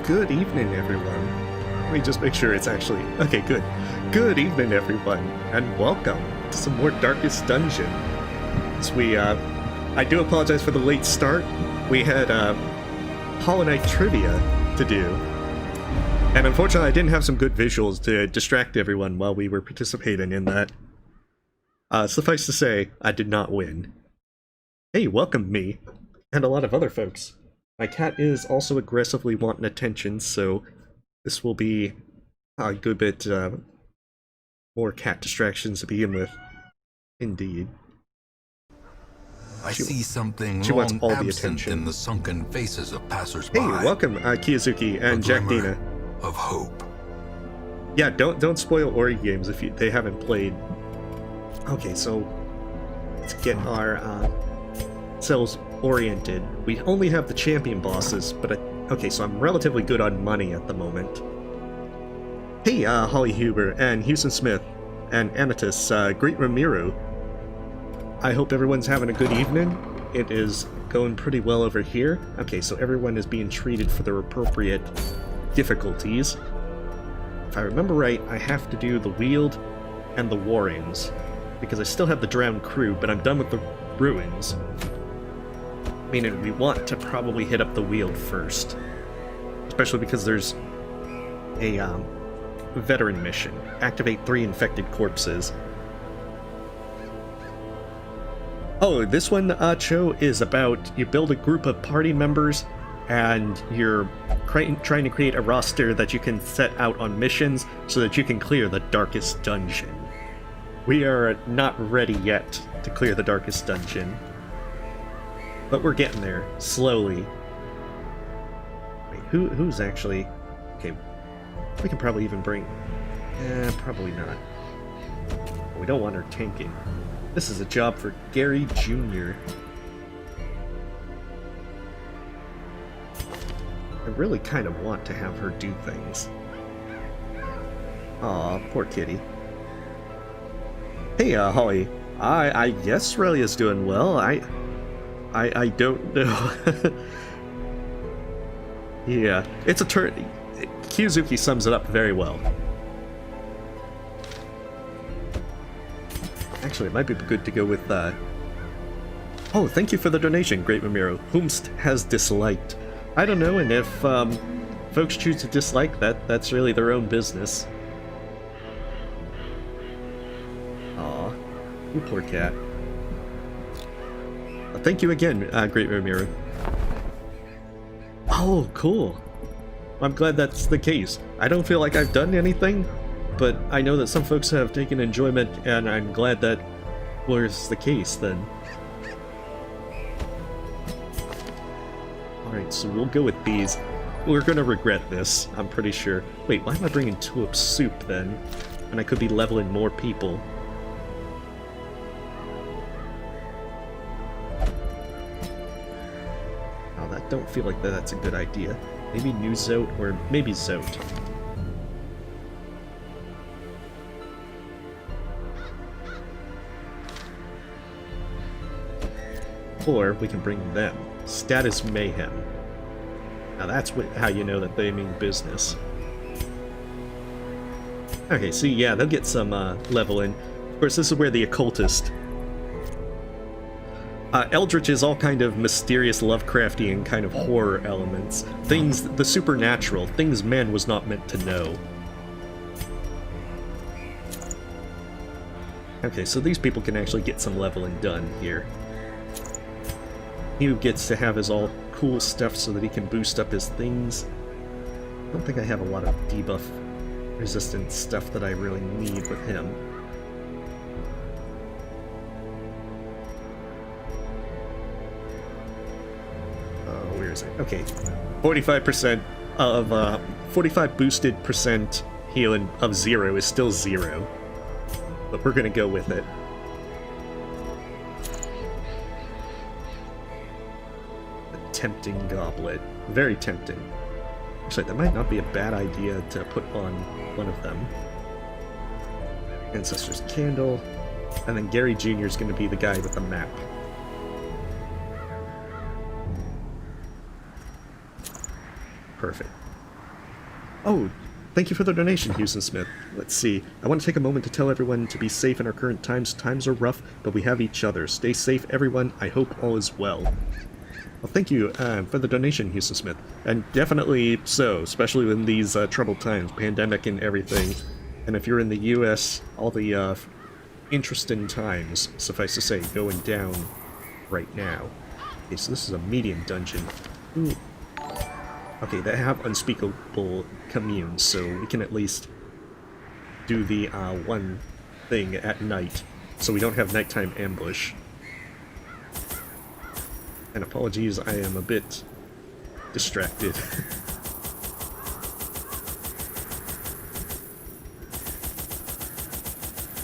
Good evening, everyone. Let me just make sure it's actually... Okay, good. Good evening, everyone, and welcome to some more Darkest Dungeon. I do apologize for the late start. We had, Hollow Knight trivia to do. And unfortunately, I didn't have some good visuals to distract everyone while we were participating in that. Suffice to say, I did not win. Hey, welcome me, and a lot of other folks. My cat is also aggressively wanting attention, so this will be a good bit more cat distractions to begin with. Indeed. I see something she wants long all the absent attention. in the sunken faces of passers-by. Hey, welcome, Kiyozuki and Jack Dina. Of hope. Yeah, don't spoil Ori games if they haven't played. Okay, so let's get our cells oriented. We only have the champion bosses, but okay, so I'm relatively good on money at the moment. Hey, Holly Huber and Houston Smith and Anatus, great Ramiro. I hope everyone's having a good evening. It is going pretty well over here. Okay, so everyone is being treated for their appropriate difficulties. If I remember right, I have to do the Weald and the Warrens, because I still have the Drowned Crew, but I'm done with the Ruins. Meaning we want to probably hit up the Weald first. Especially because there's a veteran mission. Activate 3 infected corpses. Oh, this one, Cho, is about you build a group of party members and you're trying to create a roster that you can set out on missions so that you can clear the Darkest Dungeon. We are not ready yet to clear the Darkest Dungeon. But we're getting there, slowly. Wait, who's actually... Okay, we can probably even bring... probably not. We don't want her tanking. This is a job for Gary Jr. I really kind of want to have her do things. Aw, poor kitty. Hey, Holly. I guess Relia's doing well. I don't know. Yeah, it's a turn. Kiyozuki sums it up very well. Actually, it might be good to go with, Oh, thank you for the donation, Great Ramiro. Whomst has disliked. I don't know, and if, folks choose to dislike that, that's really their own business. Aw, you poor cat. Thank you again, Great Ramiro. Oh, cool. I'm glad that's the case. I don't feel like I've done anything, but I know that some folks have taken enjoyment, and I'm glad that was the case, then. Alright, so we'll go with these. We're gonna regret this, I'm pretty sure. Wait, why am I bringing tulip soup, then? And I could be leveling more people. Don't feel like that's a good idea. Maybe New Zote, or maybe Zote. Or we can bring them. Status Mayhem. Now that's how you know that they mean business. Okay, see, yeah, they'll get some leveling. Of course, this is where the occultist... Eldritch is all kind of mysterious Lovecraftian kind of horror elements. Things, the supernatural, things man was not meant to know. Okay, so these people can actually get some leveling done here. He gets to have his all cool stuff so that he can boost up his things. I don't think I have a lot of debuff resistant stuff that I really need with him. Okay, 45% of 45 boosted percent healing of 0 is still 0, but we're gonna go with it. A tempting goblet, very tempting. Actually, that might not be a bad idea to put on one of them. Ancestor's Candle, and then Gary Jr. is gonna be the guy with the map. Perfect. Oh, thank you for the donation, Houston Smith. Let's see. I want to take a moment to tell everyone to be safe in our current times. Times are rough, but we have each other. Stay safe, everyone. I hope all is well. Well, thank you for the donation, Houston Smith. And definitely so, especially in these troubled times, pandemic and everything. And if you're in the U.S., all the interesting times, suffice to say, going down right now. Okay, so this is a medium dungeon. Ooh. Okay, they have unspeakable communes, so we can at least do the one thing at night, so we don't have nighttime ambush. And apologies, I am a bit distracted.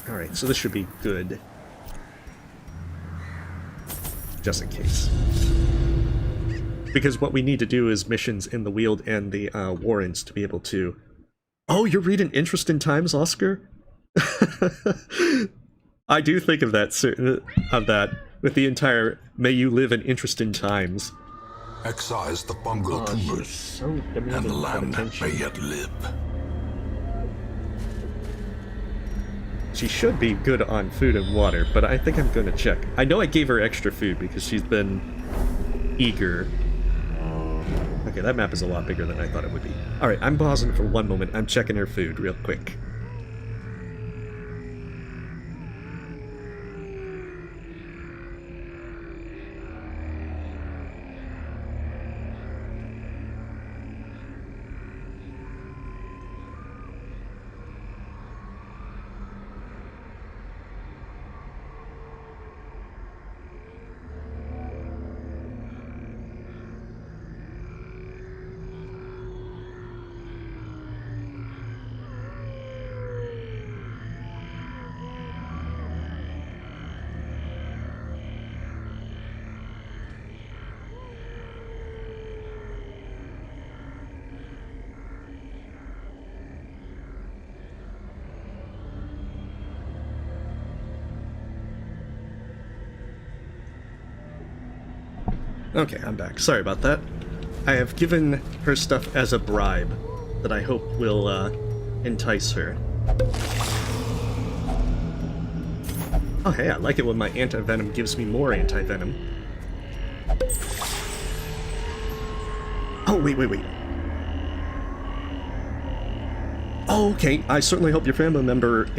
Alright, so this should be good. Just in case. Because what we need to do is missions in the Weald and the warrants to be able to... Oh, you're reading Interesting Times, Oscar? I do think of that with the entire "May you live in interesting times." Excise the fungal tumors, So and the land may yet live. She should be good on food and water, but I think I'm going to check. I know I gave her extra food because she's been eager. Okay, that map is a lot bigger than I thought it would be. Alright, I'm pausing for one moment. I'm checking her food real quick. Okay, I'm back. Sorry about that. I have given her stuff as a bribe that I hope will entice her. Oh hey, I like it when my anti-venom gives me more anti-venom. Oh, wait. Oh, okay, I certainly hope your family member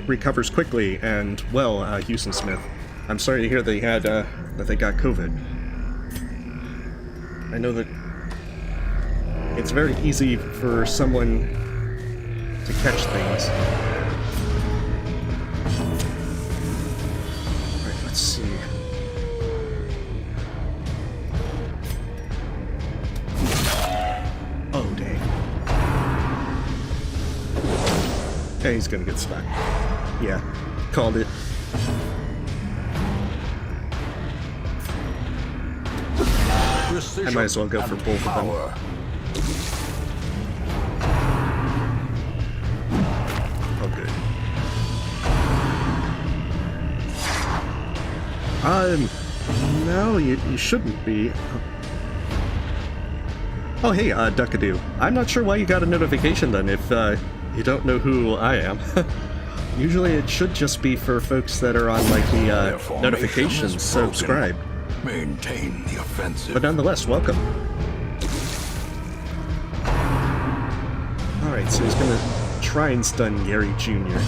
recovers quickly and well, Houston Smith. I'm sorry to hear they had, that they got COVID. I know that it's very easy for someone to catch things. Alright, let's see. Oh, dang. Yeah, he's gonna get stuck. Yeah, called it. I might as well go for both of them. Oh, good. No, you shouldn't be. Oh, hey, Duckadoo. I'm not sure why you got a notification then if you don't know who I am. Usually it should just be for folks that are on, like, the notifications subscribed. Maintain the offensive. But nonetheless, welcome. Alright, so he's gonna try and stun Gary Jr.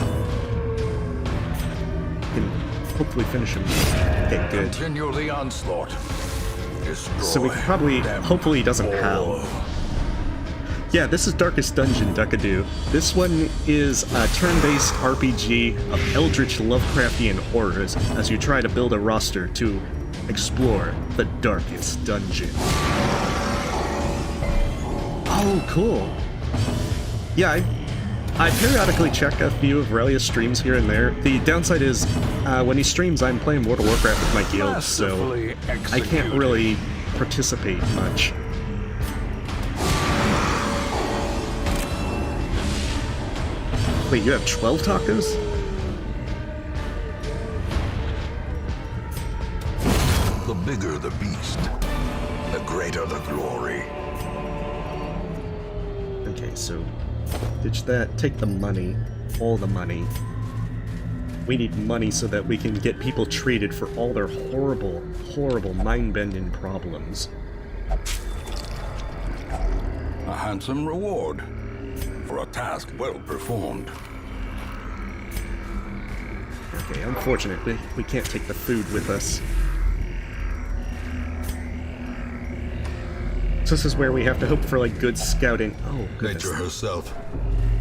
Can hopefully finish him. Okay, good. Continue the onslaught. Destroy So we can probably... Hopefully he doesn't howl. Yeah, this is Darkest Dungeon, Duckadoo. This one is a turn-based RPG of eldritch Lovecraftian horrors as you try to build a roster to explore the Darkest Dungeon. Oh, cool. Yeah, I periodically check a few of Relia's streams here and there. The downside is, when he streams, I'm playing World of Warcraft with my guild, so I can't really participate much. Wait, you have 12 tacos? The bigger the beast, the greater the glory. Okay, so ditch that. Take the money. All the money. We need money so that we can get people treated for all their horrible, horrible mind-bending problems. A handsome reward for a task well performed. Okay, unfortunately, we can't take the food with us. So this is where we have to hope for, like, good scouting. Oh, goodness. Nature herself,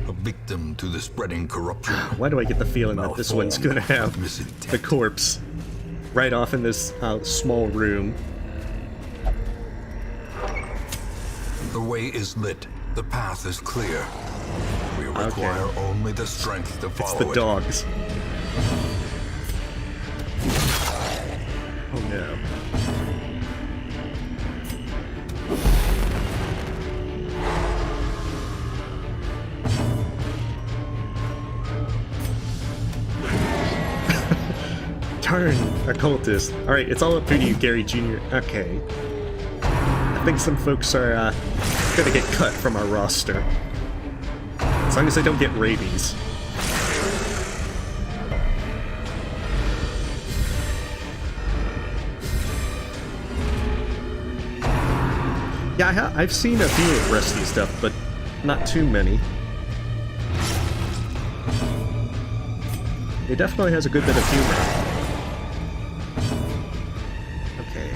a victim to the spreading corruption. Why do I get the feeling that this one's gonna have the corpse right off in this small room? The way is lit. The path is clear. We require only the strength to follow it. It's the dogs. Oh no. Darn, occultist. Alright, it's all up to you, Gary Jr. Okay. I think some folks are gonna get cut from our roster. As long as they don't get rabies. Yeah, I've seen a few of Rusty's stuff, but not too many. He definitely has a good bit of humor. Okay.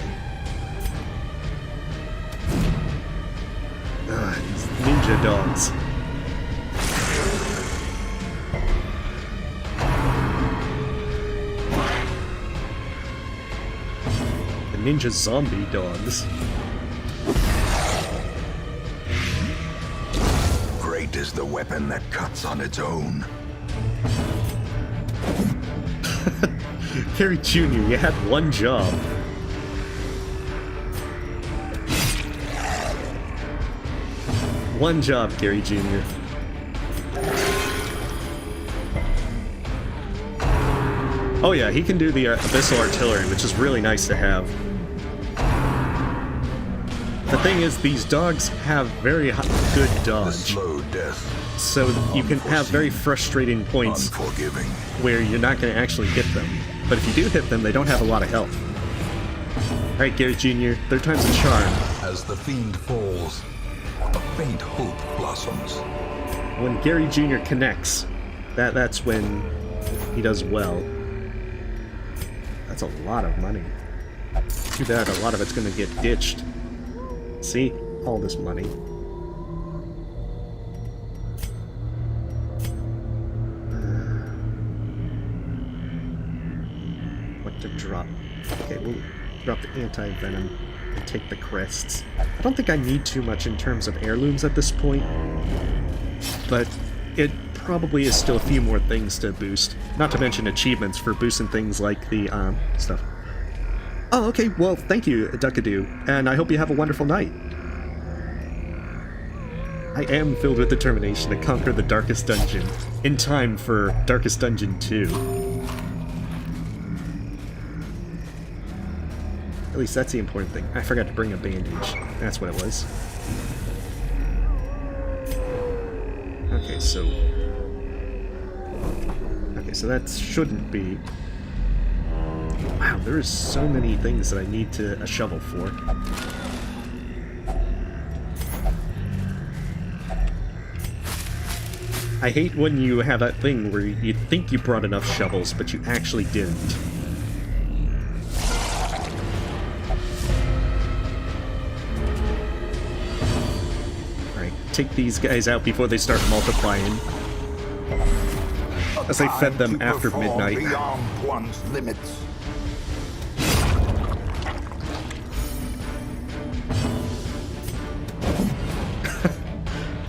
These ninja dogs. The ninja zombie dogs. Great is the weapon that cuts on its own. Gary Jr., you had one job. One job, Gary Jr. Oh yeah, he can do the abyssal artillery, which is really nice to have. The thing is, these dogs have very good dodge. Slow death. So you can have very frustrating points Unforgiving. where you're not going to actually hit them. But if you do hit them, they don't have a lot of health. Alright, Gary Jr., third time's a charm. As the fiend falls, a faint hope blossoms. When Gary Jr. connects, that's when he does well. That's a lot of money. Too bad a lot of it's going to get ditched. See? All this money. What to drop? Okay, we'll drop the anti-venom and take the crests. I don't think I need too much in terms of heirlooms at this point, but it probably is still a few more things to boost. Not to mention achievements for boosting things like the stuff. Oh, okay, well, thank you, Duckadoo, and I hope you have a wonderful night. I am filled with determination to conquer the Darkest Dungeon, in time for Darkest Dungeon 2. At least that's the important thing. I forgot to bring a bandage. That's what it was. Okay, so... Okay, so that shouldn't be... Wow, there is so many things that I need a shovel for. I hate when you have that thing where you think you brought enough shovels, but you actually didn't. Alright, take these guys out before they start multiplying. As I fed them after midnight. Beyond one's limits.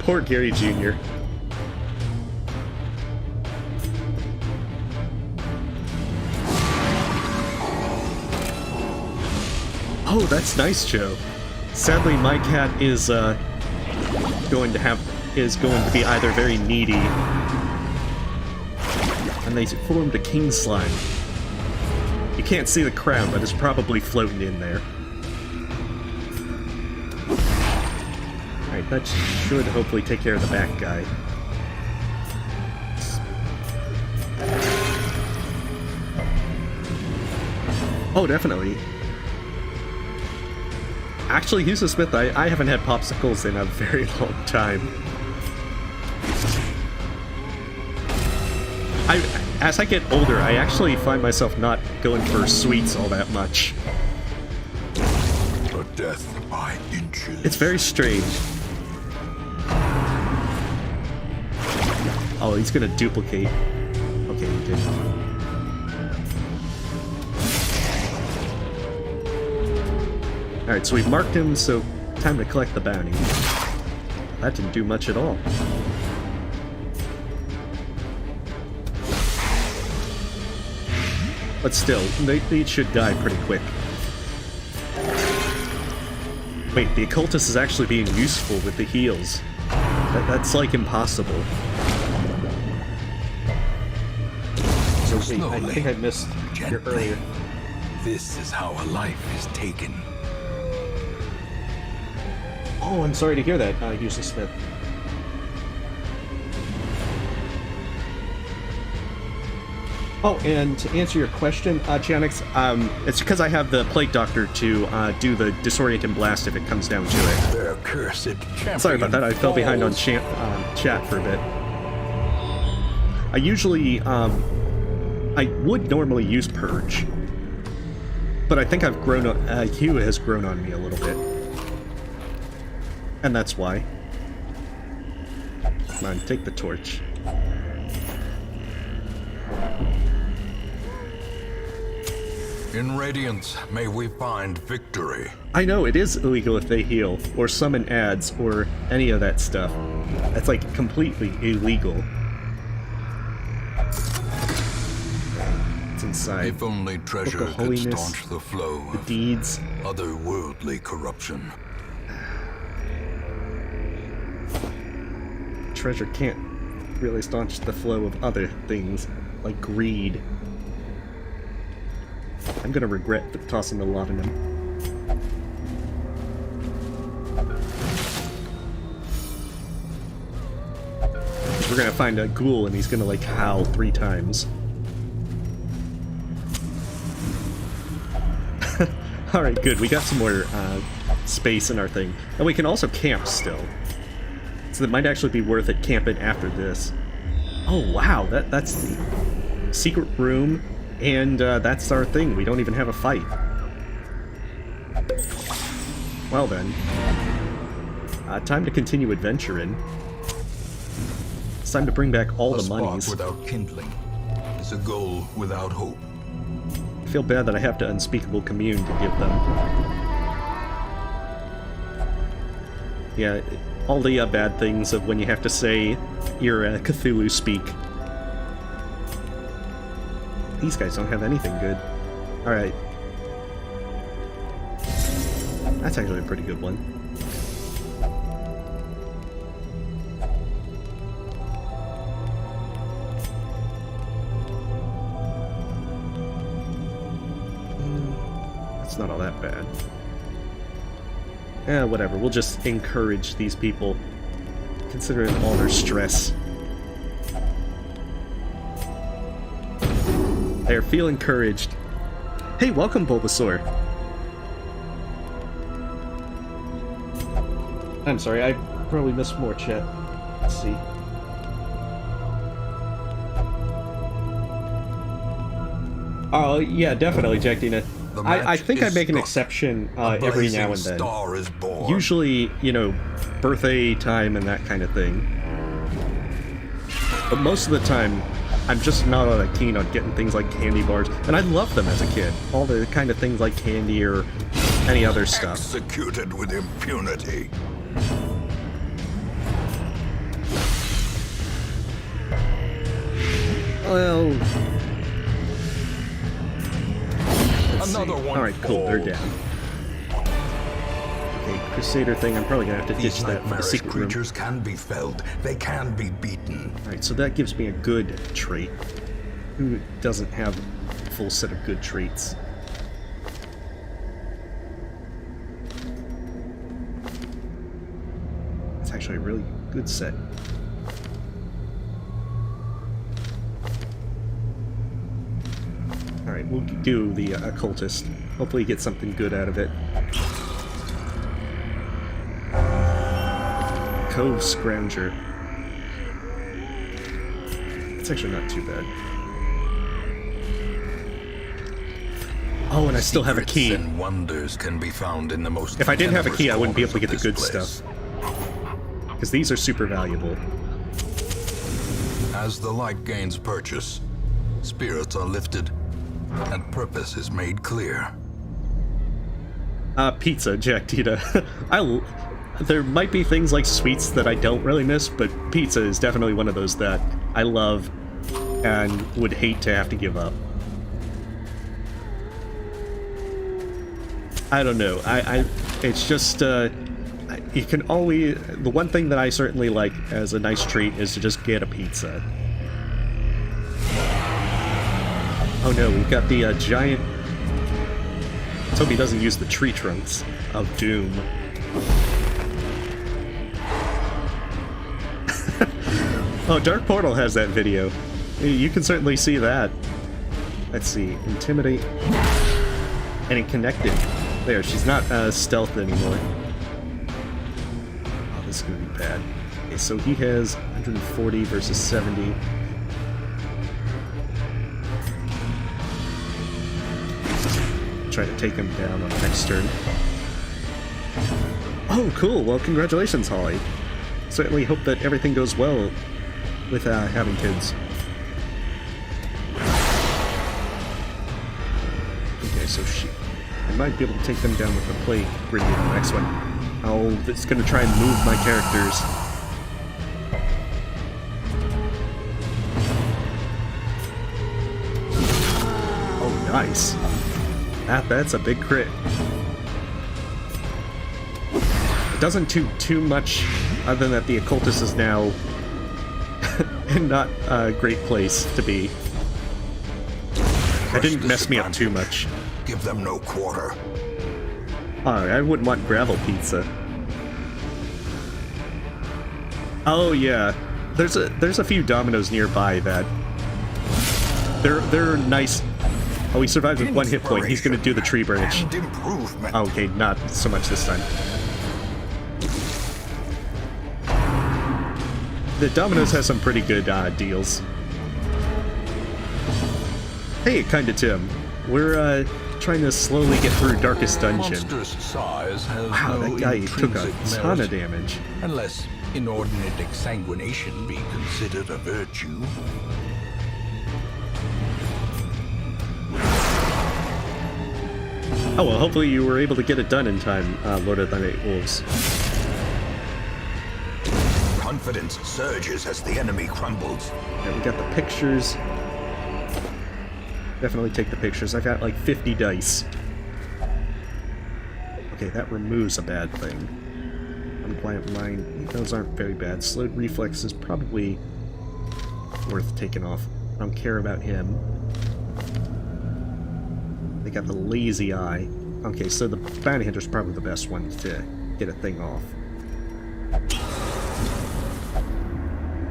Poor Gary Jr. Oh, that's nice, Joe. Sadly, my cat is going to be either very needy, and they formed a king slime. You can't see the crown, but it's probably floating in there. Alright, that should hopefully take care of the back guy. Oh, definitely. Actually, Hughes Smith, I haven't had popsicles in a very long time. As I get older, I actually find myself not going for sweets all that much. A death by inches. It's very strange. Oh, he's gonna duplicate. Okay, he did. Alright, so we've marked him, so time to collect the bounty. That didn't do much at all. But still, they should die pretty quick. Wait, the occultist is actually being useful with the heals. That's like impossible. So wait, I think I missed here earlier. This is how a life is taken. Oh, I'm sorry to hear that, Hughes Smith. Oh, and to answer your question, Gianix, it's because I have the Plague Doctor to do the Disorient blast if it comes down to it. Their cursed champion. Sorry about that, I fell behind on chat for a bit. I usually, I would normally use Purge, but I think I've grown on, Hugh has grown on me a little bit. And that's why. Come on, take the torch. In Radiance, may we find victory. I know, it is illegal if they heal, or summon ads, or any of that stuff. That's like completely illegal. It's inside. If only treasure could staunch the flow the deeds, otherworldly corruption. Treasure can't really staunch the flow of other things, like greed. I'm gonna regret tossing the laudanum. We're gonna find a ghoul and he's gonna like howl 3 times. Alright, good. We got some more space in our thing. And we can also camp still. So it might actually be worth it camping after this. Oh wow, that's the secret room. And that's our thing. We don't even have a fight. Well then. Time to continue adventuring. It's time to bring back all the monies. A spark without kindling is a goal without hope. I feel bad that I have to Unspeakable Commune to give them. Yeah, all the bad things of when you have to say your Cthulhu speak. These guys don't have anything good. Alright. That's actually a pretty good one. That's not all that bad. Eh, whatever. We'll just encourage these people, considering all their stress. There, feel encouraged. Hey, welcome, Bulbasaur. I'm sorry, I probably missed more chat. Let's see. Oh, yeah, definitely, Jack Dina. I think I make an exception every now and then. Usually, you know, birthday time and that kind of thing. But most of the time, I'm just not all that keen on getting things like candy bars, and I loved them as a kid. All the kind of things like candy or any other stuff. Executed with impunity. Well, another one. All right, cool. They're down. Okay, Crusader thing. I'm probably gonna have to ditch that for the secret room. Creatures can be felled. They can be beaten. Alright, so that gives me a good trait. Who doesn't have a full set of good traits? actually a really good set. Alright, we'll do the occultist. Hopefully get something good out of it. Cove Scrounger. It's actually not too bad. Oh, and I still have a key. And wonders can be found in the most if I didn't have a key, I wouldn't be able to get the good place. stuff. Because these are super valuable. As the light gains purchase, spirits are lifted, and purpose is made clear. Pizza, Jack Tita. There might be things like sweets that I don't really miss, but pizza is definitely one of those that I love and would hate to have to give up. I don't know. It's just, you can always... The one thing that I certainly like as a nice treat is to just get a pizza. Oh no, we've got the giant... Let's hope he doesn't use the tree trunks of doom. Oh, Dark Portal has that video. You can certainly see that. Let's see. Intimidate. And it connected. There, she's not stealth anymore. Oh, this is gonna be bad. Okay, so he has 140 versus 70. Try to take him down on the next turn. Oh, cool. Well, congratulations, Holly. Certainly hope that everything goes well with having kids. Okay, so I might be able to take them down with the plate grenade on the next one. Oh, it's going to try and move my characters. Oh, nice. That's a big crit. It doesn't do too much, other than that the occultist is now in not a great place to be. That didn't mess me up too much. Give them no quarter. Oh, I wouldn't want gravel pizza. Oh yeah, there's a few dominoes nearby that they're nice. Oh, he survived with 1 hit point. He's gonna do the tree branch. Okay, not so much this time. The Domino's has some pretty good deals. Hey, kinda Tim. We're trying to slowly get through Darkest Dungeon. Monstrous size has Wow, no that guy took a intrinsic ton merit, of damage. unless inordinate exsanguination be considered a virtue. Oh well, hopefully you were able to get it done in time, Lord of the Night Wolves. Confidence surges as the enemy crumbles. Yeah, we got the pictures. Definitely take the pictures. I got like 50 dice. Okay, that removes a bad thing. Unquiet Mind, those aren't very bad. Slowed Reflex is probably worth taking off. I don't care about him. They got the Lazy Eye. Okay, so the Bounty Hunter's probably the best one to get a thing off.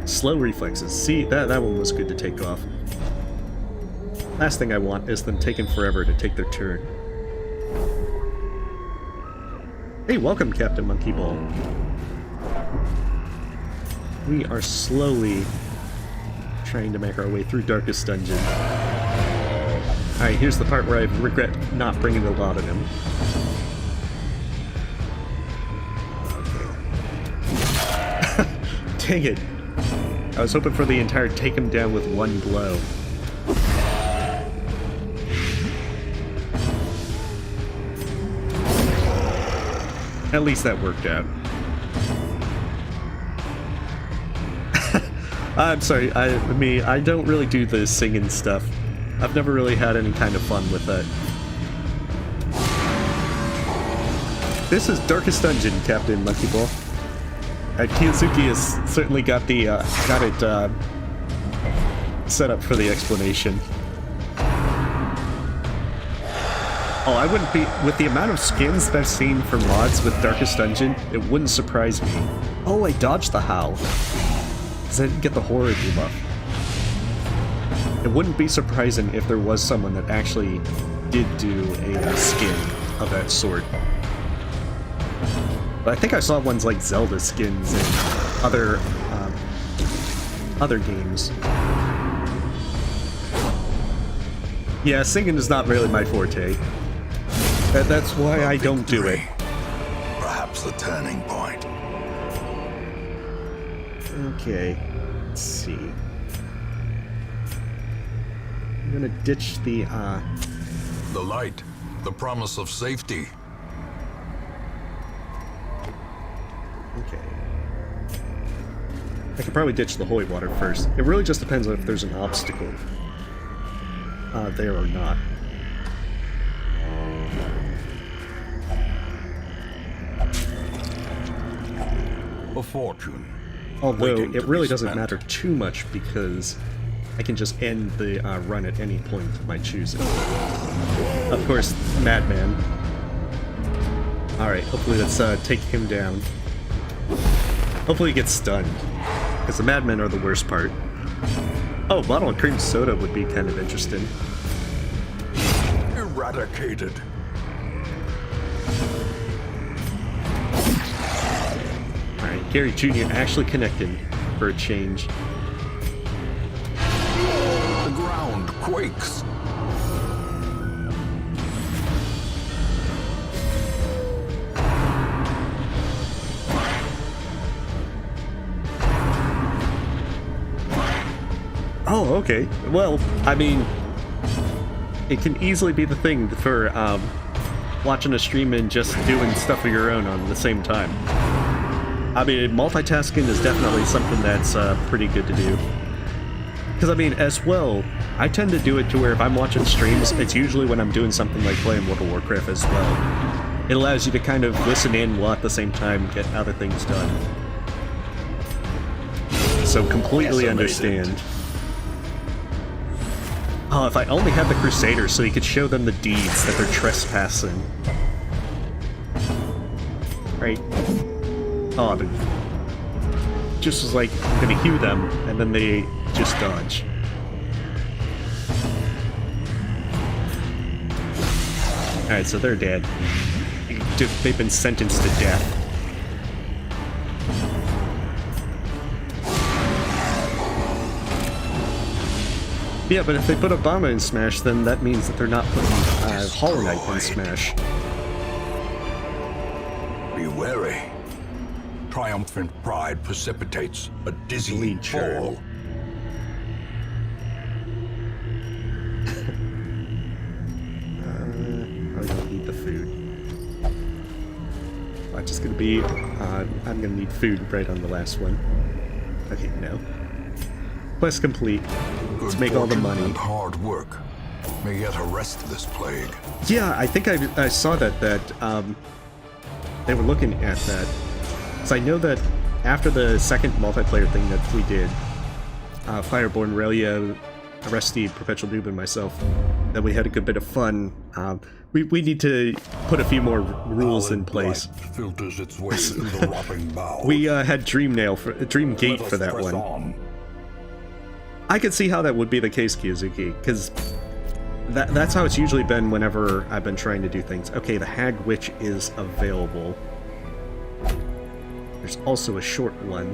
Slow Reflexes. See, that one was good to take off. Last thing I want is them taking forever to take their turn. Hey, welcome, Captain Monkey Ball. We are slowly trying to make our way through Darkest Dungeon. Alright, here's the part where I regret not bringing the laudanum. Okay. Dang it. I was hoping for the entire take him down with one blow. At least that worked out. I'm sorry, I don't really do the singing stuff. I've never really had any kind of fun with that. This is Darkest Dungeon, Captain Monkey Ball. Kiyosuke has certainly got the it, set up for the explanation. Oh, I wouldn't be... With the amount of skins that I've seen for mods with Darkest Dungeon, it wouldn't surprise me. Oh, I dodged the Howl. Because I didn't get the horror debuff. It wouldn't be surprising if there was someone that actually did do a skin of that sort. But I think I saw ones like Zelda skins and other games. Yeah, singing is not really my forte. That's why I don't do it. Perhaps the turning point. Okay, let's see. I'm gonna ditch the, The light, the promise of safety. Okay. I could probably ditch the holy water first. It really just depends on if there's an obstacle there or not. A fortune. Although it really doesn't matter too much because I can just end the run at any point of my choosing. Of course, Madman. Alright, hopefully let's take him down. Hopefully he gets stunned. Because the Madmen are the worst part. Oh, bottle of cream soda would be kind of interesting. Eradicated. Alright, Gary Jr. actually connected for a change. The ground quakes. Oh, okay. Well, I mean, it can easily be the thing for watching a stream and just doing stuff of your own on the same time. I mean, multitasking is definitely something that's pretty good to do. Because, I mean, as well, I tend to do it to where if I'm watching streams, it's usually when I'm doing something like playing World of Warcraft as well. It allows you to kind of listen in while at the same time get other things done. So completely understand. Oh, if I only had the Crusaders so you could show them the deeds that they're trespassing. Right. Oh, just was like, I'm gonna hew them, and then they just dodge. Alright, so they're dead. They've been sentenced to death. Yeah, but if they put Obama in Smash, then that means that they're not putting Hollow Knight in Smash. Be wary. Triumphant pride precipitates a dizzy fall. I don't need the food. I'm just gonna be, I'm gonna need food right on the last one. Okay, no. Quest complete. Let's make all the money. And hard work may yet arrest this plague. Yeah, I think I saw that they were looking at that. So I know that after the second multiplayer thing that we did, Fireborn, Relia, Aresti, Perpetual Noob, and myself, that we had a good bit of fun. We need to put a few more rules in place. Filters its way through the rotting bowels. We had Dream Gate for that one. On. I could see how that would be the case, Kiyozuki, because that's how it's usually been whenever I've been trying to do things. Okay, the Hag Witch is available. There's also a short one,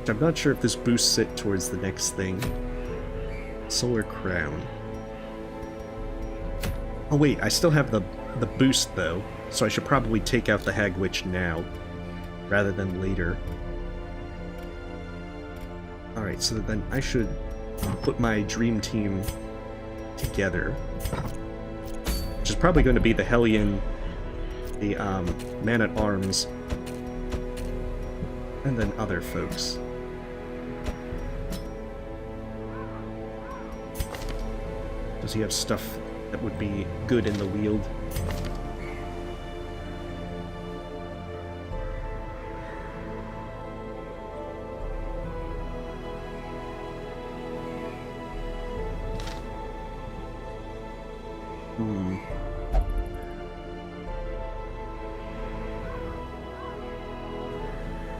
which I'm not sure if this boosts it towards the next thing. Solar Crown. Oh wait, I still have the boost though, so I should probably take out the Hag Witch now, rather than later. Alright, so then I should put my dream team together. Which is probably going to be the Hellion, the Man-at-Arms, and then other folks. Does he have stuff that would be good in the wield?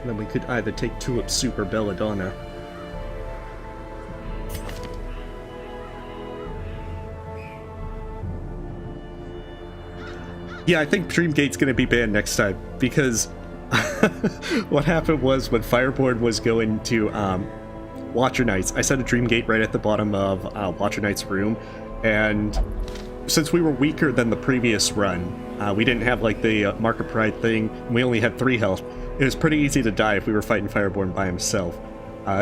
And then we could either take Tulip Soup or Belladonna. Yeah, I think Dreamgate's gonna be banned next time, because what happened was when Fireborn was going to Watcher Knight's, I set a Dreamgate right at the bottom of Watcher Knight's room, and since we were weaker than the previous run, we didn't have like the Mark of Pride thing, and we only had 3 health. It was pretty easy to die if we were fighting Fireborn by himself.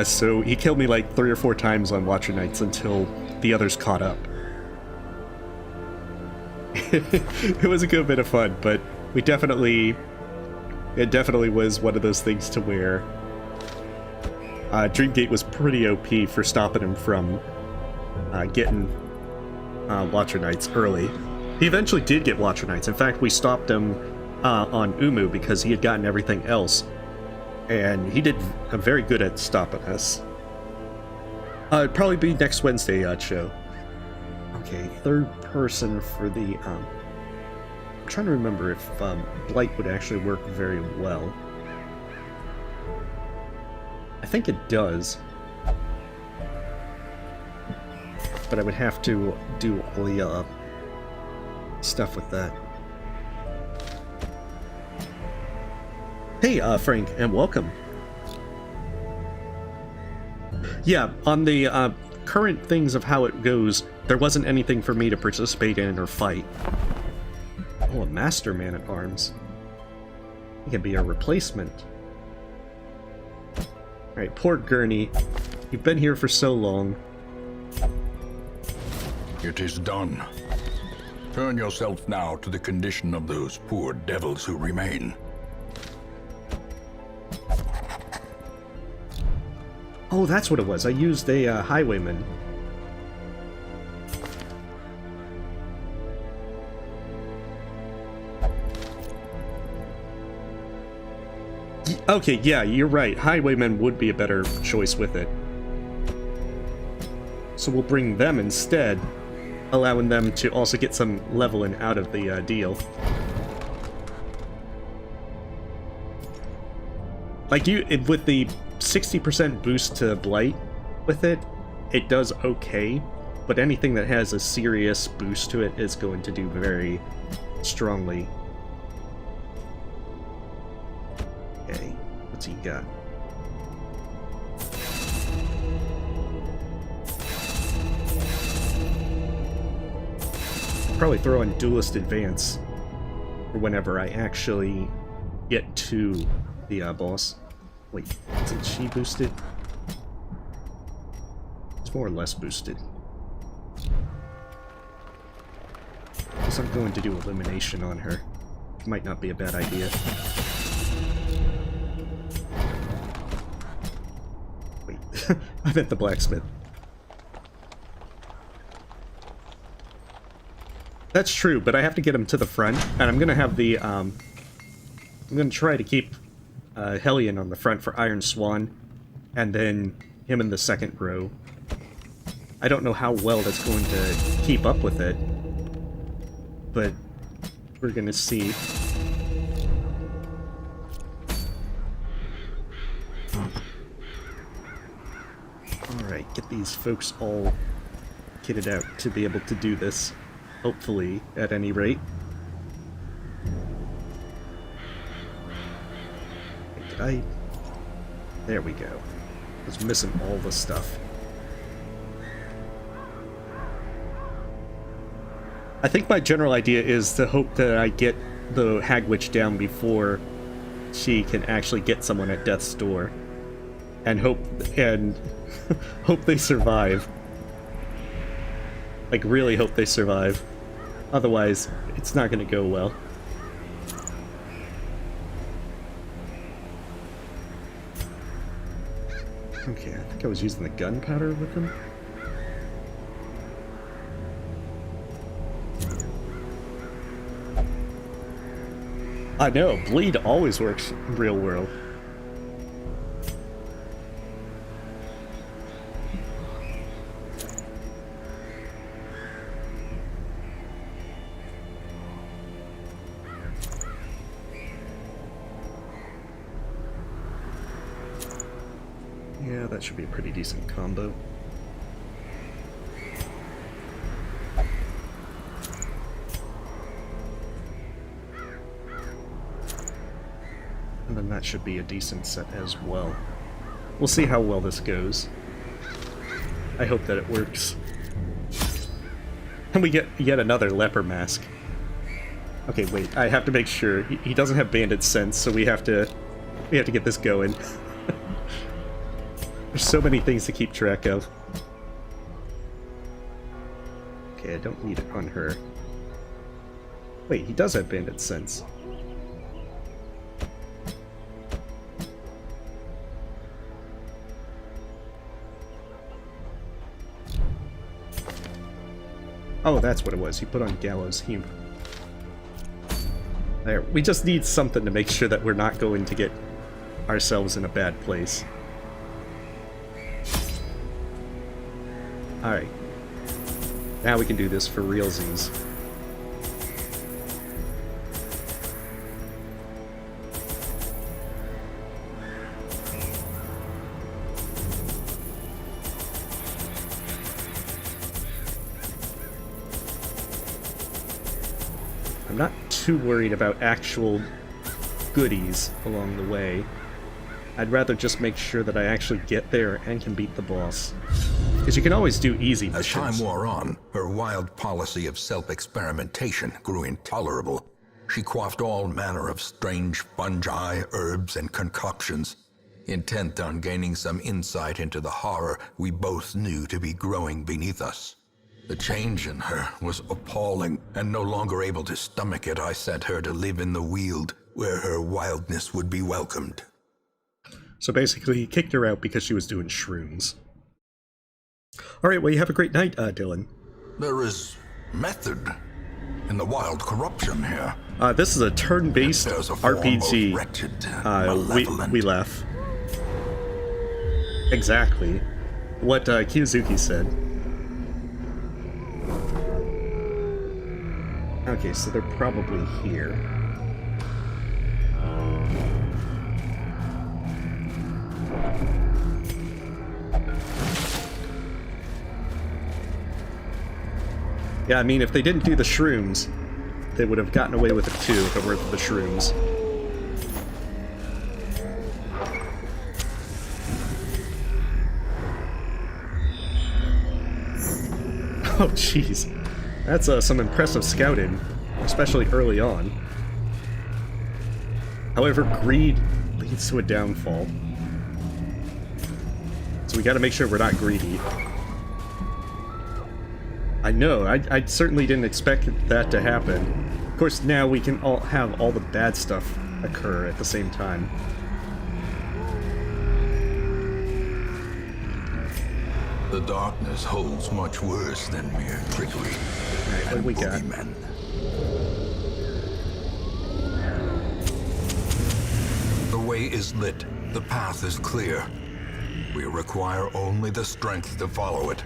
So he killed me like 3 or 4 times on Watcher Knights until the others caught up. It was a good bit of fun, but it definitely was one of those things to where Dreamgate was pretty OP for stopping him from getting Watcher Knights early. He eventually did get Watcher Knights. In fact, we stopped him on Umu because he had gotten everything else, and he did very good at stopping us. It'd probably be next Wednesday show. Okay, third person for the I'm trying to remember if Blight would actually work very well. I think it does, but I would have to do all the stuff with that. Hey, Frank, and welcome. Yeah, on the current things of how it goes, there wasn't anything for me to participate in or fight. Oh, a Master Man-at-Arms. He can be a replacement. Alright, poor Gurney. You've been here for so long. It is done. Turn yourself now to the condition of those poor devils who remain. Oh, that's what it was. I used a highwayman. Okay, yeah, you're right. Highwaymen would be a better choice with it. So we'll bring them instead, allowing them to also get some leveling out of the deal. Like, with the 60% boost to Blight with it, it does okay, but anything that has a serious boost to it is going to do very strongly. Okay, what's he got? I'll probably throw on Duelist Advance for whenever I actually get to the boss. Wait, isn't she boosted? It's more or less boosted. Guess I'm going to do Illumination on her. Might not be a bad idea. Wait, I meant the blacksmith. That's true, but I have to get him to the front, and I'm gonna have the, I'm gonna try to keep Hellion on the front for Iron Swan, and then him in the second row. I don't know how well that's going to keep up with it, but we're gonna see. Alright, get these folks all kitted out to be able to do this, hopefully, at any rate. There we go. I was missing all the stuff. I think my general idea is to hope that I get the Hag Witch down before she can actually get someone at death's door, and hope they survive. Like, really hope they survive. Otherwise, it's not going to go well. Okay, I think I was using the gunpowder with him. I know, bleed always works in real world. Yeah, that should be a pretty decent combo. And then that should be a decent set as well. We'll see how well this goes. I hope that it works. And we get yet another leper mask. Okay, wait, I have to make sure. He doesn't have bandit sense, so we have to get this going. There's so many things to keep track of. Okay, I don't need it on her. Wait, he does have bandit sense. Oh, that's what it was. He put on gallows humor. There. We just need something to make sure that we're not going to get ourselves in a bad place. Alright. Now we can do this for realsies. I'm not too worried about actual goodies along the way. I'd rather just make sure that I actually get there and can beat the boss. Because you can always do easy missions. As time wore on, her wild policy of self-experimentation grew intolerable. She quaffed all manner of strange fungi, herbs, and concoctions, intent on gaining some insight into the horror we both knew to be growing beneath us. The change in her was appalling, and no longer able to stomach it, I sent her to live in the Weald, where her wildness would be welcomed. So basically, he kicked her out because she was doing shrooms. Alright, well, you have a great night, Dylan. There is method in the wild corruption here. This is a turn-based RPG. We left. Exactly. What Kiyozuki said. Okay, so they're probably here. Yeah, I mean, if they didn't do the shrooms, they would have gotten away with it too if it weren't for the shrooms. Oh, jeez. That's some impressive scouting, especially early on. However, greed leads to a downfall. So we gotta make sure we're not greedy. I know, I certainly didn't expect that to happen. Of course, now we can all have all the bad stuff occur at the same time. The darkness holds much worse than mere trickery. Alright, what do we got? Boogeymen. The way is lit. The path is clear. We require only the strength to follow it.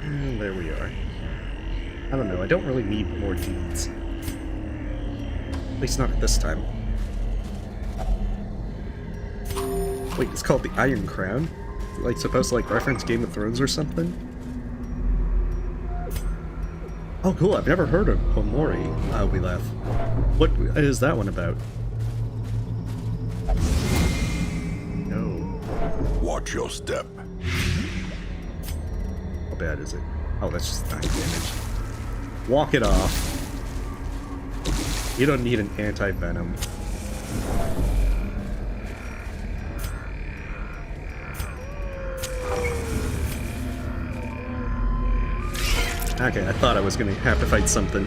There we are. I don't know, I don't really need more deeds. At least not at this time. Wait, it's called the Iron Crown? Is it, like, supposed to, like, reference Game of Thrones or something? Oh, cool, I've never heard of Homori. We left. What is that one about? No. Watch your step. How bad is it? Oh, that's just 9 damage. Walk it off. You don't need an anti-venom. Okay, I thought I was gonna have to fight something.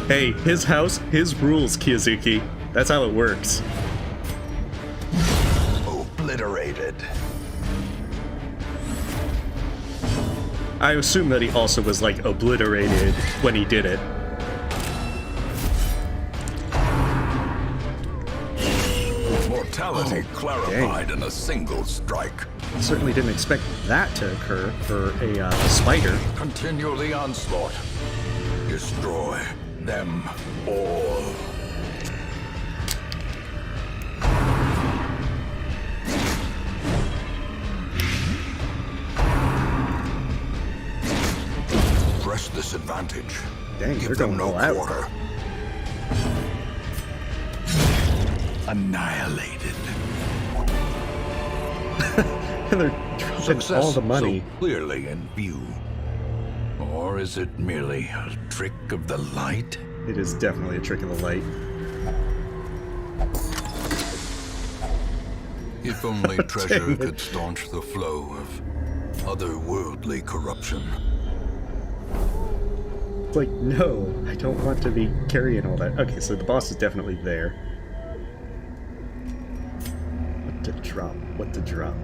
Hey, his house, his rules, Kiyozuki. That's how it works. Obliterated. I assume that he also was, like, obliterated when he did it. Mortality clarified in a single strike. Certainly didn't expect that to occur for a spider. Continue the onslaught. Destroy them all. press this advantage. Dang, Give they're them going no all out. quarter. Annihilated. And they're dropping Success all the money. so clearly in view. Or is it merely a trick of the light? It is definitely a trick of the light. If only treasure could staunch the flow of otherworldly corruption. It's like, no, I don't want to be carrying all that. Okay, so the boss is definitely there. What to drop? What to drop?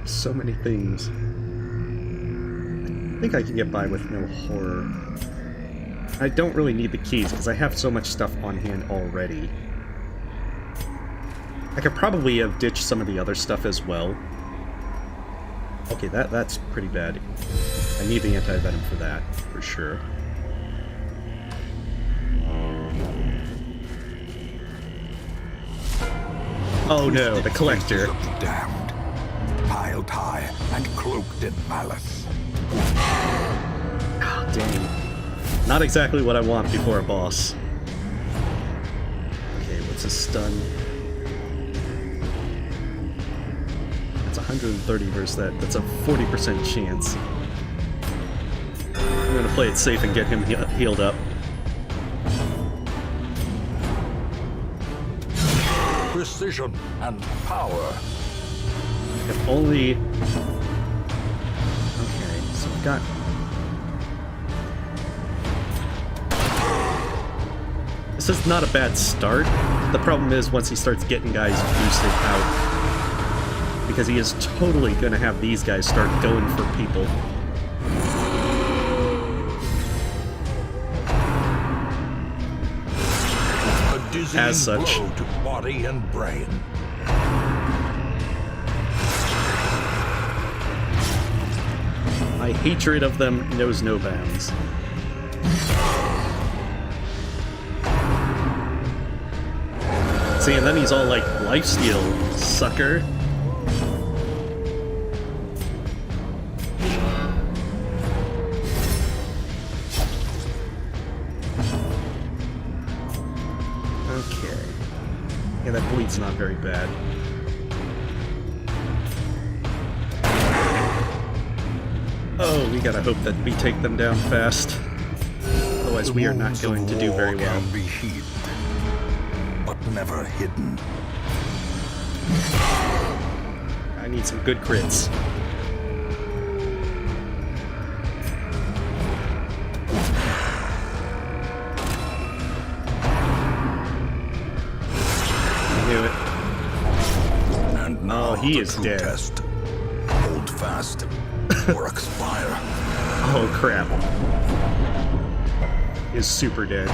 So many things. I think I can get by with no horror. I don't really need the keys because I have so much stuff on hand already. I could probably have ditched some of the other stuff as well. Okay, that's pretty bad. I need the anti-venom for that, for sure. Oh no, the collector. Damned, piled high and cloaked in malice. Oh, dang. Not exactly what I want before a boss. Okay, what's a stun? That's 130 versus that. That's a 40% chance. I'm gonna play it safe and get him healed up. Precision and power. If only... Okay, so I've got... This is not a bad start. The problem is once he starts getting guys boosted out. Because he is totally going to have these guys start going for people. A dizzying As such. blow to body and brain. My hatred of them knows no bounds. See, and then he's all like, lifesteal, sucker. Okay. Yeah, that bleed's not very bad. Oh, we gotta hope that we take them down fast. Otherwise, we are not going to do very well. Can be hid, but never hidden. I need some good crits. I knew it. And now he the is true dead. test. Hold fast or expire. Oh crap. Is super dead.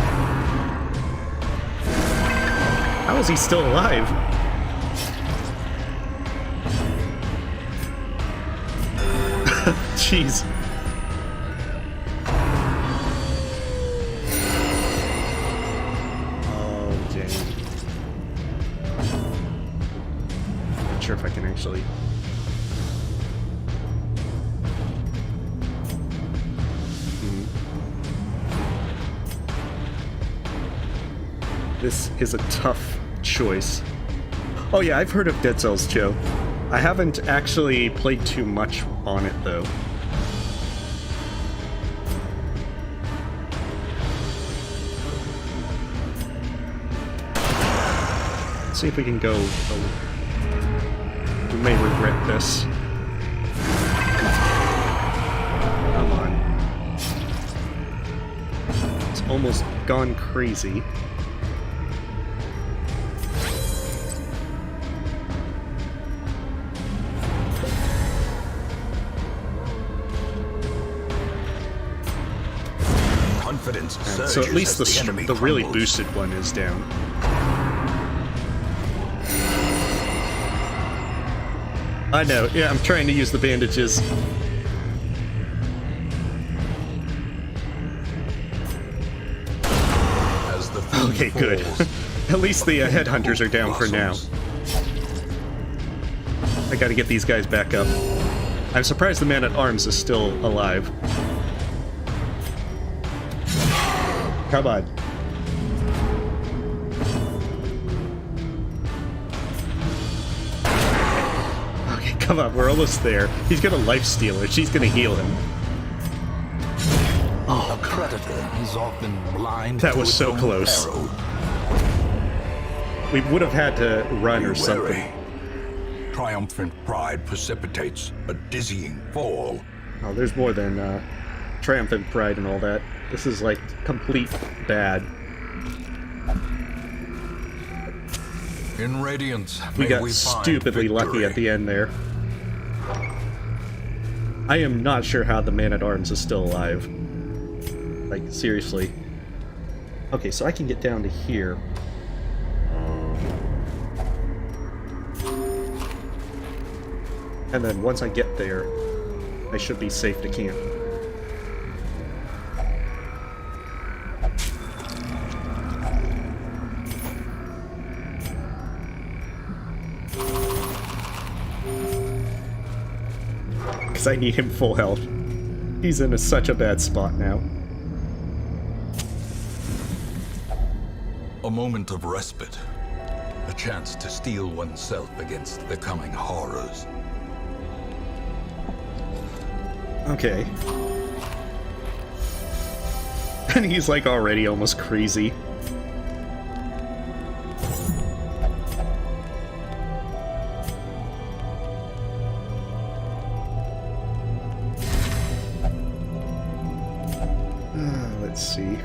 How is he still alive? Jeez. Oh, dang. Not sure if I can actually... This is a tough choice. Oh yeah, I've heard of Dead Cells, Joe. I haven't actually played too much on it, though. Let's see if we can go... We may regret this. Come on. It's almost gone crazy. So at least the really boosted one is down. I know, yeah, I'm trying to use the bandages. Okay, good. At least the headhunters are down for now. I gotta get these guys back up. I'm surprised the man-at-arms is still alive. Come on. Okay, come on, we're almost there. He's gonna life-steal her. She's gonna heal him. A predator is often blind. That to was its so own close. peril. We would have had to run or something. Wary. Triumphant pride precipitates a dizzying fall. Oh, there's more than triumphant pride and all that. This is like complete bad. In Radiance, We may got find stupidly lucky victory. at the end there. I am not sure how the man-at-arms is still alive. Like, seriously. Okay, so I can get down to here. And then once I get there, I should be safe to camp. Because I need him full health. He's in such a bad spot now. A moment of respite. A chance to steel oneself against the coming horrors. Okay. And he's like already almost crazy. Let's see.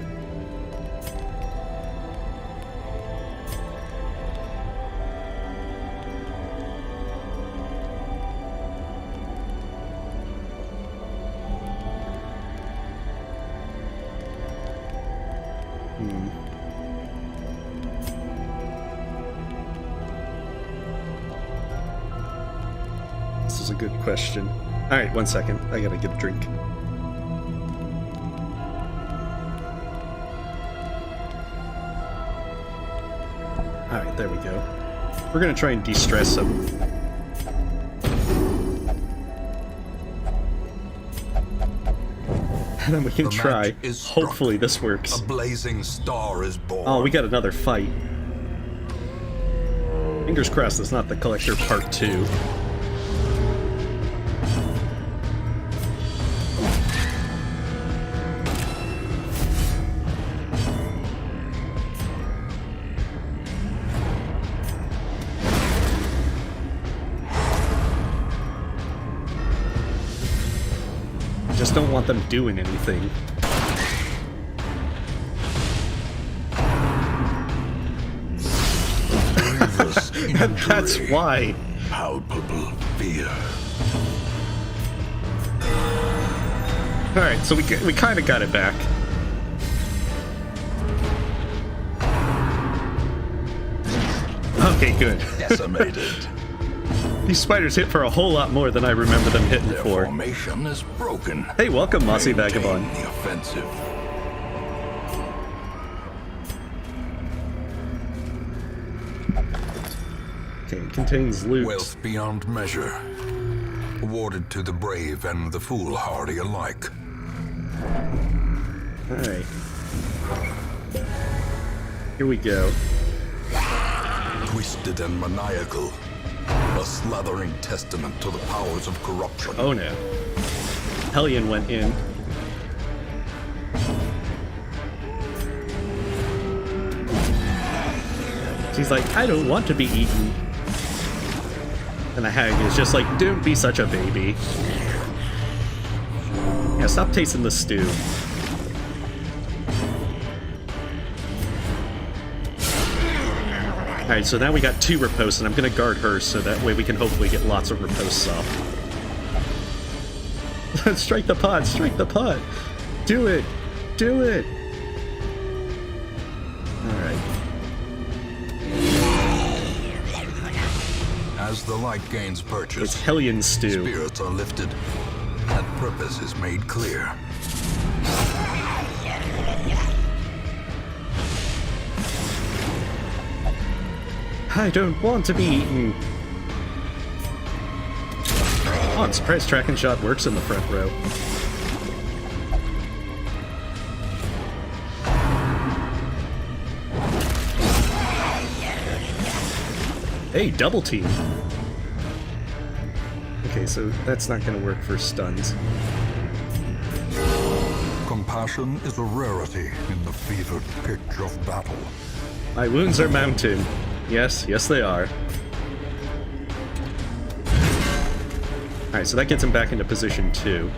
This is a good question. Alright, 1 second. I gotta get a drink. Alright, there we go. We're gonna try and de-stress him. And then we can The try. match is struck. Hopefully this works. A blazing star is born. Oh, we got another fight. Fingers crossed it's not the Collector Part 2. Just don't want them doing anything. Grievous That's injury. why. Palpable fear. Alright, so we kind of got it back. Okay, good. Decimated. These spiders hit for a whole lot more than I remember them hitting Their for. formation is broken. Hey, welcome, Mossy Maintain Vagabond. the offensive. Okay, it contains loot. Wealth beyond measure. Awarded to the brave and the foolhardy alike. Alright. Here we go. Twisted and maniacal. A slathering testament to the powers of corruption. Oh no. Hellion went in. She's like, I don't want to be eaten. And the hag is just like, don't be such a baby. Yeah, stop tasting the stew. Alright, so now we got 2 riposts, and I'm gonna guard her so that way we can hopefully get lots of riposts off. Strike the pot! Strike the pot! Do it! Do it! Alright. As the light gains It's purchase, Hellion stew. spirits are lifted, and purpose is made clear. I don't want to be eaten. Oh, I'm surprised track and shot works in the front row. Hey, double team! Okay, so that's not gonna work for stuns. Compassion is a rarity in the fevered pitch of battle. My wounds are mounting. Yes, yes they are. Alright, so that gets him back into position 2.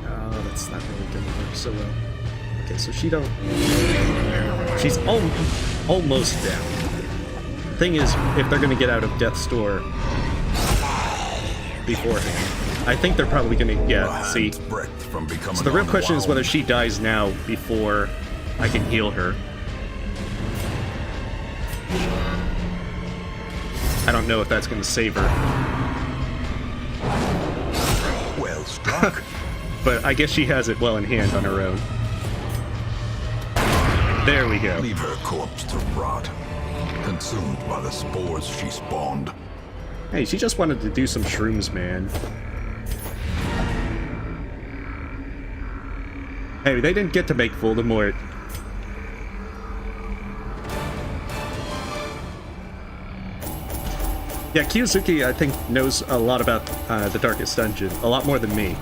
Oh, that's not really gonna work so well. Okay, so she's almost down. Thing is, if they're gonna get out of Death's Door beforehand, I think they're probably gonna, see. So the real question is whether she dies now before I can heal her. I don't know if that's gonna save her. Well struck. But I guess she has it well in hand on her own. There we go. Leave her corpse to rot, consumed by the spores she spawned. Hey, she just wanted to do some shrooms, man. Hey, they didn't get to make Voldemort. Yeah, Kiyozuki, I think, knows a lot about the Darkest Dungeon. A lot more than me.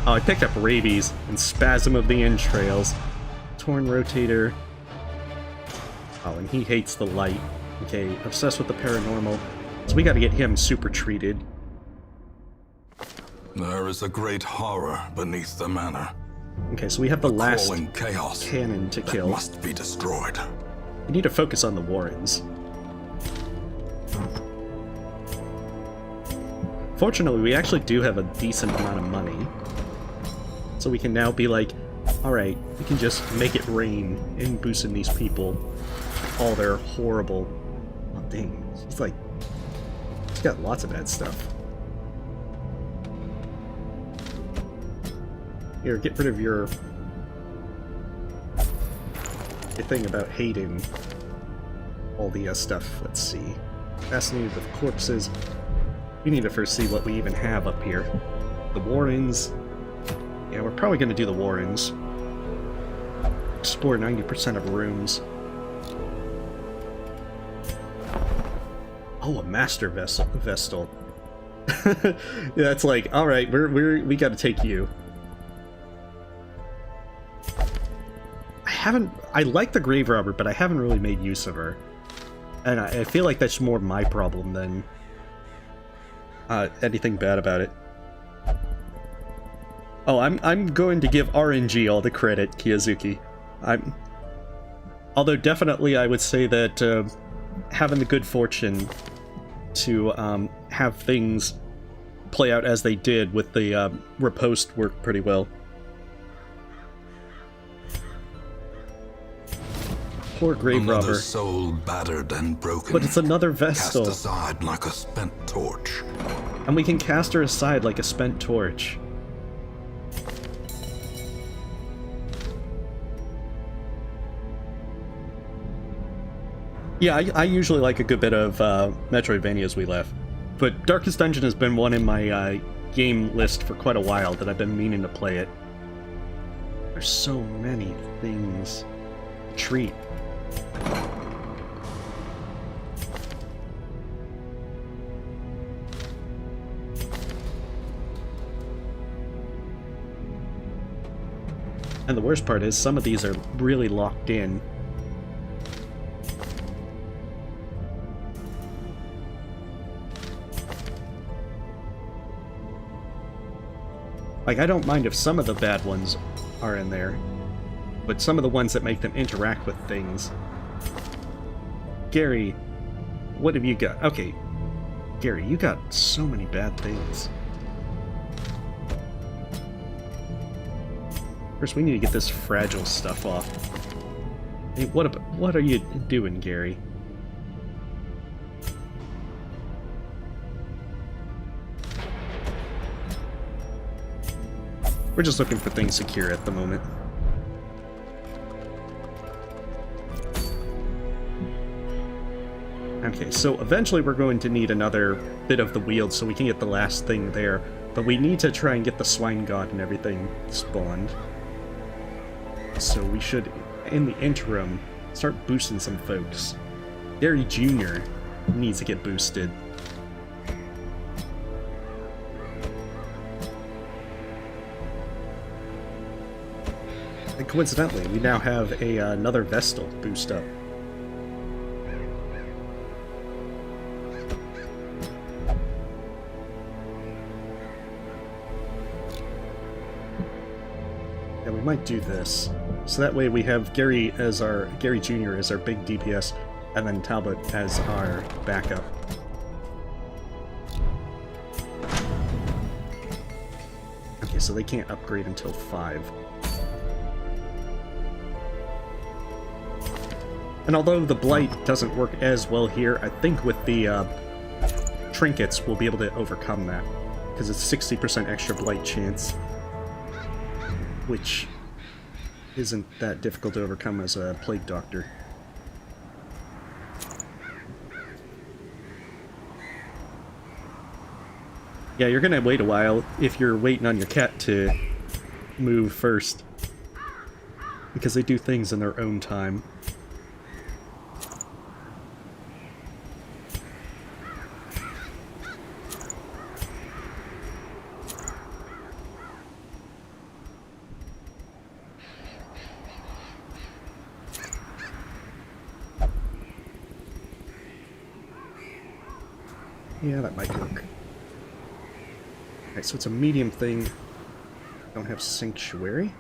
Oh, I picked up Rabies and Spasm of the Entrails. Torn Rotator. Oh, and he hates the light. Okay, obsessed with the paranormal. So we gotta get him super treated. There is a great horror beneath the manor. Okay, so we have the last Crawling chaos cannon to that kill. must be destroyed. We need to focus on the Warrens. Fortunately, we actually do have a decent amount of money. So we can now be like, alright, we can just make it rain and boosting these people. All their horrible... Oh, dang. He's got lots of bad stuff. Here, get rid of your thing about hating all the stuff. Let's see. Fascinated with corpses. We need to first see what we even have up here. The Warrens. Yeah, we're probably going to do the Warrens. Explore 90% of rooms. Oh, a Master Vestal. Yeah, that's like, alright, we gotta take you. I like the Grave Robber, but I haven't really made use of her. And I feel like that's more my problem than anything bad about it. Oh, I'm going to give RNG all the credit, Kiyozuki. Although definitely I would say that having the good fortune to have things play out as they did with the riposte worked pretty well. Poor Grave Another Robber. soul battered and broken. But it's another Vestal. Cast aside like a spent torch. And we can cast her aside like a spent torch. Yeah, I usually like a good bit of Metroidvanias we left. But Darkest Dungeon has been one in my game list for quite a while that I've been meaning to play it. There's so many things to treat. And the worst part is some of these are really locked in. Like, I don't mind if some of the bad ones are in there, but some of the ones that make them interact with things. Gary, what have you got? Okay, Gary, you got so many bad things. First, we need to get this fragile stuff off. Hey, what are you doing, Gary? We're just looking for things secure at the moment. Okay, so eventually we're going to need another bit of the Weald so we can get the last thing there. But we need to try and get the Swine God and everything spawned. So we should, in the interim, start boosting some folks. Gary Jr. needs to get boosted. And coincidentally, we now have another Vestal boost up. Yeah, we might do this. So that way we have Gary Jr. as our big DPS, and then Talbot as our backup. Okay, so they can't upgrade until 5. And although the Blight doesn't work as well here, I think with the trinkets we'll be able to overcome that. Because it's 60% extra Blight chance. Which isn't that difficult to overcome as a Plague Doctor. Yeah, you're gonna wait a while if you're waiting on your cat to move first. Because they do things in their own time. Yeah, that might work. Alright, so it's a medium thing. Don't have Sanctuary.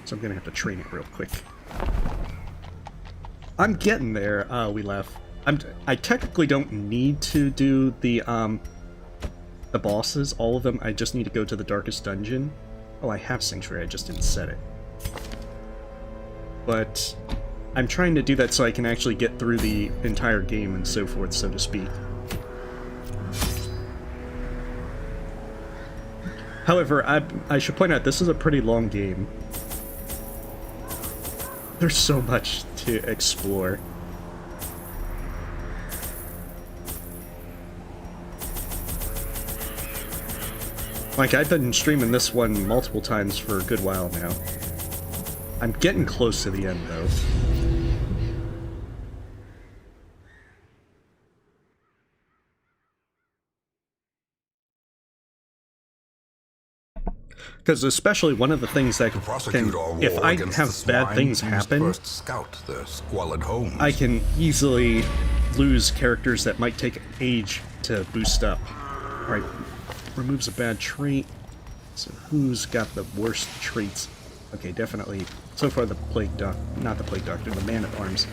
So I'm gonna have to train it real quick. I'm getting there. We left. I technically don't need to do the bosses, all of them. I just need to go to the Darkest Dungeon. Oh, I have Sanctuary, I just didn't set it. But I'm trying to do that so I can actually get through the entire game and so forth, so to speak. However, I should point out, this is a pretty long game. There's so much to explore. Like, I've been streaming this one multiple times for a good while now. I'm getting close to the end, though. Because especially one of the things that can, if I have bad things happen, I can easily lose characters that might take age to boost up. Alright, removes a bad trait. So who's got the worst traits? Okay, definitely. So far the Plague Doctor, not the Plague Doctor, the Man-at-Arms.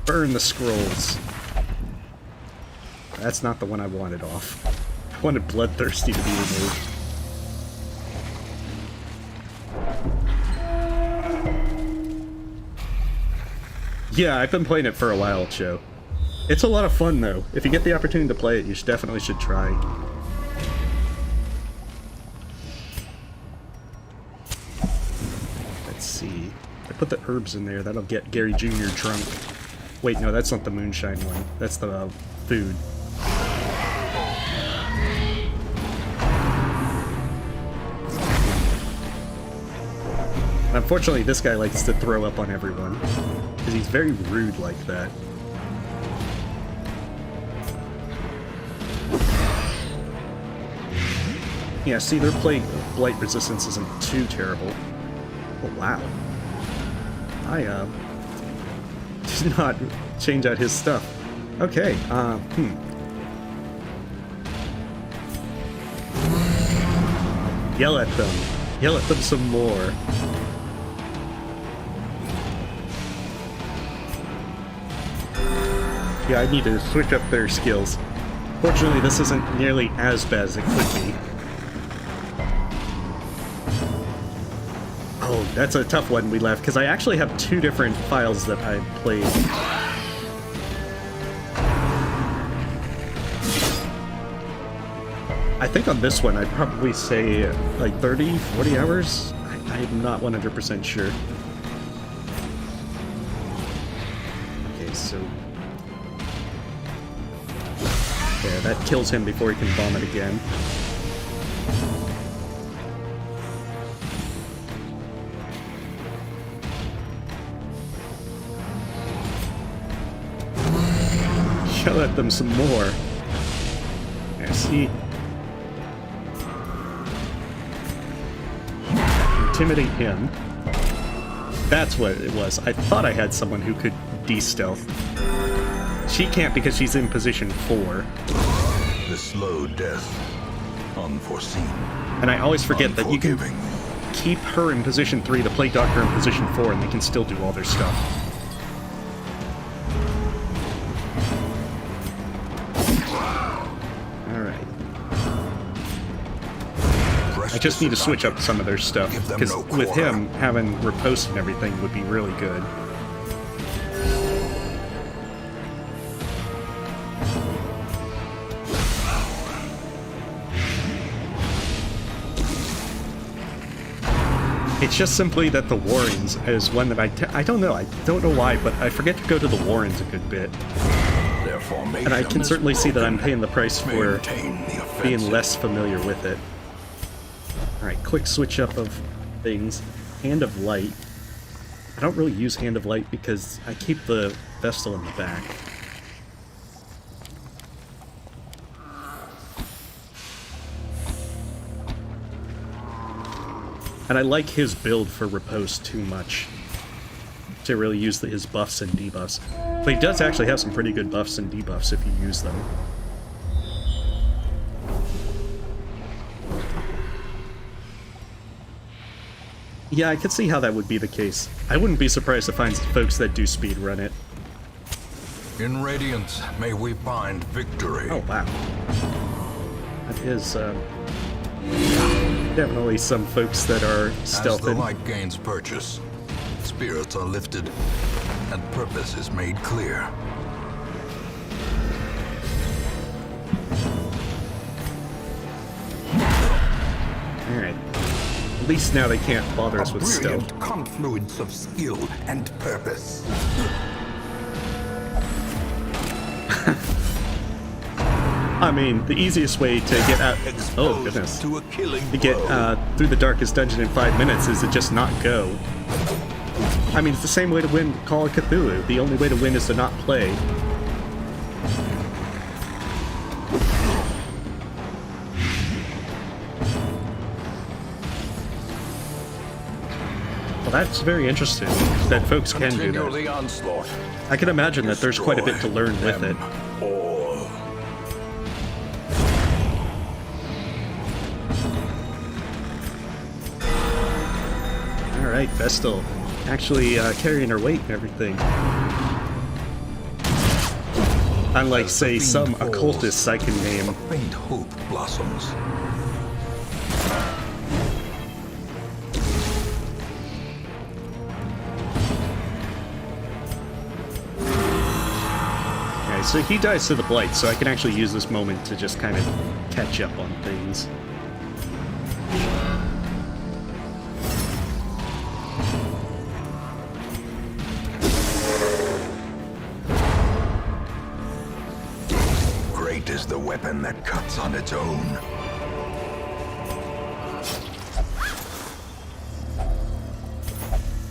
Burn the scrolls. That's not the one I wanted off. I wanted Bloodthirsty to be removed. Yeah, I've been playing it for a while, Joe. It's a lot of fun, though. If you get the opportunity to play it, you definitely should try. Let's see. I put the herbs in there. That'll get Gary Jr. drunk. Wait, no, that's not the moonshine one. That's the food. Unfortunately, this guy likes to throw up on everyone. Because he's very rude like that. Yeah, see, their blight resistance isn't too terrible. Oh, wow. I, did not change out his stuff. Okay, Yell at them. Yell at them some more. Yeah, I need to switch up their skills. Fortunately, this isn't nearly as bad as it could be. Oh, that's a tough one we left, because I actually have 2 different files that I played. I think on this one I'd probably say like 30, 40 hours? I'm not 100% sure. Okay, so... yeah, that kills him before he can vomit again. Yell at them some more. Yeah, see? Intimidate him. That's what it was. I thought I had someone who could de-stealth. She can't because she's in position 4. The slow death. Unforeseen. And I always forget that you can keep her in position 3, the Plague Doctor in position 4, and they can still do all their stuff. I just need to switch up some of their stuff, because with him, having riposte and everything would be really good. It's just simply that the Warrens is one that I don't know why, but I forget to go to the Warrens a good bit. And I can certainly see that I'm paying the price for being less familiar with it. Alright, quick switch up of things. Hand of Light. I don't really use Hand of Light because I keep the Vestal in the back. And I like his build for Riposte too much to really use his buffs and debuffs. But he does actually have some pretty good buffs and debuffs if you use them. Yeah, I could see how that would be the case. I wouldn't be surprised to find folks that do speedrun it. In Radiance, may we find victory. Oh, wow. That is, definitely some folks that are stealthing. As the light gains purchase, spirits are lifted, and purpose is made clear. Alright. At least now they can't bother us with stealth. A brilliant confluence of skill and purpose. I mean, the easiest way to get out... oh, goodness. To a killing To get through the darkest dungeon in 5 minutes is to just not go. I mean, it's the same way to win Call of Cthulhu. The only way to win is to not play. Well, that's very interesting that folks can do that. The onslaught. I can imagine that there's quite a bit to learn with it. All. Alright, Vestal. Actually carrying her weight and everything. Unlike, say, some occultists I can name. A faint hope blossoms. Okay, so he dies to the Blight, so I can actually use this moment to just kind of catch up on things. Great is the weapon that cuts on its own.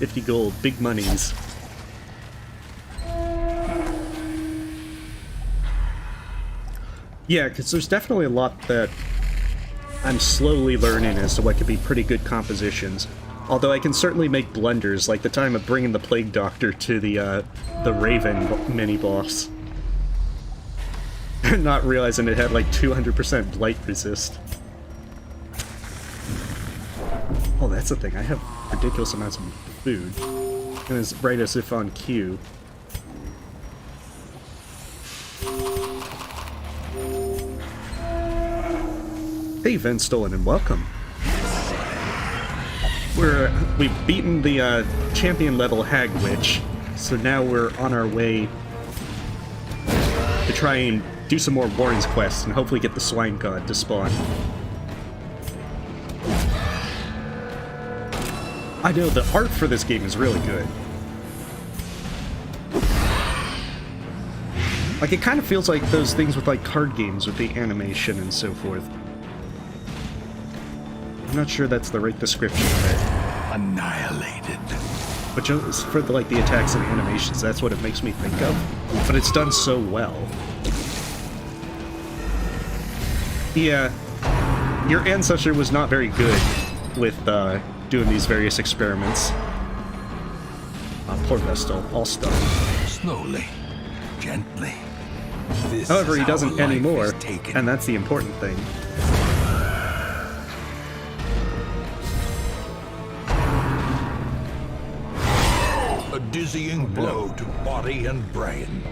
$50 gold, big monies. Yeah, because there's definitely a lot that I'm slowly learning as to what could be pretty good compositions. Although I can certainly make blunders, like the time of bringing the Plague Doctor to the Raven mini-boss. Not realizing it had like 200% blight resist. Oh, that's the thing, I have ridiculous amounts of food. And it's right as if on cue. Hey, Van Stolen, and welcome. We've beaten the champion level Hag Witch, so now we're on our way to try and do some more Warren's quests and hopefully get the Swine God to spawn. I know, the art for this game is really good. Like, it kind of feels like those things with, like, card games with the animation and so forth. I'm not sure that's the right description of it. Annihilated. But just for, like, the attacks and animations, that's what it makes me think of. But it's done so well. Yeah, your ancestor was not very good with, doing these various experiments. Poor Vestal, all stunned. Slowly, gently. This However, is he how doesn't life anymore, is taken. and that's the important thing. A dizzying blow to body and brain.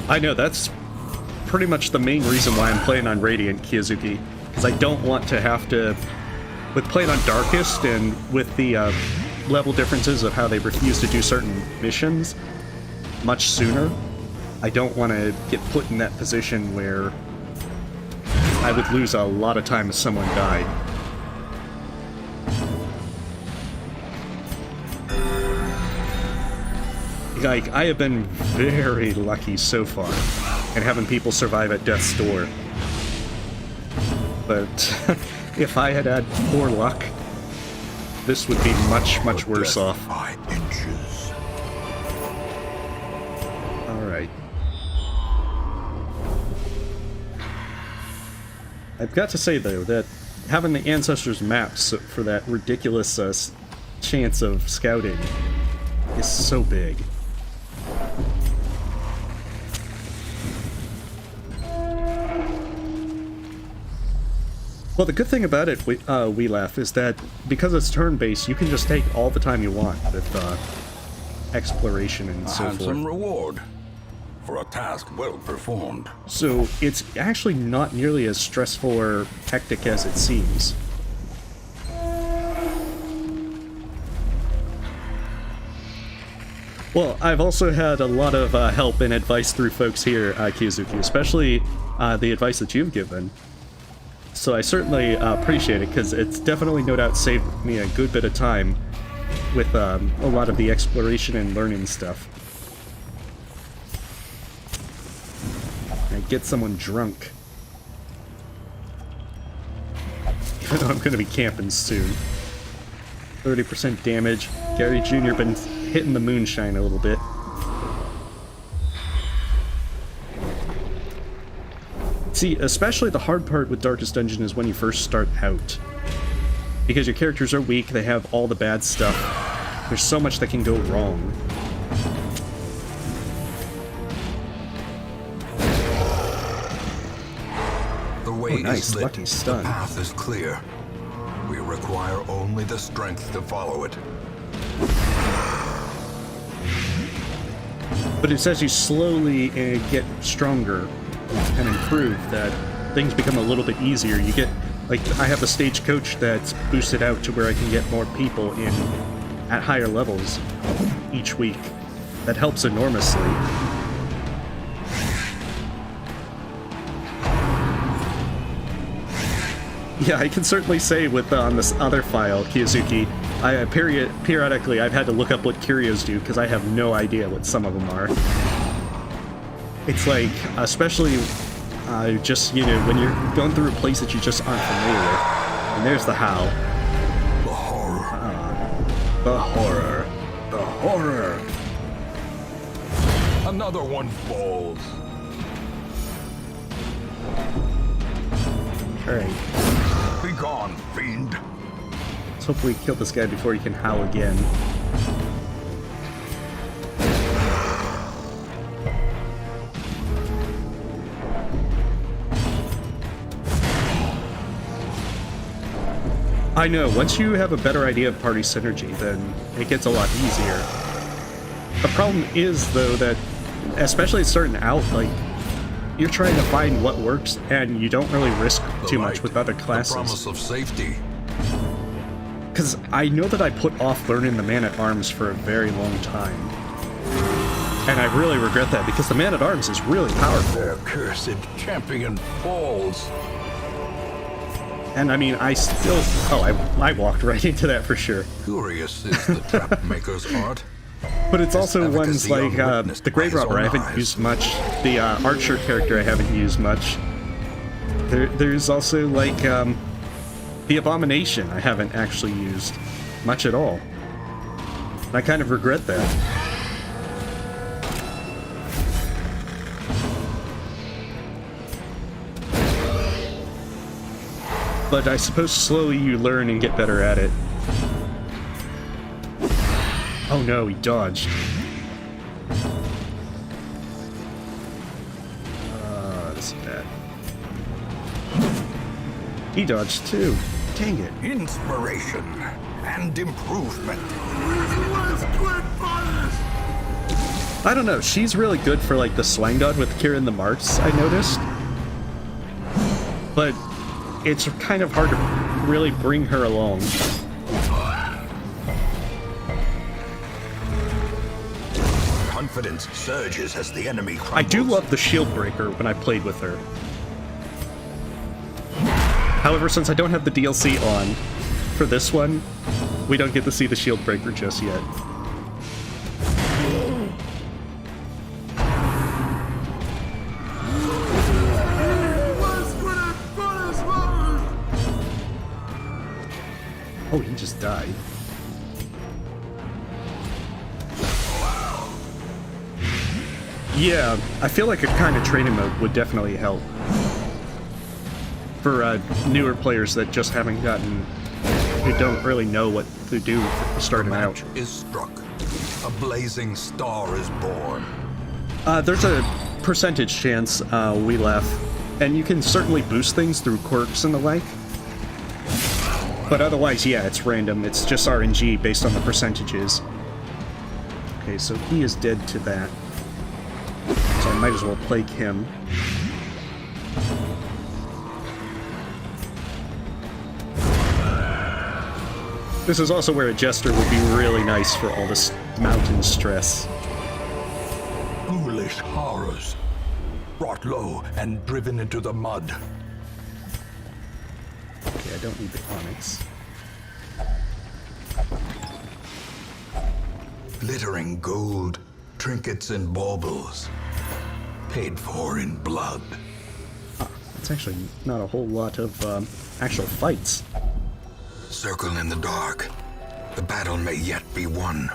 I know, that's pretty much the main reason why I'm playing on Radiant, Kiyozuki, because I don't want to have to... With playing on Darkest and with the level differences of how they refuse to do certain missions much sooner, I don't want to get put in that position where I would lose a lot of time if someone died. Like, I have been very lucky so far in having people survive at death's door. But if I had had poor luck, this would be much, much worse off. By inches. Alright. I've got to say, though, that having the Ancestors maps for that ridiculous chance of scouting is so big. Well, the good thing about it, We Laugh, is that because it's turn-based, you can just take all the time you want with exploration and so forth. Handsome reward for a task well performed. So it's actually not nearly as stressful or hectic as it seems. Well, I've also had a lot of help and advice through folks here, Kiyozuki, especially the advice that you've given. So I certainly appreciate it, because it's definitely no doubt saved me a good bit of time with a lot of the exploration and learning stuff. And get someone drunk. Even though I'm going to be camping soon. 30% damage. Gary Jr. been hitting the moonshine a little bit. See, especially the hard part with Darkest Dungeon is when you first start out. Because your characters are weak, they have all the bad stuff. There's so much that can go wrong. The way nice, is lit, lucky the stun. path is clear. We require only the strength to follow it. But it's as you slowly get stronger and improve that things become a little bit easier. You get, like, I have a stagecoach that's boosted out to where I can get more people in at higher levels each week. That helps enormously. Yeah, I can certainly say with on this other file, Kiyozuki, periodically I've had to look up what curios do because I have no idea what some of them are. It's like, especially just, you know, when you're going through a place that you just aren't familiar with. And there's the how. The horror. The horror. The horror. Another one falls. Alright. Be gone, fiend. Let's hopefully kill this guy before he can howl again. I know, once you have a better idea of party synergy, then it gets a lot easier. The problem is, though, that, especially starting out, like, you're trying to find what works, and you don't really risk too much with other The classes. promise of safety. Because I know that I put off learning the Man-at-Arms for a very long time. And I really regret that, because the Man-at-Arms is really powerful. Their cursed champion falls. And I mean, I still... Oh, I walked right into that for sure. Curious is the trap maker's art. But it's also His ones efficacy like unwitnessed the Grave by his Robber I own haven't eyes. used much. The Archer character I haven't used much. There's also like the Abomination I haven't actually used much at all. And I kind of regret that. But I suppose slowly you learn and get better at it. Oh no, he dodged. That's bad. He dodged too. Dang it. Inspiration and improvement. I don't know, she's really good for like the Swine God with Kieran the Marks, I noticed. But it's kind of hard to really bring her along. Confidence surges as the enemy crumbles. I do love the Shield Breaker when I played with her. However, since I don't have the DLC on for this one, we don't get to see the Shield Breaker just yet. Oh, he just died. Yeah, I feel like a kind of training mode would definitely help. For newer players that just haven't gotten... who don't really know what to do starting The out. match is struck. A blazing star is born. There's a percentage chance we left, and you can certainly boost things through quirks and the like. But otherwise, yeah, it's random. It's just RNG based on the percentages. Okay, so he is dead to that. So I might as well plague him. This is also where a Jester would be really nice for all this mountain stress. Foolish horrors. Brought low and driven into the mud. Okay, I don't need the Onyx. Glittering gold, trinkets and baubles. Paid for in blood. It's actually not a whole lot of actual fights. Circle in the dark. The battle may yet be won.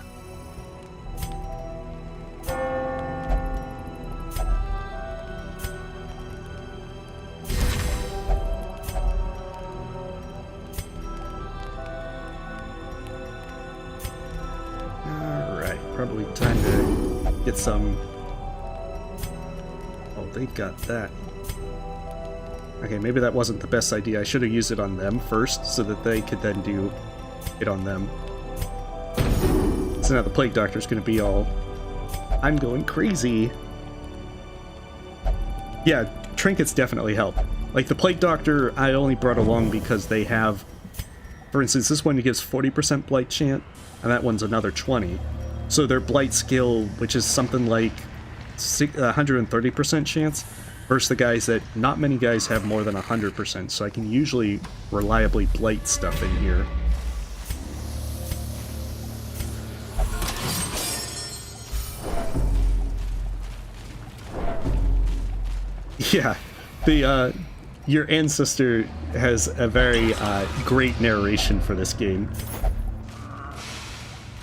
Alright, probably time to get some... Oh, they got that. Okay, maybe that wasn't the best idea. I should have used it on them first, so that they could then do it on them. So now the Plague Doctor's gonna be all... I'm going crazy! Yeah, trinkets definitely help. Like, the Plague Doctor I only brought along because they have... For instance, this one gives 40% Blight Chant, and that one's another 20. So their Blight skill, which is something like 130% chance, versus the guys that not many guys have more than 100%, so I can usually reliably blight stuff in here. Yeah, the your ancestor has a very great narration for this game.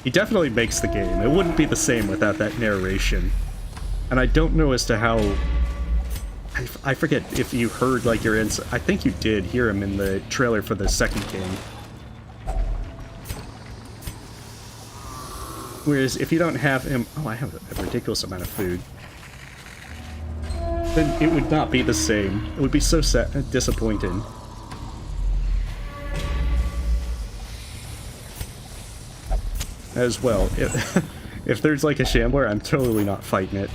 He definitely makes the game. It wouldn't be the same without that narration. And I don't know as to how... I forget if you heard, like, your I think you did hear him in the trailer for the second game. Whereas if you don't have him... Oh, I have a ridiculous amount of food. Then it would not be the same. It would be so disappointing. As well, if there's like a Shambler, I'm totally not fighting it.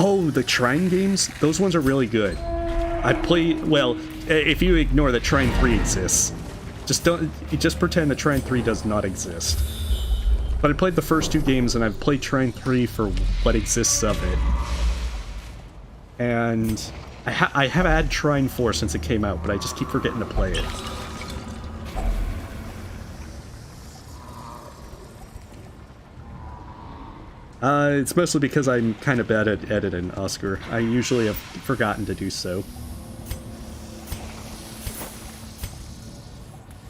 Oh, the Shrine games? Those ones are really good. I play, well, if you ignore that Trine 3 exists, just pretend that Trine 3 does not exist. But I played the first 2 games, and I've played Trine 3 for what exists of it. And I have had Trine 4 since it came out, but I just keep forgetting to play it. It's mostly because I'm kind of bad at editing, Oscar. I usually have forgotten to do so.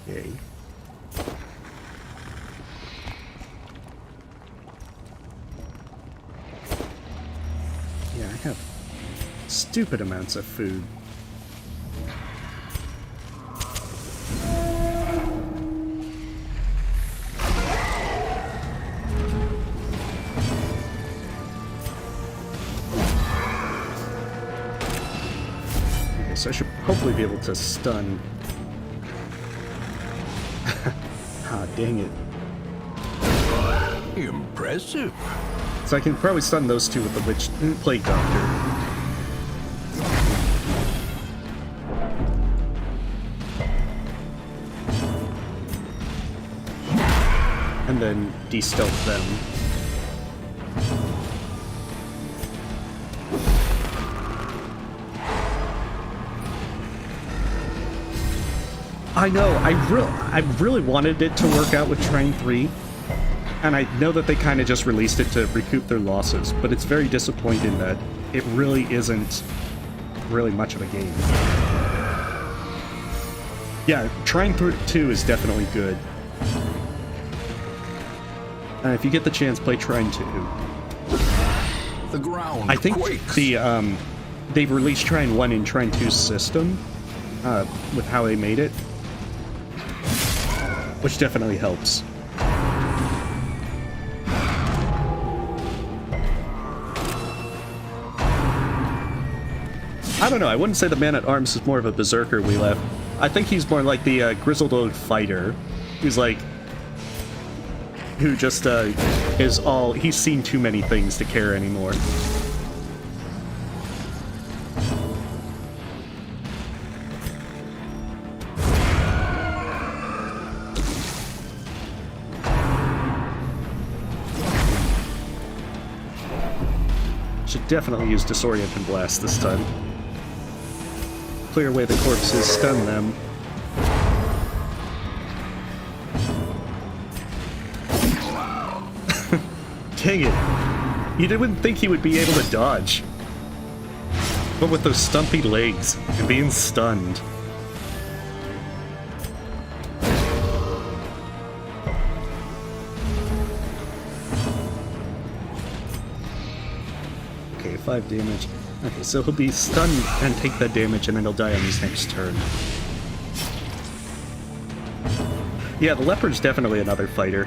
Okay. Yeah, I have stupid amounts of food. So I should hopefully be able to stun. Ah, dang it. Impressive. So I can probably stun those 2 with the Witch Plague Doctor. And then de-stealth them. I know, I really wanted it to work out with Trine 3, and I know that they kind of just released it to recoup their losses, but it's very disappointing that it really isn't really much of a game. Yeah, Trine 2 is definitely good. And if you get the chance, play Trine 2. The ground I think quakes. they've released Trine 1 in Trine 2's system, with how they made it. Which definitely helps. I don't know, I wouldn't say the Man-at-Arms is more of a berserker we left. I think he's more like the grizzled old fighter. Who's like... Who just, is all... He's seen too many things to care anymore. Should definitely use Disorient and Blast this time. Clear away the corpses, stun them. Dang it. You didn't think he would be able to dodge. But with those stumpy legs and being stunned. Okay, 5 damage. Okay, so he'll be stunned and take that damage, and then he'll die on his next turn. Yeah, the Leopard's definitely another fighter.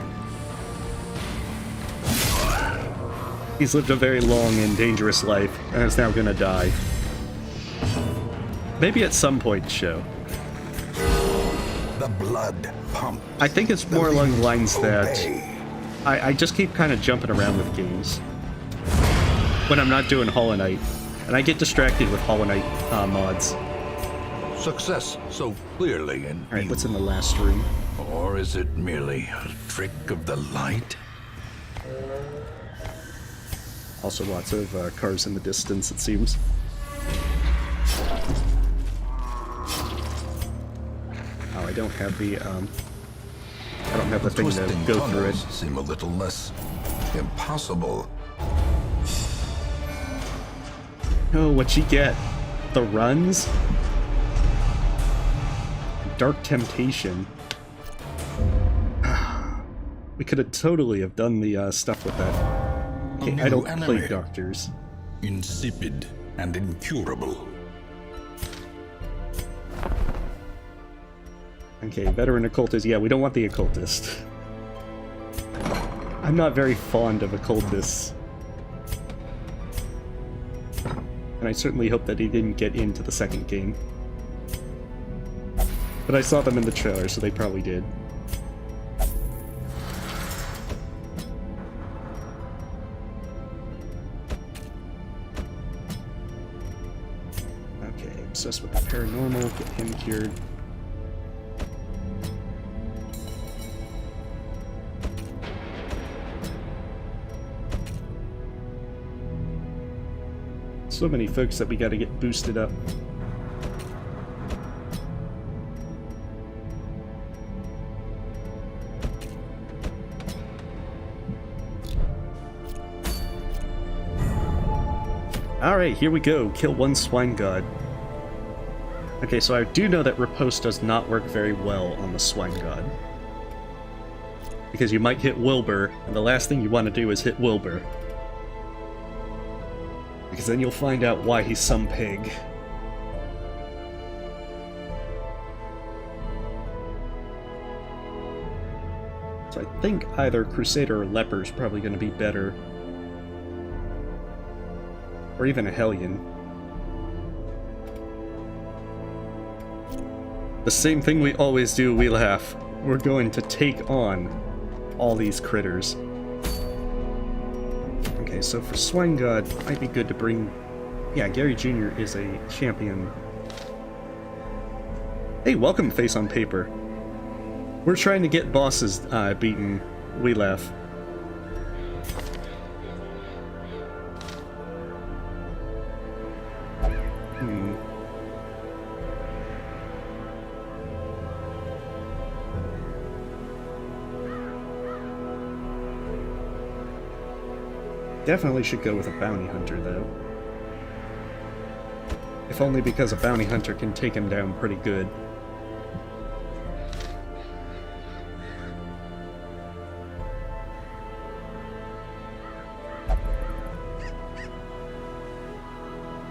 He's lived a very long and dangerous life, and is now gonna die. Maybe at some point, show. The blood pump. I think it's more along the lines that Obey. I just keep kind of jumping around with games when I'm not doing Hollow Knight, and I get distracted with Hollow Knight mods. Success so clearly in Alright, view. what's in the last room? Or is it merely a trick of the light? Also lots of cars in the distance, it seems. Oh, I don't have the, I don't have the thing to Twisting go through it. tunnels seem a little less impossible. Oh, what'd you get? The runs? Dark Temptation. We could have totally have done the stuff with that. Okay, I don't play enemy. doctors. Insipid and incurable. Okay, veteran occultist. Yeah, we don't want the occultist. I'm not very fond of occultists. And I certainly hope that he didn't get into the second game. But I saw them in the trailer, so they probably did. Okay, obsessed with the paranormal, get him cured. So many folks that we gotta get boosted up. Alright, here we go. Kill one swine god. Okay, so I do know that riposte does not work very well on the swine god. Because you might hit Wilbur, and the last thing you want to do is hit Wilbur. Because then you'll find out why he's some pig. So I think either Crusader or Leper is probably going to be better. Or even a Hellion. The same thing we always do, we laugh. We're going to take on all these critters. Okay, so for Swine God, it might be good to bring... Yeah, Gary Jr. is a champion. Hey, welcome, Face on Paper. We're trying to get bosses beaten. We laugh. Definitely should go with a bounty hunter, though. If only because a bounty hunter can take him down pretty good.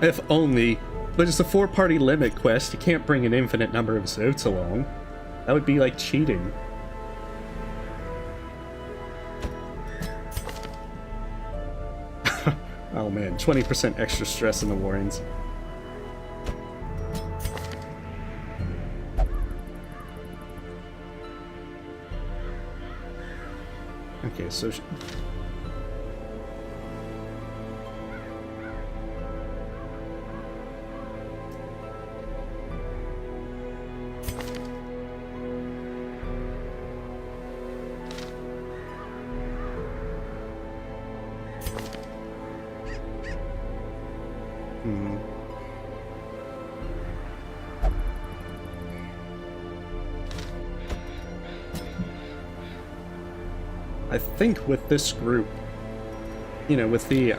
If only, but it's a 4-party limit quest. You can't bring an infinite number of Zotes along. That would be like cheating. Oh man, 20% extra stress in the warrings. Okay, so... I think with this group, you know, with the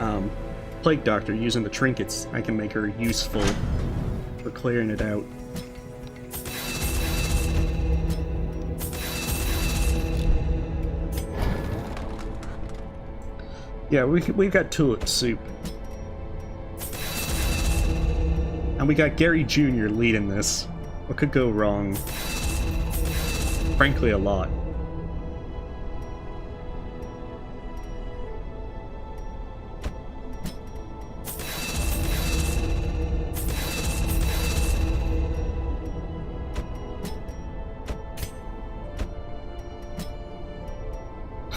Plague Doctor using the trinkets, I can make her useful for clearing it out. Yeah, we've got Tulip Soup. And we got Gary Jr. leading this. What could go wrong? Frankly, a lot.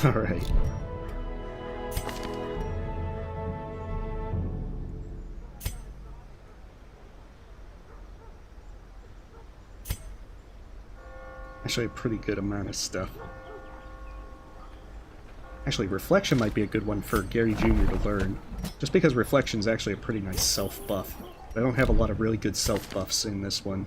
Alright. Actually, a pretty good amount of stuff. Actually, Reflection might be a good one for Gary Jr. to learn. Just because Reflection's actually a pretty nice self-buff. I don't have a lot of really good self-buffs in this one.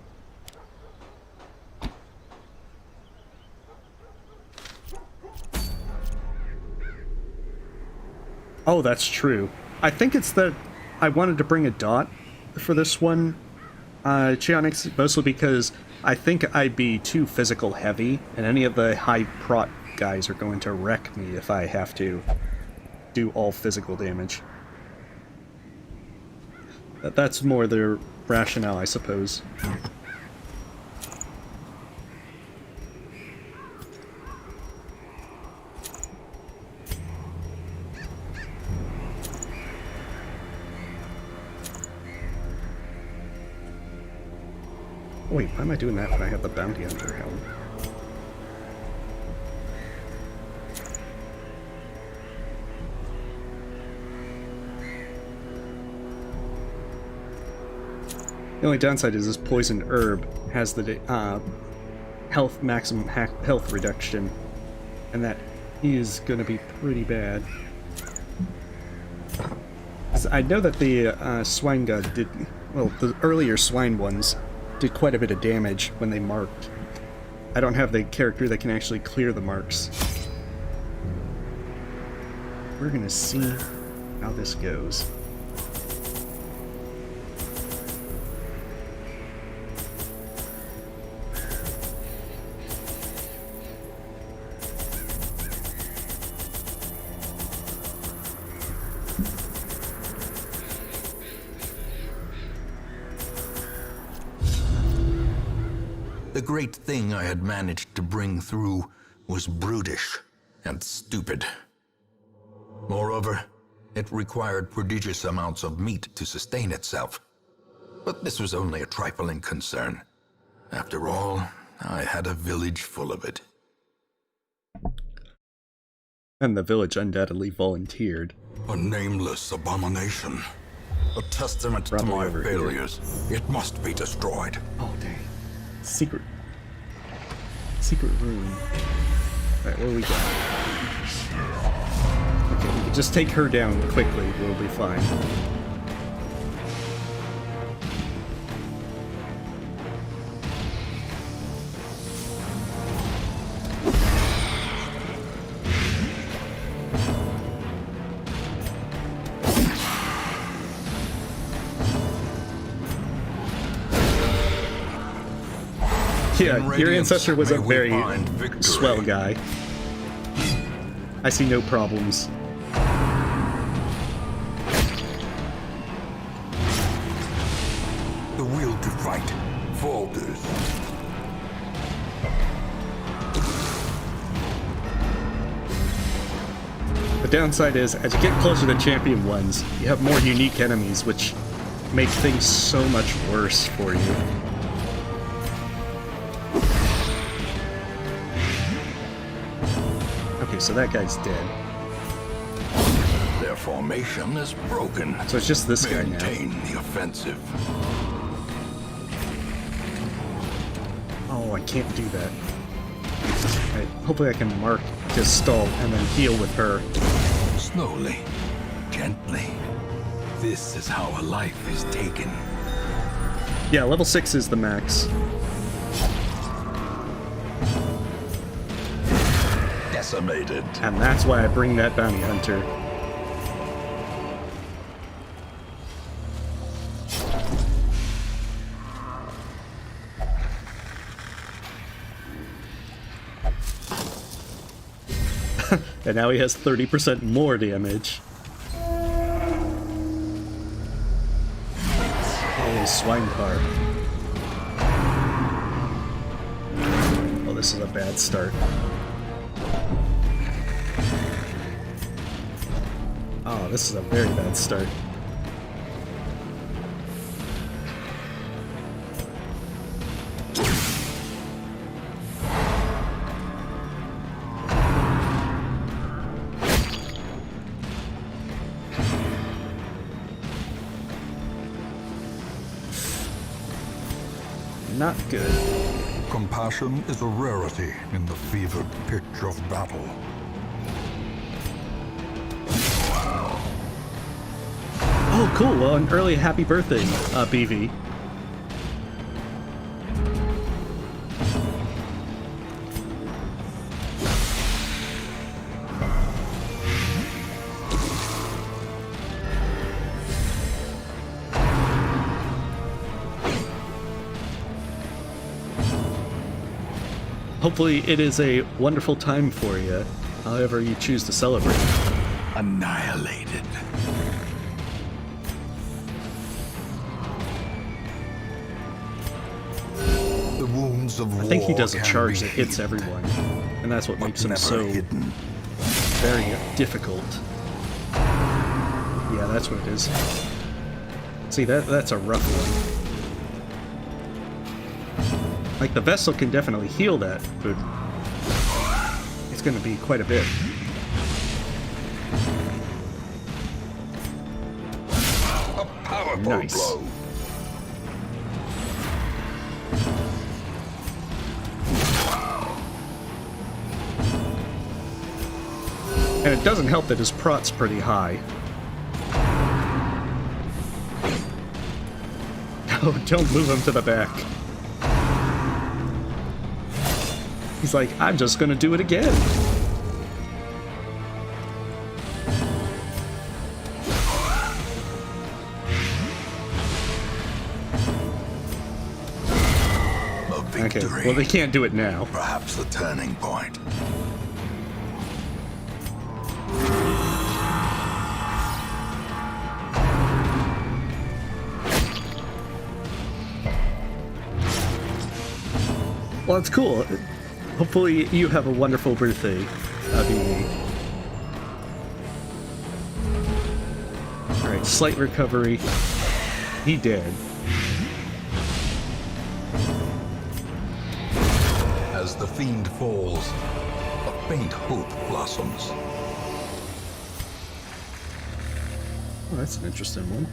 Oh, that's true. I think it's that I wanted to bring a dot for this one, Cheonix, mostly because I think I'd be too physical heavy, and any of the high prot guys are going to wreck me if I have to do all physical damage. That's more their rationale, I suppose. Wait, why am I doing that when I have the bounty hunter helm? The only downside is this poison herb has the maximum health reduction, and that is going to be pretty bad. 'Cause I know that the Swine God did, well, the earlier Swine ones did quite a bit of damage when they marked. I don't have the character that can actually clear the marks. We're gonna see how this goes. The great thing I had managed to bring through was brutish and stupid. Moreover, it required prodigious amounts of meat to sustain itself. But this was only a trifling concern. After all, I had a village full of it. And the village undoubtedly volunteered. A nameless abomination. A testament to Probably my over here. failures. It must be destroyed. Oh, dang. Secret room. Alright, what do we got? Okay, we can just take her down quickly. We'll be fine. Yeah, your ancestor was a very swell guy. I see no problems. The will to fight falters. The downside is, as you get closer to champion ones, you have more unique enemies, which make things so much worse for you. Okay, so that guy's dead. Their formation is broken. So it's just this guy now. Maintain the offensive. Oh, I can't do that. Alright, hopefully I can mark to stall and then heal with her. Slowly, gently. This is how a life is taken. Yeah, level 6 is the max. Decimated. And that's why I bring that bounty hunter. And now he has 30% more damage. Oh, swine car. Oh, this is a bad start. Oh, this is a very bad start. Not good. Compassion is a rarity in the fevered pitch of battle. Oh, cool. Well, an early happy birthday, BV. Hopefully it is a wonderful time for you, however you choose to celebrate. Annihilated. The wounds of war I think he does a can charge be that hits healed, everyone, and that's what but makes him never so hidden. very difficult. Yeah, that's what it is. See, that's a rough one. Like, the vessel can definitely heal that, but it's going to be quite a bit. A powerful Nice. blow. And it doesn't help that his prot's pretty high. Oh, don't move him to the back. He's like, I'm just gonna do it again. Okay, well they can't do it now. Perhaps the turning point. Well, it's cool. Hopefully you have a wonderful birthday, Abini. Alright, slight recovery. He dead. As the fiend falls, a faint hope blossoms. Oh, that's an interesting one.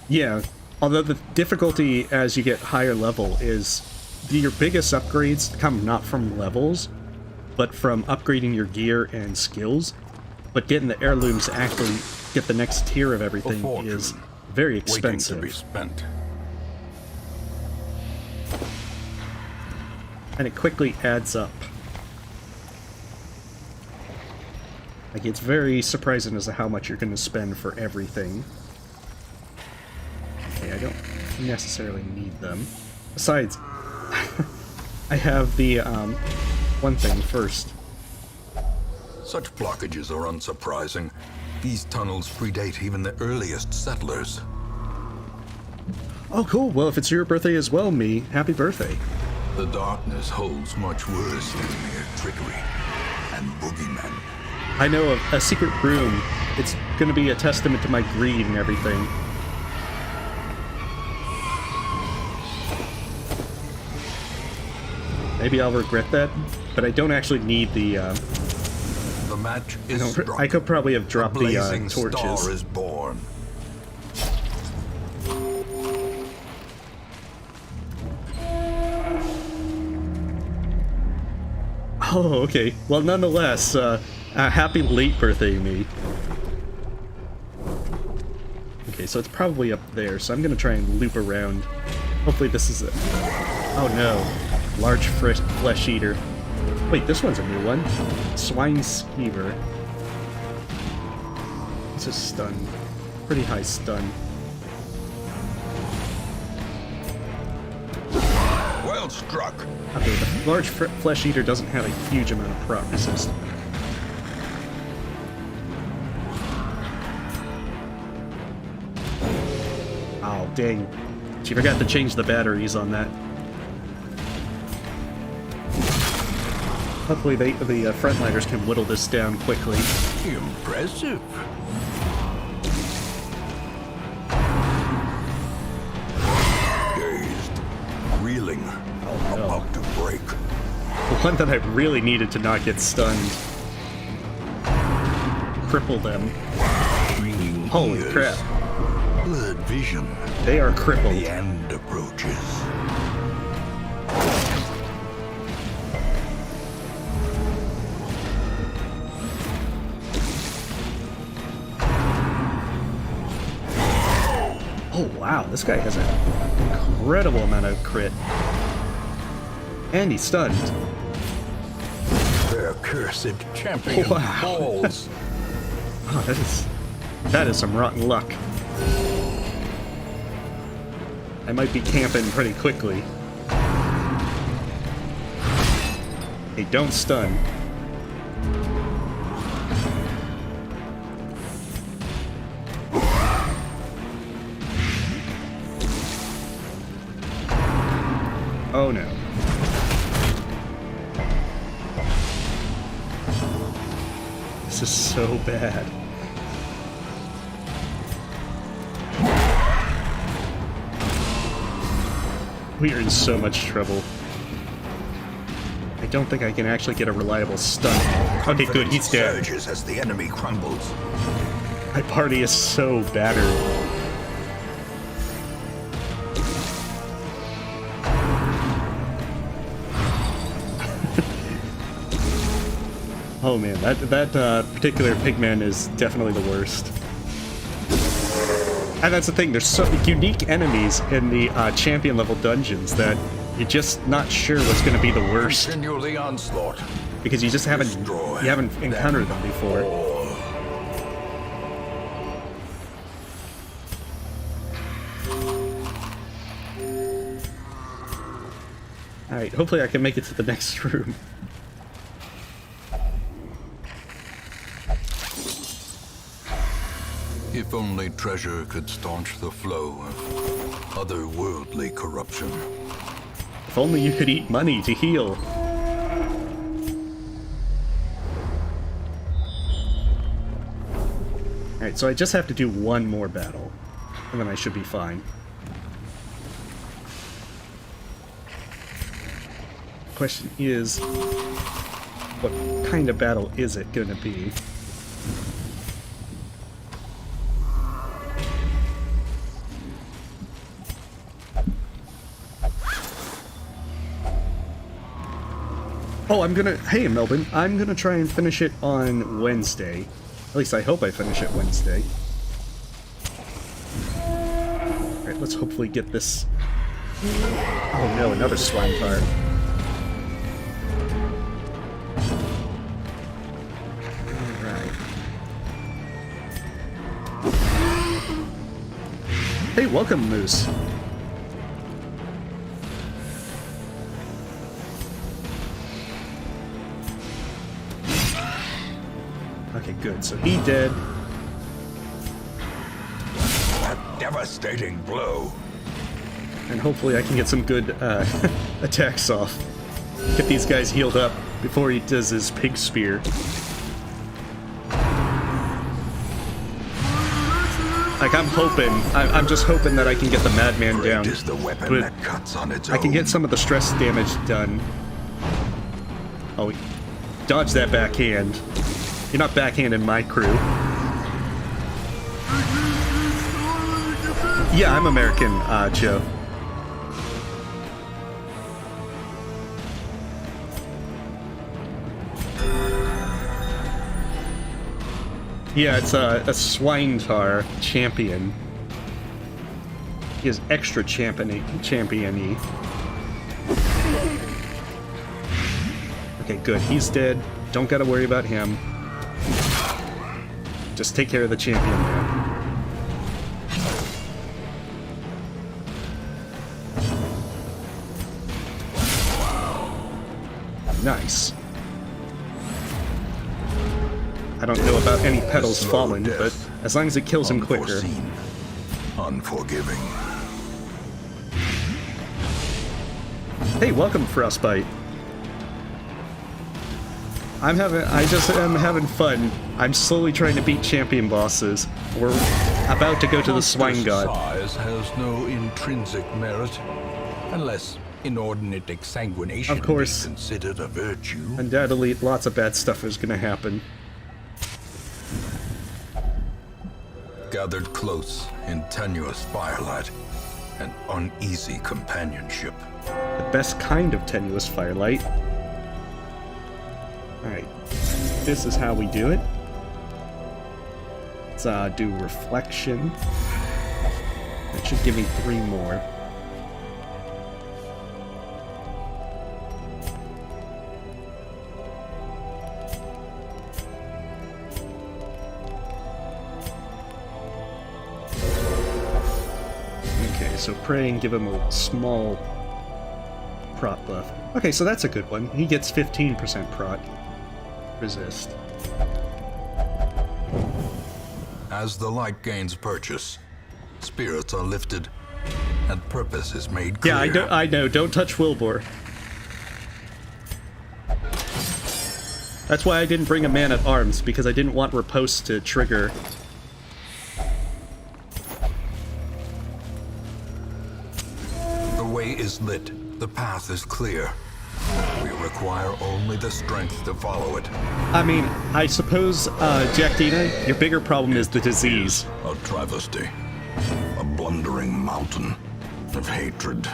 Yeah, although the difficulty as you get higher level is your biggest upgrades come not from levels, but from upgrading your gear and skills. But getting the heirlooms to actually get the next tier of everything is very expensive. Waiting to be spent. And it quickly adds up. Like, it's very surprising as to how much you're going to spend for everything. Okay, I don't necessarily need them. Besides, I have the, one thing first. Such blockages are unsurprising. These tunnels predate even the earliest settlers. Oh, cool. Well, if it's your birthday as well, me, happy birthday. The darkness holds much worse than mere trickery and boogeymen. I know of a secret room. It's going to be a testament to my greed and everything. Maybe I'll regret that, but I don't actually need the, The match is struck. I could probably have dropped A the blazing torches. star is born. Oh, okay. Well, nonetheless, happy late birthday, me. Okay, so it's probably up there, so I'm gonna try and loop around. Hopefully this is it. Oh no. Large flesh eater. Wait, this one's a new one. Swine skeever. This is stun. Pretty high stun. Well struck. Okay, the large flesh eater doesn't have a huge amount of prot resist. Oh, dang. She forgot to change the batteries on that. Hopefully the frontliners can whittle this down quickly. Impressive. Dazed, reeling, about to break. The one that I really needed to not get stunned. Cripple them. Holy ears, crap. Blurred vision. They are crippled. The end approaches. Oh wow, this guy has an incredible amount of crit. And he's stunned. Their cursed champion Wow. falls. Oh, that is some rotten luck. I might be camping pretty quickly. Hey, don't stun. Oh no. This is so bad. We are in so much trouble. I don't think I can actually get a reliable stun. Okay, good, he's dead. Surges as the enemy crumbles. My party is so battered. Oh man, that particular pigman is definitely the worst. And that's the thing, there's so unique enemies in the champion level dungeons that you're just not sure what's going to be the worst. Continue the onslaught. Because you just haven't encountered them before. Alright, hopefully I can make it to the next room. If only treasure could staunch the flow of otherworldly corruption. If only you could eat money to heal. Alright, so I just have to do one more battle, and then I should be fine. Question is, what kind of battle is it gonna be? Oh, hey Melvin, I'm gonna try and finish it on Wednesday. At least I hope I finish it Wednesday. Alright, let's hopefully get this... Oh no, another swine card. Alright. Hey, welcome, Moose. Okay, good. So he dead. A devastating blow. And hopefully I can get some good attacks off. Get these guys healed up before he does his pig spear. Like, I'm just hoping that I can get the madman down. Is the weapon that cuts on its own. I can get some of the stress damage done. Oh, dodge that backhand. You're not backhanding my crew. Yeah, I'm American, Joe. Yeah, it's a Swine champion. He is extra champion-y. Okay, good. He's dead. Don't gotta worry about him. Just take care of the champion there. Nice. I don't know about any petals falling, but as long as it kills him quicker. Unforgiving. Hey, welcome, Frostbite. I just am having fun. I'm slowly trying to beat champion bosses. We're about to go to the Swine God. Size has no intrinsic merit, unless inordinate exsanguination Of course. is considered a virtue. Undoubtedly, lots of bad stuff is gonna happen. Gathered close in tenuous firelight and uneasy companionship. The best kind of tenuous firelight. Alright, this is how we do it. Let's do reflection. That should give me 3 more. Okay, so pray and give him a small prot buff. Okay, so that's a good one. He gets 15% prot. Resist. As the light gains purchase, spirits are lifted, and purpose is made clear. Yeah, I know. Don't touch Wilbur. That's why I didn't bring a man at arms, because I didn't want riposte to trigger. The way is lit. The path is clear. We require only the strength to follow it. I mean, I suppose, Jack Dina, your bigger problem is the disease. A travesty. A blundering mountain of hatred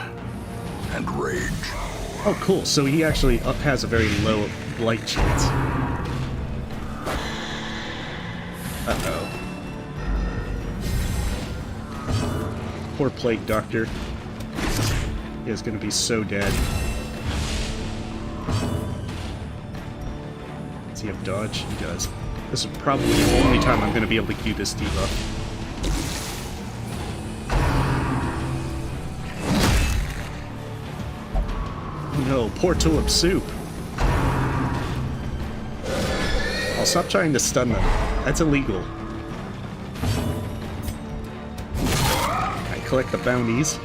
and rage. Oh, cool. So he actually has a very low blight chance. Poor Plague Doctor. He is gonna be so dead. Does he have dodge? He does. This is probably the only time I'm gonna be able to do this debuff. No, poor Tulip Soup. I'll stop trying to stun them. That's illegal. I collect the bounties.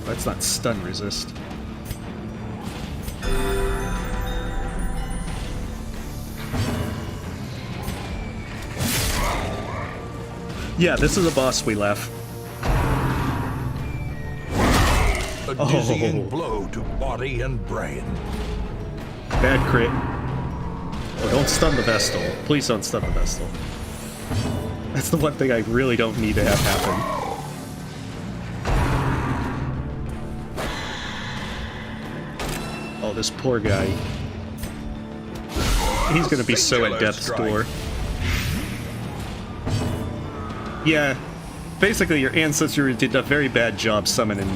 That's not stun resist. Yeah, this is a boss we left. A dizzying blow to body and brain. Bad crit. Oh, don't stun the Vestal. Please don't stun the Vestal. That's the one thing I really don't need to have happen. Oh, this poor guy. He's gonna be so at death's door. Yeah, basically your ancestor did a very bad job summoning.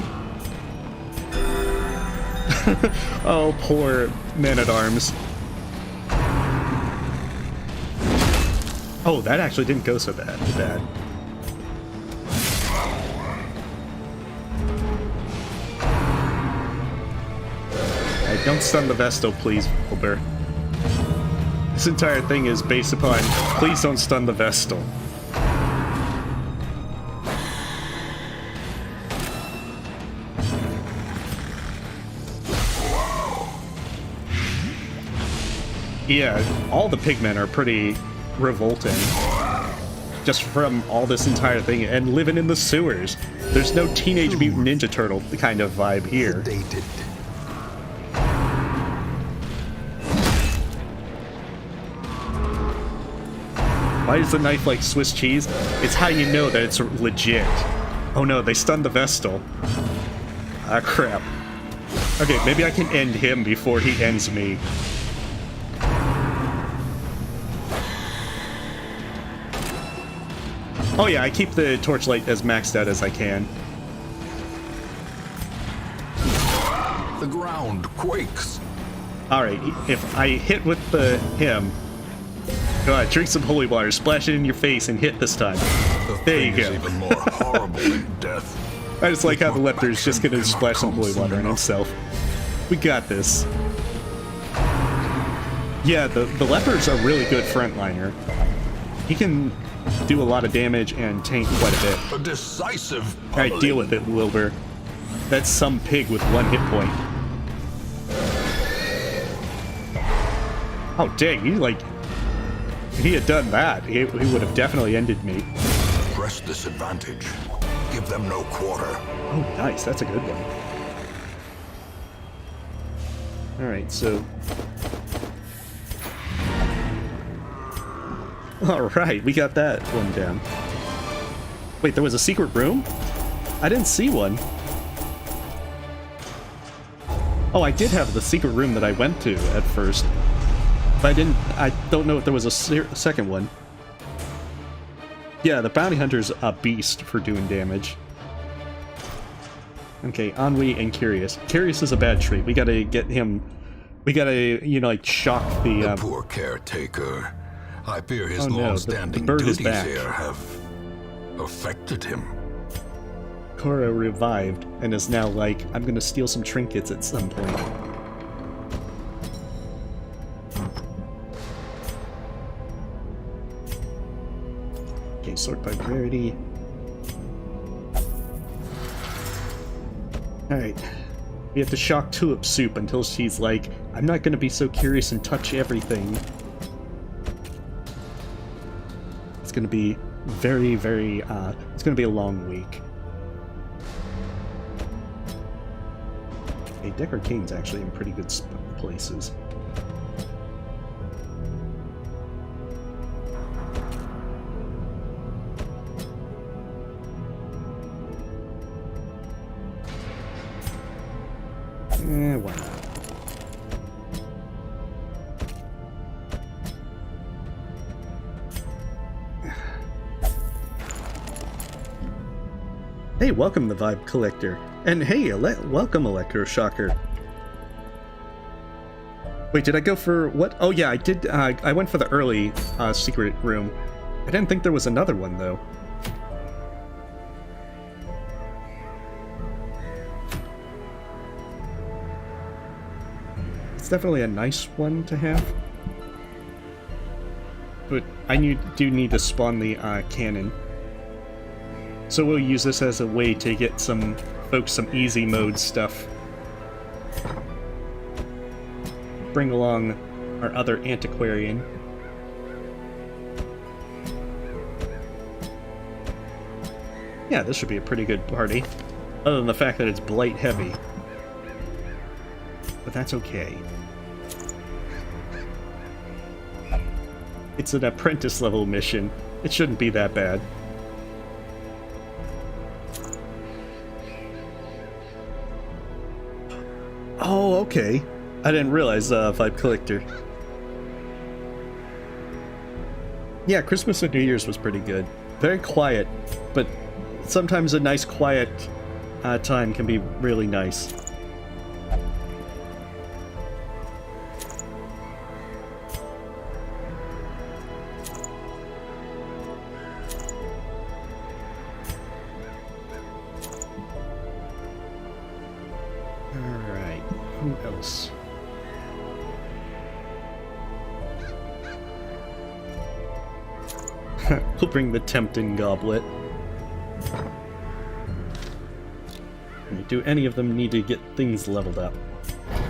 Oh, poor Man-at-Arms. Oh, that actually didn't go so bad. Alright, don't stun the Vestal, please, Wilbur. This entire thing is based upon, please don't stun the Vestal. Yeah, all the pigmen are pretty revolting. Just from all this entire thing, and living in the sewers. There's no Teenage Mutant Ninja Turtle kind of vibe here. Sedated. Why is the knife like Swiss cheese? It's how you know that it's legit. Oh no, they stunned the Vestal. Ah, crap. Okay, maybe I can end him before he ends me. Oh yeah, I keep the torchlight as maxed out as I can. The ground quakes. Alright, if I hit with him... Go on, drink some holy water, splash it in your face, and hit this time. There you go. Even more horrible than death. I just like how the leper is just gonna splash some holy water on himself. We got this. Yeah, the leper's a really good frontliner. He can do a lot of damage and tank quite a bit. A decisive. Alright, deal with it, Wilbur. That's some pig with 1 hit point. Oh, dang, he like... If he had done that, he would have definitely ended me. Press this advantage. Give them no quarter. Oh, nice. That's a good one. Alright, so... Alright, we got that one down. Wait, there was a secret room? I didn't see one. Oh, I did have the secret room that I went to at first. But I don't know if there was a second one. Yeah, the bounty hunter's a beast for doing damage. Okay, Ennui and Curious. Curious is a bad trait. We gotta get him... We gotta, you know, like, shock the... The poor caretaker. I fear his Oh, no, long-standing the bird is duties back. here have affected him. Cora revived and is now like, I'm gonna steal some trinkets at some point. Okay, sort by rarity. Alright. We have to shock Tulip Soup until she's like, I'm not gonna be so curious and touch everything. It's gonna be very, very, it's gonna be a long week. Okay, Deck Arcane's actually in pretty good places. Why not? Hey, welcome the Vibe Collector. And hey, welcome Electroshocker. Wait, did I go for what? Oh yeah, I did. I went for the early secret room. I didn't think there was another one though. It's definitely a nice one to have. But I do need to spawn the cannon. So we'll use this as a way to get some folks some easy mode stuff. Bring along our other antiquarian. Yeah, this should be a pretty good party. Other than the fact that it's blight heavy. But that's okay. It's an apprentice level mission. It shouldn't be that bad. Oh, okay. I didn't realize Vibe Collector. Yeah, Christmas and New Year's was pretty good. Very quiet, but sometimes a nice quiet time can be really nice. Alright, who else? We'll bring the Tempting Goblet. Do any of them need to get things leveled up?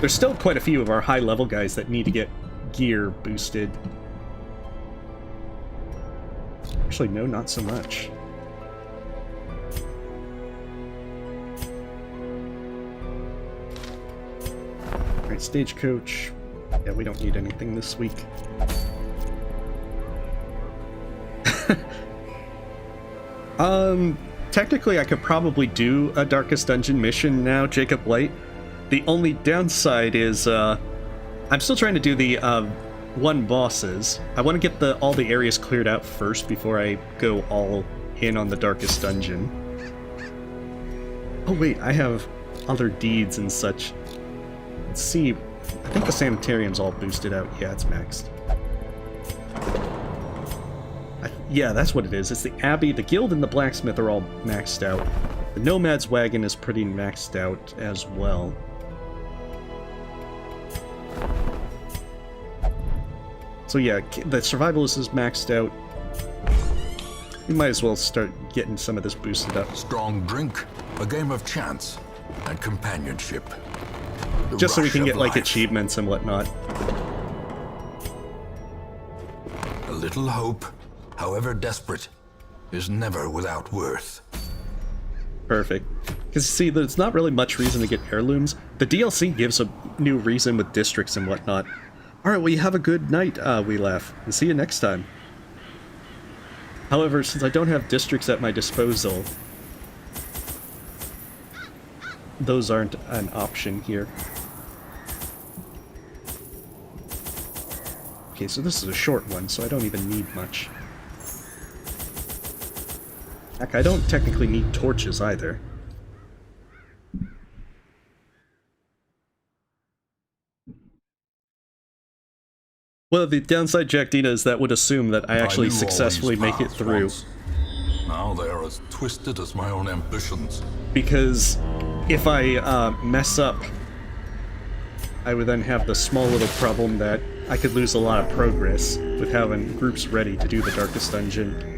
There's still quite a few of our high-level guys that need to get gear boosted. Actually, no, not so much. Alright, Stagecoach. Yeah, we don't need anything this week. Technically I could probably do a Darkest Dungeon mission now, Jacob Light. The only downside is, I'm still trying to do the, one bosses. I want to get all the areas cleared out first before I go all in on the Darkest Dungeon. Oh wait, I have other deeds and such. Let's see, I think the Sanitarium's all boosted out. Yeah, it's maxed. Yeah, that's what it is. It's the Abbey, the Guild, and the Blacksmith are all maxed out. The Nomad's Wagon is pretty maxed out as well. So yeah, the Survivalist is maxed out. We might as well start getting some of this boosted up. Strong drink, a game of chance, and companionship. Just so we can get, like, achievements and whatnot. A little hope, however desperate, is never without worth. Perfect. Because, see, there's not really much reason to get heirlooms. The DLC gives a new reason with districts and whatnot. Alright, well, you have a good night, We Laugh, and see you next time. However, since I don't have districts at my disposal, those aren't an option here. Okay, so this is a short one, so I don't even need much. Heck, I don't technically need torches either. Well, the downside, Jack Dina, is that would assume that I actually successfully make it through. Once. Now they are as twisted as my own ambitions. Because if I mess up, I would then have the small little problem that I could lose a lot of progress with having groups ready to do the Darkest Dungeon.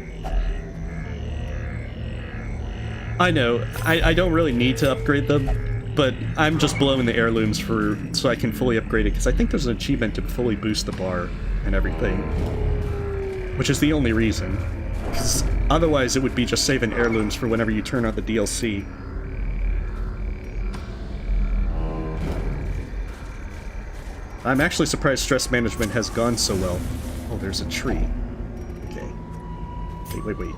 I know, I don't really need to upgrade them, but I'm just blowing the heirlooms so I can fully upgrade it, because I think there's an achievement to fully boost the bar and everything. Which is the only reason. Because otherwise it would be just saving heirlooms for whenever you turn on the DLC. I'm actually surprised stress management has gone so well. Oh, there's a tree. Okay. Wait.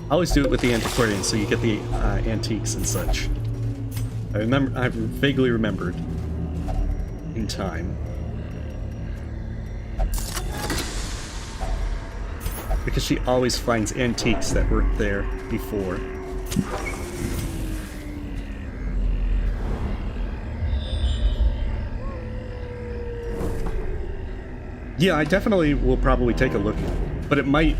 I always do it with the antiquarian, so you get the antiques and such. I vaguely remembered in time. Because she always finds antiques that weren't there before. Yeah, I definitely will probably take a look, but it might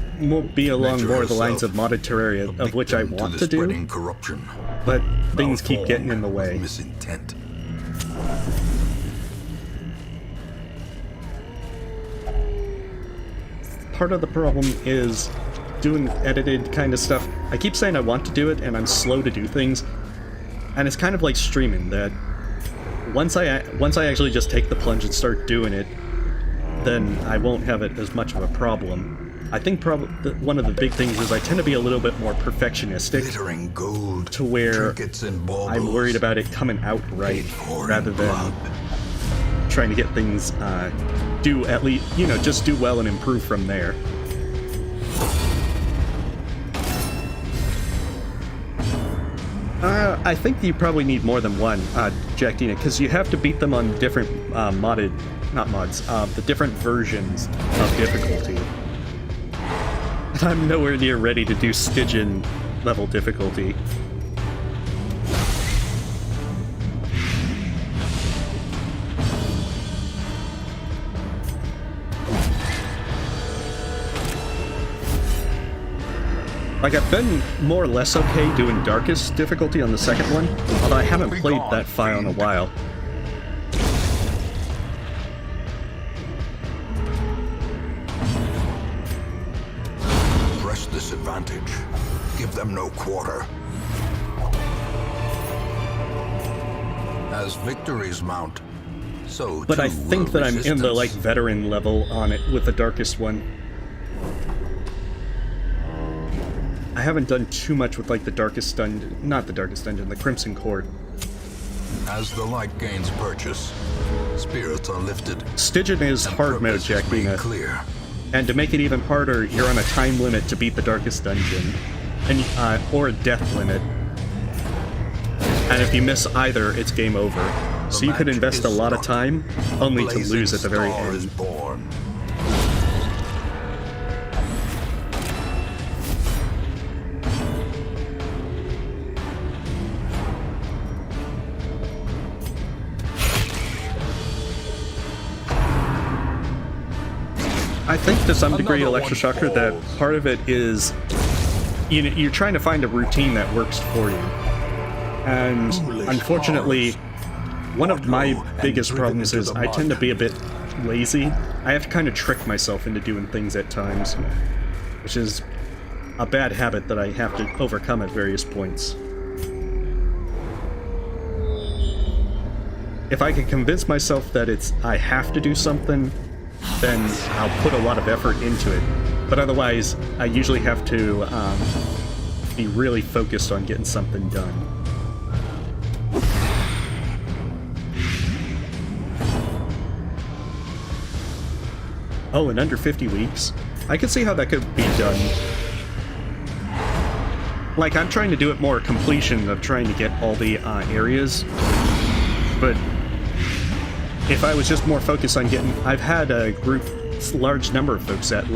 be along more the lines of modded Terraria, of which I want to do, corruption. but things keep getting in the way. Misintent. Part of the problem is doing edited kind of stuff. I keep saying I want to do it, and I'm slow to do things, and it's kind of like streaming, that once I actually just take the plunge and start doing it, then I won't have it as much of a problem. I think one of the big things is I tend to be a little bit more perfectionistic, Glittering gold, to where trinkets and baubles, I'm worried about it coming out right, rather than trying to get things do at least, just do well and improve from there. I think you probably need more than one, Jack Dina, because you have to beat them on different the different versions of difficulty. I'm nowhere near ready to do Stygian level difficulty. Like, I've been more or less okay doing Darkest difficulty on the second one, although I haven't played that file in a while. Press this advantage. Give them no quarter. As victories mount, so But I too think will that I'm in the, resistance. like, veteran level on it with the Darkest one. I haven't done too much with, like, the Darkest Dungeon, not the Darkest Dungeon, the Crimson Court. As the light gains purchase, spirits are lifted. Stygian is and hard mode, purpose is Jack made Dina. clear. And to make it even harder, you're on a time limit to beat the Darkest Dungeon, and or a death limit. And if you miss either, it's game over. So you could match invest a is lot of struck. time, only to Blazing lose at the very star is end. born. I think to some degree, Another Electroshocker, one that falls. part of it is you're trying to find a routine that works for you. And Foolish unfortunately, horrors. one of my Walk low biggest and problems driven is into the I tend to mud. be a bit lazy. I have to kind of trick myself into doing things at times, which is a bad habit that I have to overcome at various points. If I can convince myself that I have to do something, then I'll put a lot of effort into it. But otherwise, I usually have to be really focused on getting something done. Oh, in under 50 weeks? I can see how that could be done. Like, I'm trying to do it more completion of trying to get all the areas, but if I was just more focused on getting... I've had a large number of folks at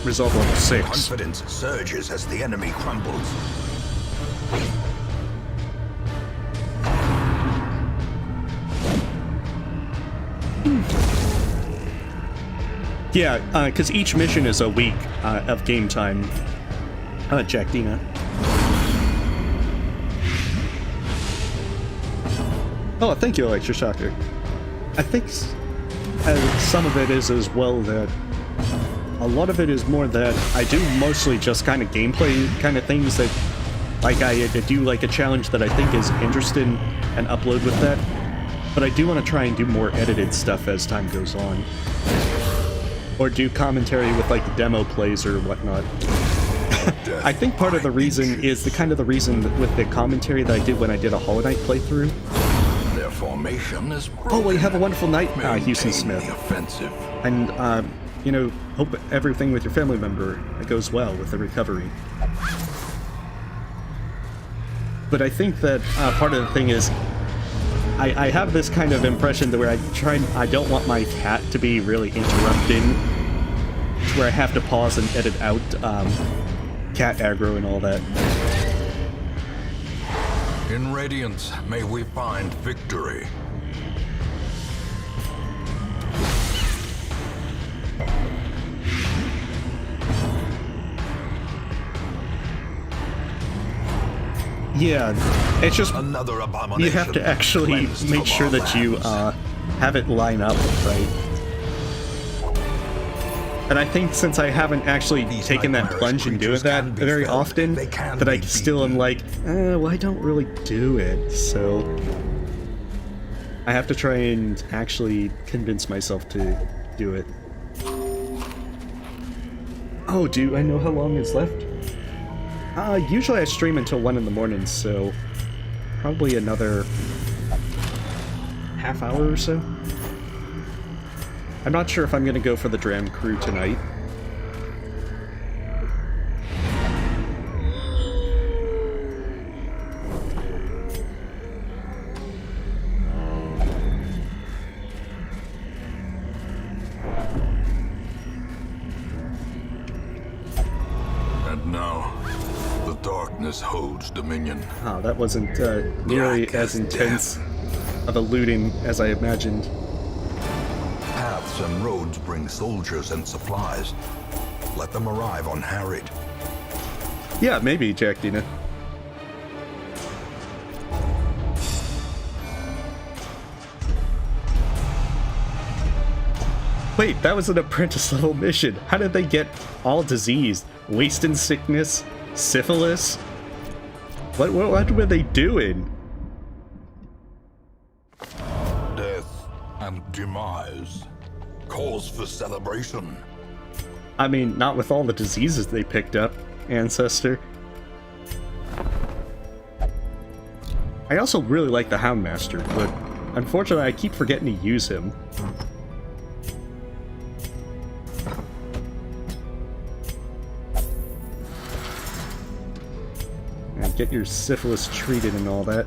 Resolve level 6. Confidence surges as the enemy crumbles. Yeah, because each mission is a week of game time, Jack Dina. Oh, thank you, Electroshocker. I think some of it is as well that a lot of it is more that I do mostly just kind of gameplay kind of things that, like, I do like a challenge that I think is interesting and upload with that, but I do want to try and do more edited stuff as time goes on. Or do commentary with, like, demo plays or whatnot. I think part of the reason is the reason with the commentary that I did when I did a Hollow Knight playthrough. Their formation is broken. Oh, well, you have a wonderful night, Houston Maintain Smith. the offensive. And, hope everything with your family member goes well with the recovery. But I think that part of the thing is, I have this kind of impression that where I don't want my cat to be really interrupting, where I have to pause and edit out cat aggro and all that. In Radiance, may we find victory. Yeah, it's just Another abomination. you have to actually cleansed make from sure our that you lands. have it line up right. And I think since I haven't actually These taken that nightmarish plunge and doing creatures that can be very felled. often, They can that I be still am beaten. like, well, I don't really do it, so I have to try and actually convince myself to do it. Oh, do I know how long is left? Usually I stream until 1 in the morning, so probably another half hour or so. I'm not sure if I'm gonna go for the Dram Crew tonight. And now, the darkness holds dominion. Oh, that wasn't nearly Black as as intense of a looting as I imagined. Paths and roads bring soldiers and supplies. Let them arrive unharried. Yeah, maybe, Jack Dina. Wait, that was an apprentice level mission. How did they get all diseased? Wasting sickness? Syphilis? What were they doing? Death and demise. Cause for celebration. I mean, not with all the diseases they picked up, Ancestor. I also really like the Houndmaster, but unfortunately I keep forgetting to use him. And get your syphilis treated and all that.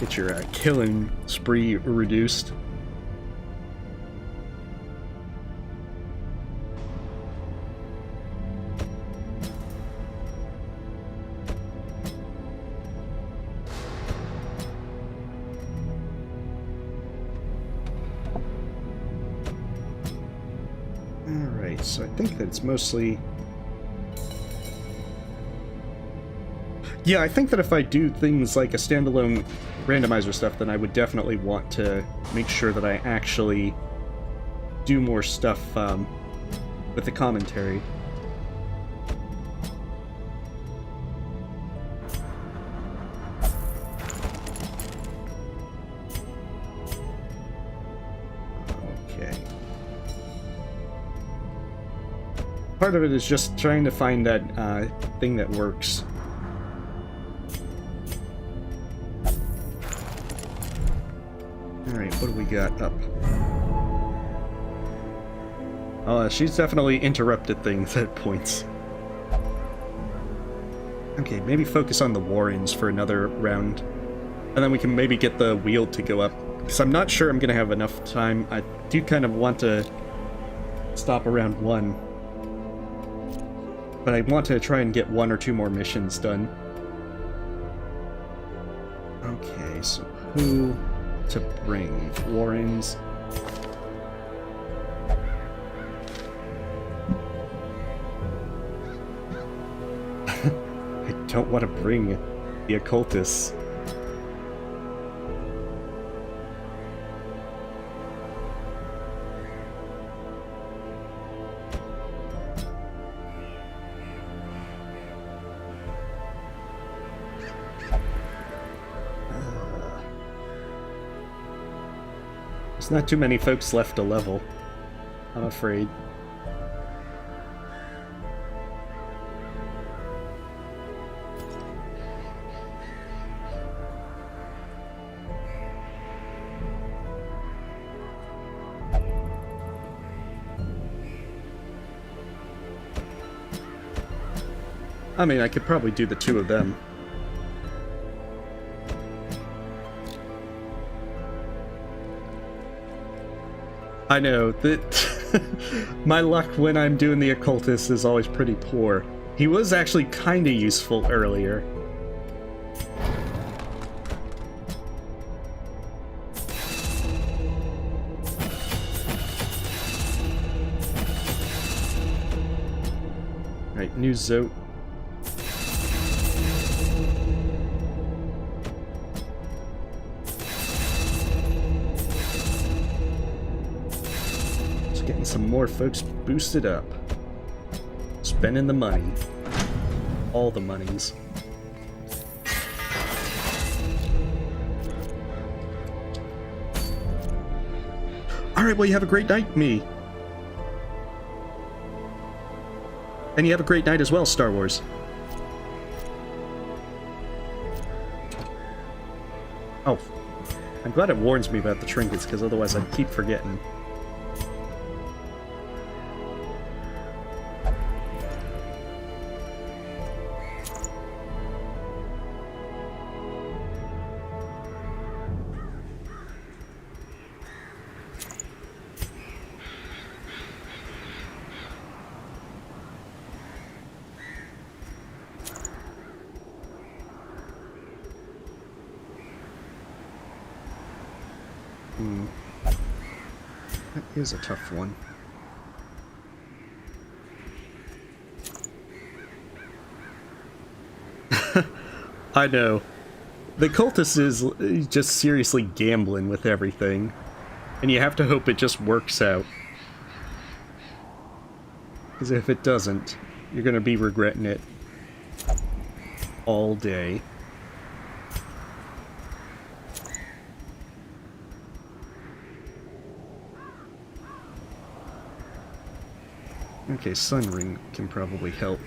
Get your killing spree reduced. Alright, so I think that it's mostly... Yeah, I think that if I do things like a standalone randomizer stuff, then I would definitely want to make sure that I actually do more stuff with the commentary. Okay. Part of it is just trying to find that thing that works. Alright, what do we got up? Oh, she's definitely interrupted things at points. Okay, maybe focus on the Warrens for another round. And then we can maybe get the wheel to go up. Because I'm not sure I'm going to have enough time. I do kind of want to stop around 1. But I want to try and get 1 or 2 more missions done. Okay, so who to bring? Warrens. I don't want to bring the occultists. There's not too many folks left to level, I'm afraid. I mean, I could probably do the 2 of them. I know that my luck when I'm doing the occultist is always pretty poor. He was actually kind of useful earlier. Alright, new Zote. Just getting some more folks boosted up. Spending the money. All the monies. Alright, well, you have a great night, me. And you have a great night as well, Star Wars. Oh, I'm glad it warns me about the trinkets, because otherwise I'd keep forgetting. That is a tough one. I know. The cultist is just seriously gambling with everything. And you have to hope it just works out. Because if it doesn't, you're going to be regretting it all day. Okay, Sun Ring can probably help.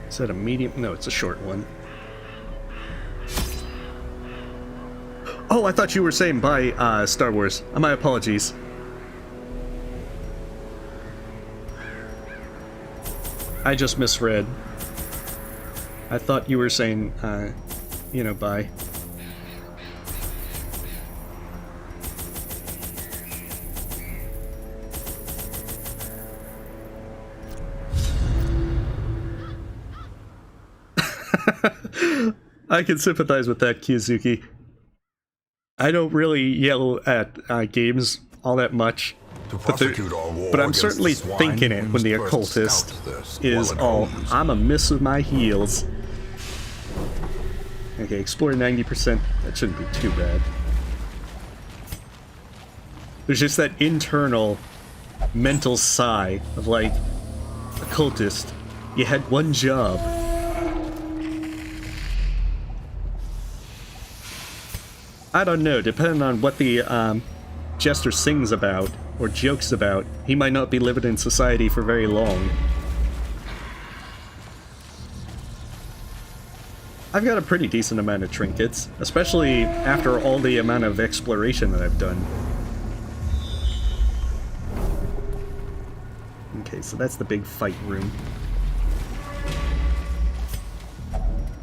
Is that a medium? No, it's a short one. Oh, I thought you were saying bye, Star Wars. My apologies. I just misread. I thought you were saying, you know, bye. I can sympathize with that, Kiyozuki. I don't really yell at games all that much. But I'm certainly thinking it when the occultist is all, I'm a miss with my heels. Okay, explore 90%. That shouldn't be too bad. There's just that internal mental sigh of like, occultist, you had one job. I don't know, depending on what the jester sings about or jokes about, he might not be living in society for very long. I've got a pretty decent amount of trinkets, especially after all the amount of exploration that I've done. Okay, so that's the big fight room.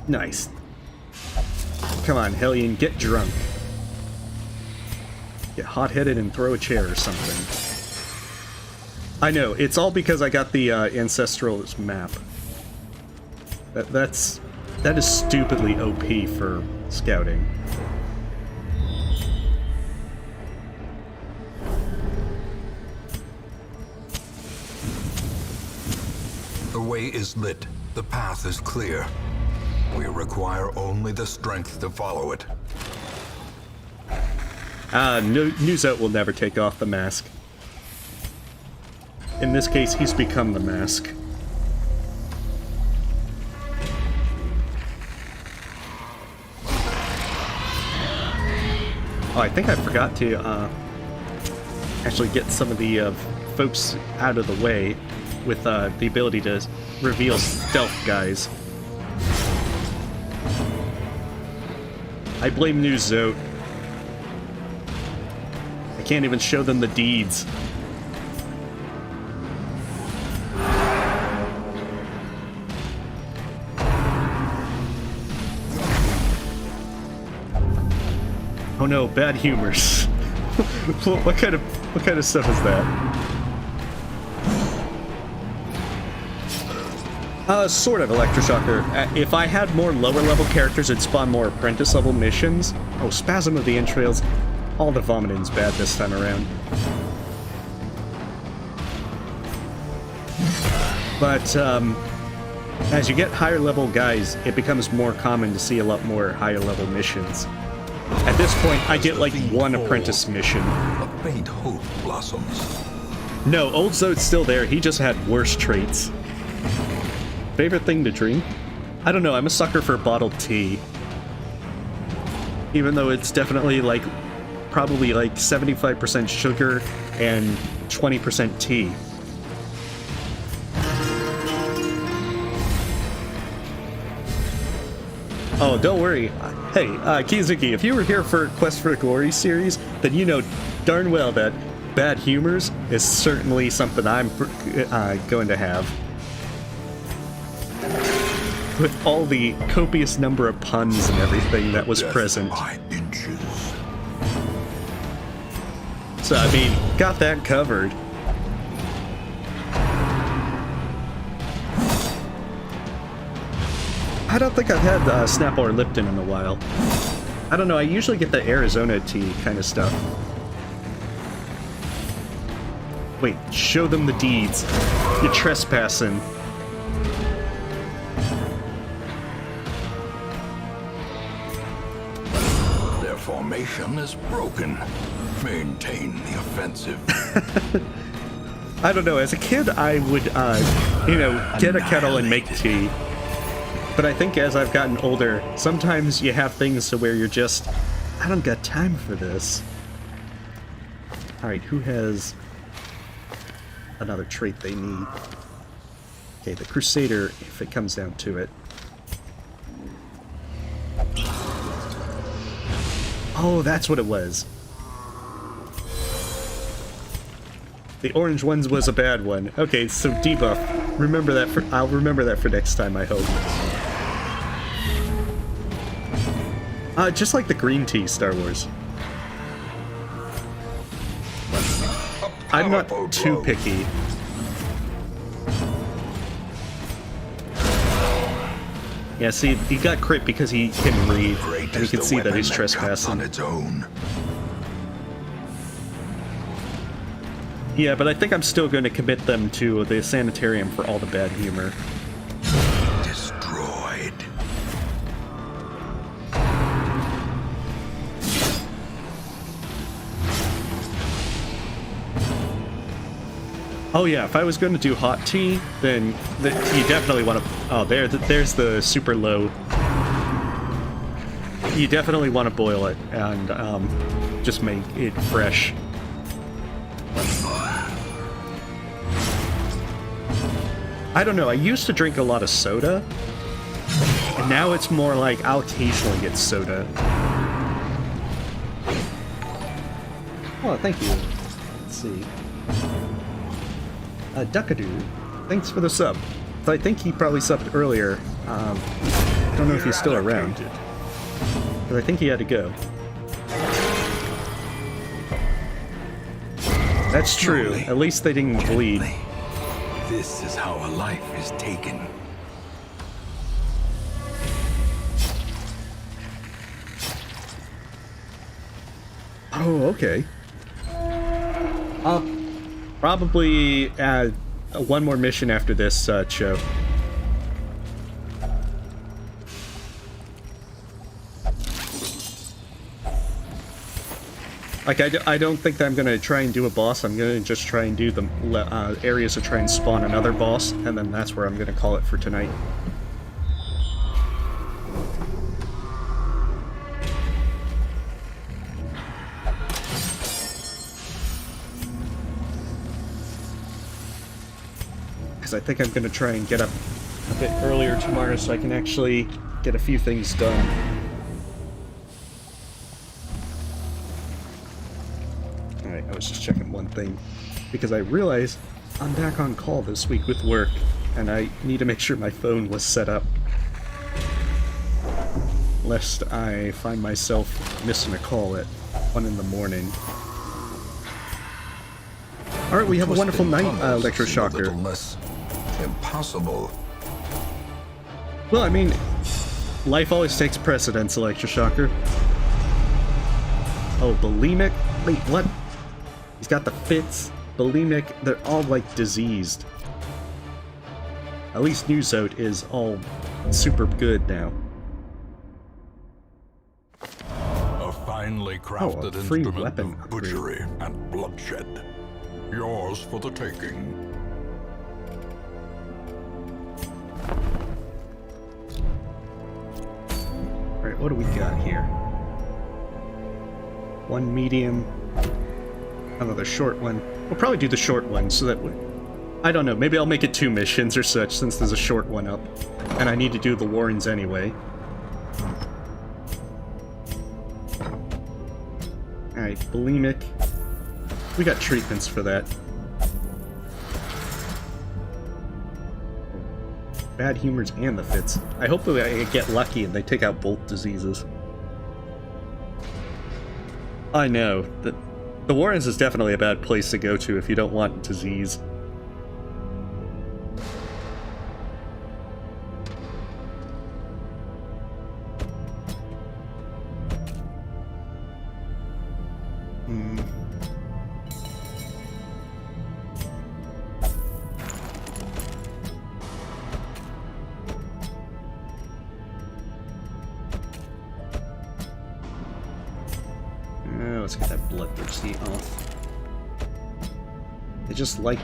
Nice. Come on, Hellion, get drunk. Get hot-headed and throw a chair or something. I know, it's all because I got the Ancestral's map. That is stupidly OP for scouting. The way is lit. The path is clear. We require only the strength to follow it. Newzout will never take off the mask. In this case, he's become the mask. Oh, I think I forgot to actually get some of the folks out of the way with the ability to reveal stealth guys. I blame Newzout. I can't even show them the deeds. Oh no, bad humors. what kind of stuff is that? Sort of Electroshocker. If I had more lower level characters, it'd spawn more apprentice level missions. Oh, Spasm of the Entrails. All the vomiting's bad this time around. But, as you get higher level guys, it becomes more common to see a lot more higher level missions. At this point, I get like one apprentice mission. A faint hope blossoms. No, Old Zode's still there, he just had worse traits. Favorite thing to drink? I don't know, I'm a sucker for bottled tea. Even though it's definitely like, probably like 75% sugar and 20% tea. Oh, don't worry. Hey, Kizuki, if you were here for Quest for Glory series, then you know darn well that bad humors is certainly something I'm going to have. With all the copious number of puns and everything that was present. By inches. So, I mean, got that covered. I don't think I've had Snapple or Lipton in a while. I don't know, I usually get the Arizona tea kind of stuff. Wait, show them the deeds. You're trespassing. Their formation is broken. Maintain the offensive. I don't know, as a kid I would, get a kettle and make tea. But I think as I've gotten older, sometimes you have things to where you're just, I don't got time for this. Alright, who has another trait they need? Okay, the Crusader, if it comes down to it. Oh, that's what it was. The orange ones was a bad one. Okay, so debuff. Remember that for, I'll remember that for next time, I hope. Just like the green tea, Star Wars. I'm not too picky. Yeah, see, he got crit because he can read, and you can see that he's trespassing. On its own. Yeah, but I think I'm still going to commit them to the sanitarium for all the bad humor. Destroyed. Oh yeah, if I was going to do hot tea, then you definitely want to... Oh, there's the super low. You definitely want to boil it and just make it fresh. I don't know, I used to drink a lot of soda, and now it's more like I'll occasionally get soda. Oh, thank you. Let's see. Duckadoo, thanks for the sub. I think he probably subbed earlier. I don't know if he's still around. But I think he had to go. That's true. At least they didn't bleed. This is how a life is taken. Oh, okay. I'll probably add one more mission after this show. Like, I don't think that I'm going to try and do a boss. I'm going to just try and do the areas to try and spawn another boss, and then that's where I'm going to call it for tonight. Because I think I'm going to try and get up a bit earlier tomorrow so I can actually get a few things done. Alright, Alright, I was just checking one thing. Because I realized I'm back on call this week with work, and I need to make sure my phone was set up. Lest I find myself missing a call at 1 in the morning. Alright, we have a wonderful night, Electroshocker. A little less impossible. Well, I mean, life always takes precedence, Electroshocker. Oh, bulimic? Wait, what? He's got the fits. Bulimic, they're all, like, diseased. At least Newzote is all super good now. A finely crafted a free instrument weapon of upgrade. butchery and bloodshed. Yours for the taking. Alright, what do we got here? One medium, another short one. We'll probably do the short one so that I don't know, maybe I'll make it 2 missions or such since there's a short one up. And I need to do the Warrens anyway. Alright, bulimic. We got treatments for that. Bad humors and the fits. I hope that I get lucky and they take out both diseases. I know. The Warrens is definitely a bad place to go to if you don't want disease. Let's get that bloodthirsty off. They just like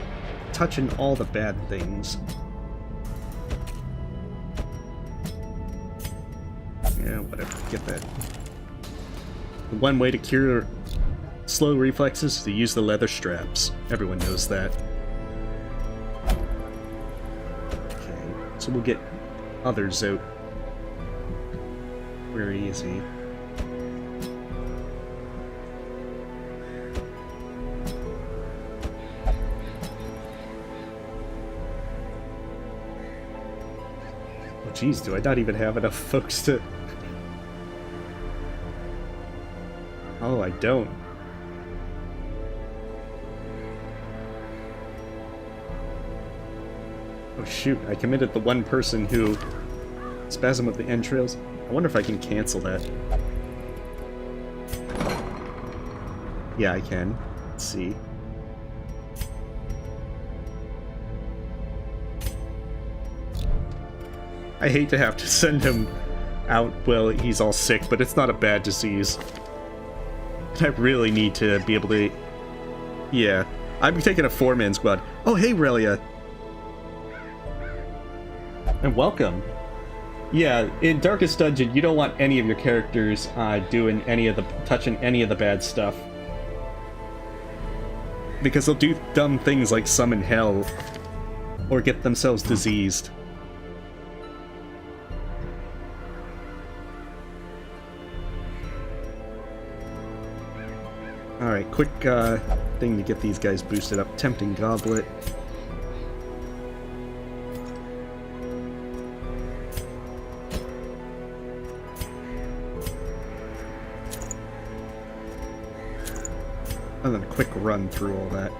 touching all the bad things. Yeah, whatever. Get that. The one way to cure slow reflexes is to use the leather straps. Everyone knows that. Okay, so we'll get others out. Where is he? Jeez, do I not even have enough folks to... Oh, I don't. Oh shoot, I committed the one person who... Spasm of the entrails. I wonder if I can cancel that. Yeah, I can. Let's see. I hate to have to send him out while he's all sick, but it's not a bad disease. I really need to be able to... Yeah. I'm taking a 4-man squad. Oh, hey, Relia! And welcome. Yeah, in Darkest Dungeon, you don't want any of your characters doing any of the... touching any of the bad stuff. Because they'll do dumb things like summon hell, or get themselves diseased. Alright, quick thing to get these guys boosted up. Tempting Goblet. And then a quick run through all that.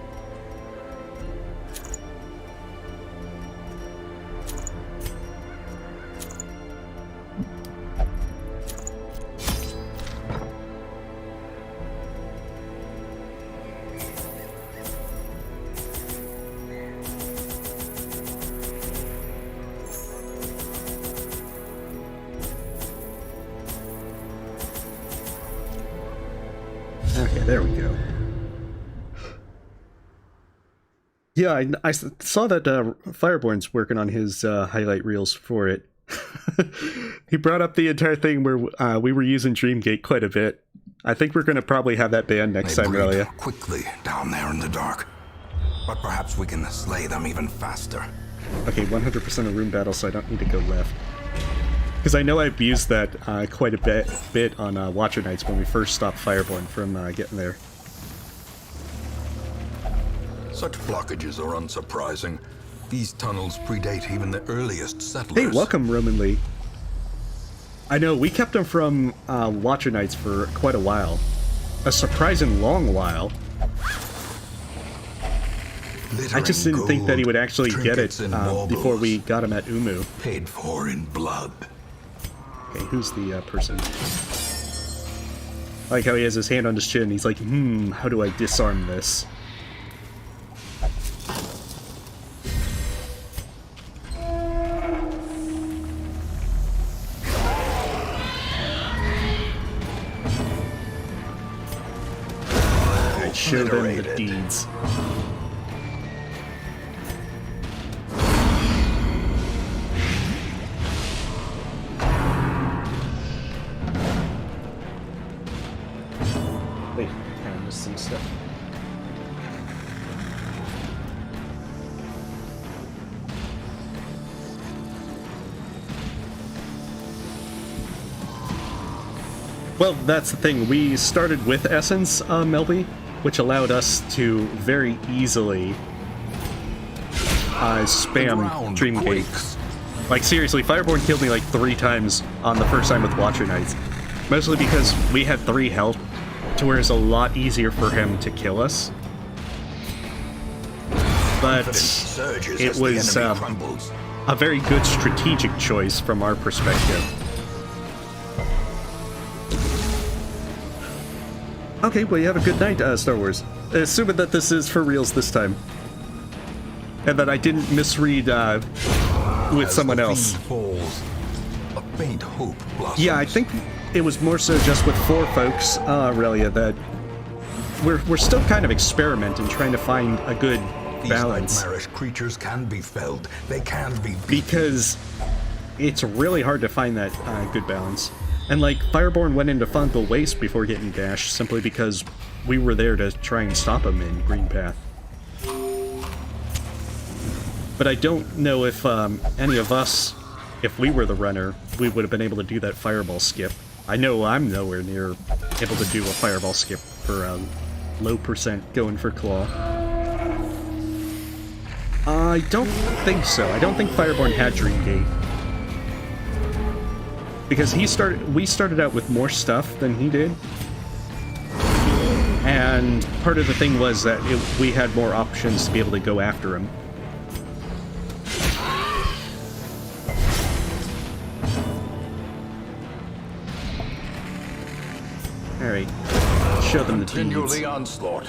Okay, there we go. Yeah, I saw that Fireborn's working on his highlight reels for it. He brought up the entire thing where we were using Dreamgate quite a bit. I think we're going to probably have that banned next time, Relia. Quickly down there in the dark, but perhaps we can slay them even faster. Okay, 100% a room battle, so I don't need to go left. Because I know I've used that quite a bit on Watcher Nights when we first stopped Fireborn from getting there. Such blockages are unsurprising. These tunnels predate even the earliest settlers. Hey, welcome, Roman Lee. I know, we kept him from Watcher Knights for quite a while. A surprising long while. I just didn't think that he would actually get it before we got him at Umu. Paid for in blood. Okay, who's the person? I like how he has his hand on his chin. He's like, how do I disarm this? Show them the deeds. Wait, I missed some stuff. Well, that's the thing. We started with Essence, Melby, which allowed us to very easily spam Dreamgate. Like, seriously, Fireborn killed me like 3 times on the first time with Watcher Knights. Mostly because we had 3 health, to where it's a lot easier for him to kill us. But it was a very good strategic choice from our perspective. Okay, well, you have a good night, Star Wars. Assuming that this is for reals this time. And that I didn't misread with someone else. Falls, a faint hope blossoms. Yeah, I think it was more so just with 4 folks, Aurelia, that we're still kind of experimenting, trying to find a good balance. These nightmarish creatures can be felled. They can be beaten. Because it's really hard to find that good balance. And, like, Fireborn went into Fonthel Waste before getting dashed, simply because we were there to try and stop him in Green Path. But I don't know if any of us, if we were the runner, we would have been able to do that Fireball skip. I know I'm nowhere near able to do a Fireball skip for low percent going for Claw. I don't think so. I don't think Fireborn had Dreamgate. Because we started out with more stuff than he did. And part of the thing was that we had more options to be able to go after him. Alright, show them the Continue deeds. the onslaught.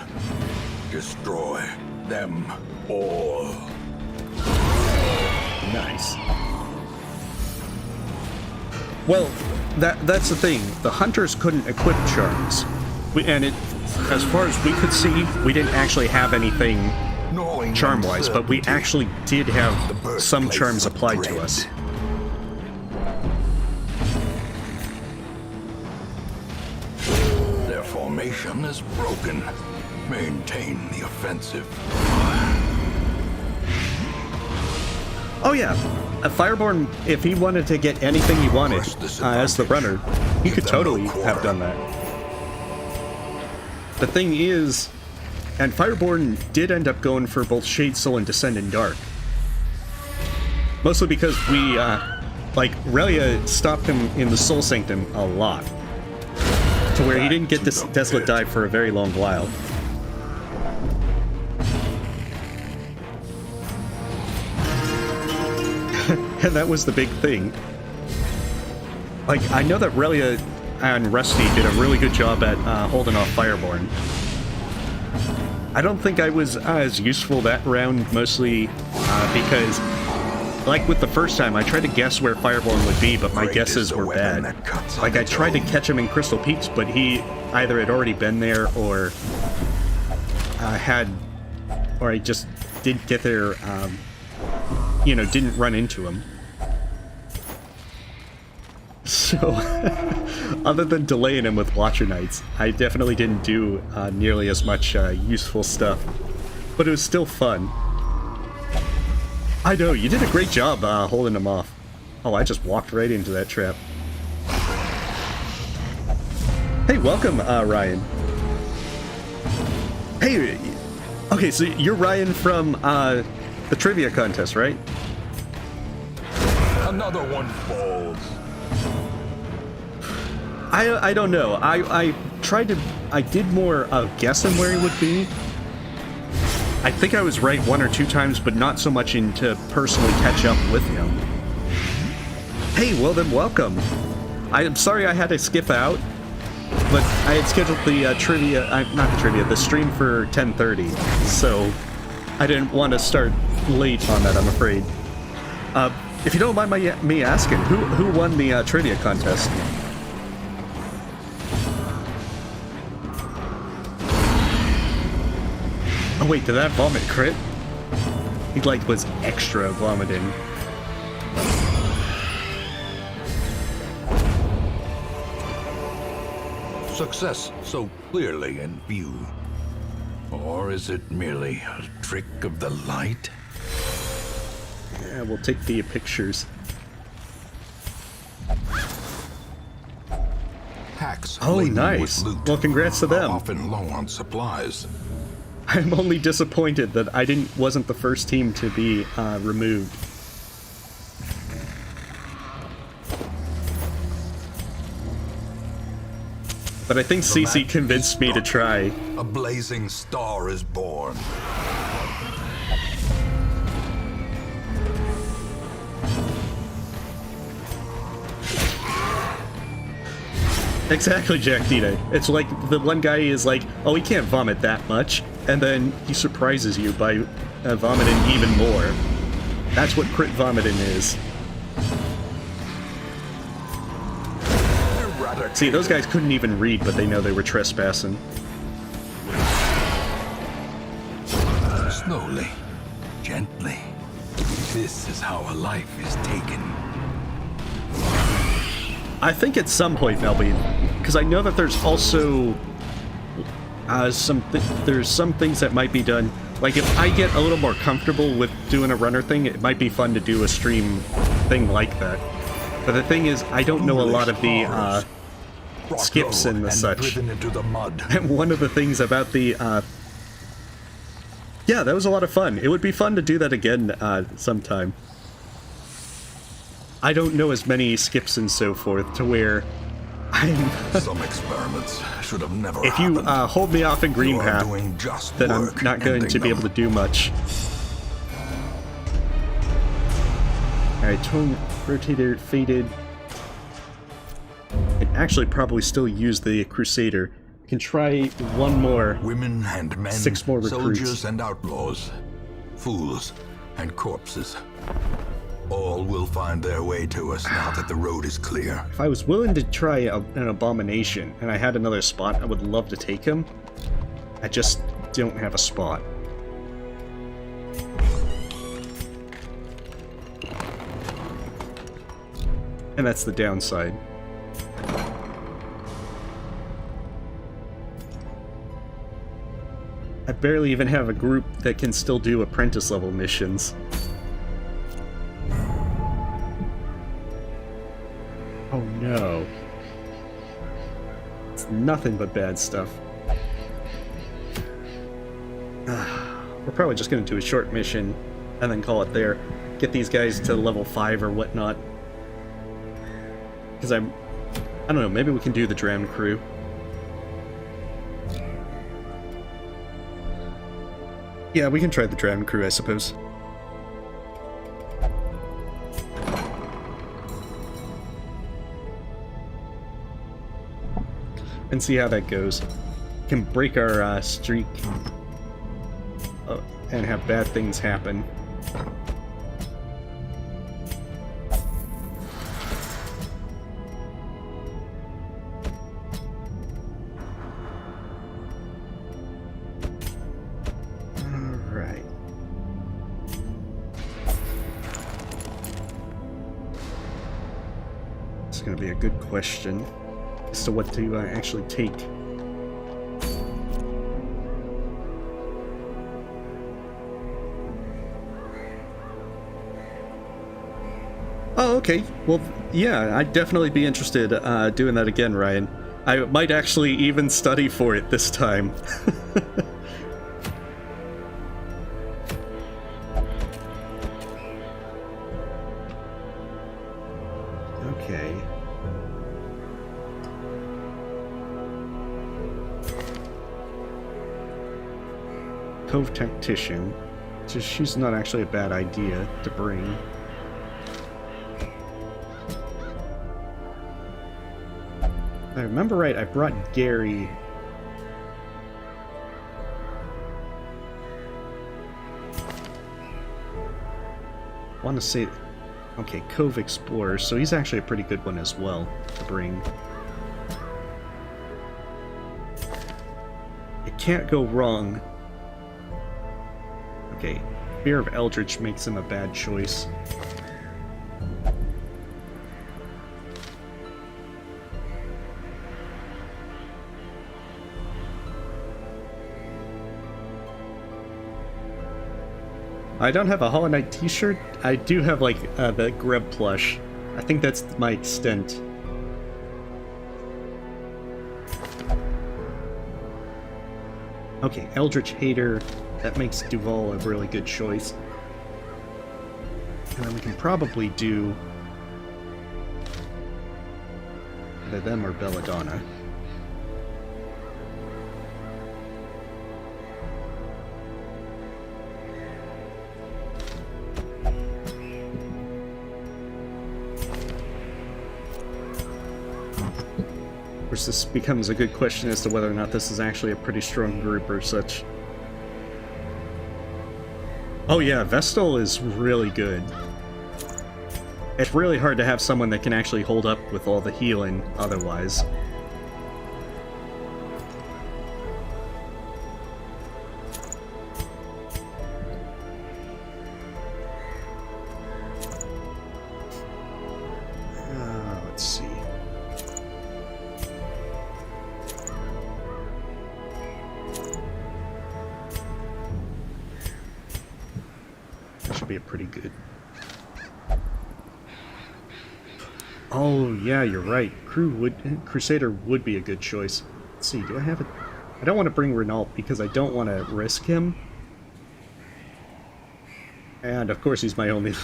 Destroy them all. Nice. Well, that's the thing. The hunters couldn't equip charms. As far as we could see, we didn't actually have anything charm-wise, but we actually did have some charms applied to us. Their formation is broken. Maintain the offensive. Oh yeah, a Fireborn, if he wanted to get anything he wanted as the runner, he could totally have done that. The thing is, and Fireborn did end up going for both Shade Soul and Descend in Dark. Mostly because we, like, Relia stopped him in the Soul Sanctum a lot. To where he didn't get this Desolate Dive for a very long while. And that was the big thing. Like, I know that Relia and Rusty did a really good job at holding off Fireborn. I don't think I was as useful that round, mostly because, like with the first time, I tried to guess where Fireborn would be, but my guesses were bad. Like, I tried to catch him in Crystal Peaks, but he either had already been there, or I just didn't get there, you know, didn't run into him. So, other than delaying him with Watcher Knights, I definitely didn't do nearly as much useful stuff. But it was still fun. I know, you did a great job holding him off. Oh, I just walked right into that trap. Hey, welcome, Ryan. Hey, Okay, so you're Ryan from the trivia contest, right? Another one falls. I don't know. I tried to... I did more guessing where he would be. I think I was right 1 or 2 times, but not so much into personally catch up with him. Hey, well then welcome. I'm sorry I had to skip out, but I had scheduled the trivia... not the trivia, the stream for 10:30, so I didn't want to start late on that, I'm afraid. If you don't mind me asking, who won the trivia contest? Oh wait, did that vomit crit? He like was extra vomiting. Success so clearly in view. Or is it merely a trick of the light? Yeah, we'll take the pictures. Hacks Oh, laden nice. with loot Well, congrats to are them. often low on supplies. I'm only disappointed that I wasn't the first team to be removed. But I think The CC match convinced is me to struck. try. A blazing star is born. Exactly, Jack Dita. It's like the one guy is like, oh, he can't vomit that much, and then he surprises you by vomiting even more. That's what crit vomiting is. See, those guys couldn't even read, but they know they were trespassing. Slowly, gently. This is how a life is taken. I think at some point, Melby, because I know that there's also there's some things that might be done. Like if I get a little more comfortable with doing a runner thing, it might be fun to do a stream thing like that. But the thing is, I don't know a lot of the skips and the such. Into the mud. And one of the things about the yeah, that was a lot of fun. It would be fun to do that again sometime. I don't know as many skips and so forth to where I'm... Some experiments should have never If you happened. hold me off in green You are path, doing just then I'm work not going to ending be able to them. do much. Alright, tone rotator faded. I'd actually probably still use the Crusader. Can try one more. Women and men, 6 more recruits. soldiers and outlaws, fools and corpses. All will find their way to us now that the road is clear. If I was willing to try an abomination and I had another spot, I would love to take him. I just don't have a spot. And that's the downside. I barely even have a group that can still do apprentice level missions. Oh no. It's nothing but bad stuff. We're probably just going to do a short mission and then call it there. Get these guys to level 5 or whatnot. Because I don't know, maybe we can do the drowned crew. Yeah, we can try the drowned crew, I suppose. And see how that goes. Can break our streak and have bad things happen. Alright. It's gonna be a good question as to what to actually take. Oh, okay. Well, yeah, I'd definitely be interested doing that again, Ryan. I might actually even study for it this time. Cove Tactician. She's not actually a bad idea to bring. If I remember right, I brought Gary. I want to say... Okay, Cove Explorer, so he's actually a pretty good one as well to bring. It can't go wrong. Okay, Fear of Eldritch makes him a bad choice. I don't have a Hollow Knight t-shirt. I do have, like, the Greb plush. I think that's my extent. Okay, Eldritch Hater. That makes Duval a really good choice. And then we can probably do either them or Belladonna. Of course, this becomes a good question as to whether or not this is actually a pretty strong group or such. Oh yeah, Vestal is really good. It's really hard to have someone that can actually hold up with all the healing otherwise. Let's see. That should be a pretty good... Oh, yeah, you're right. Crusader would be a good choice. Let's see, do I have it? I don't want to bring Renault because I don't want to risk him. And of course he's my only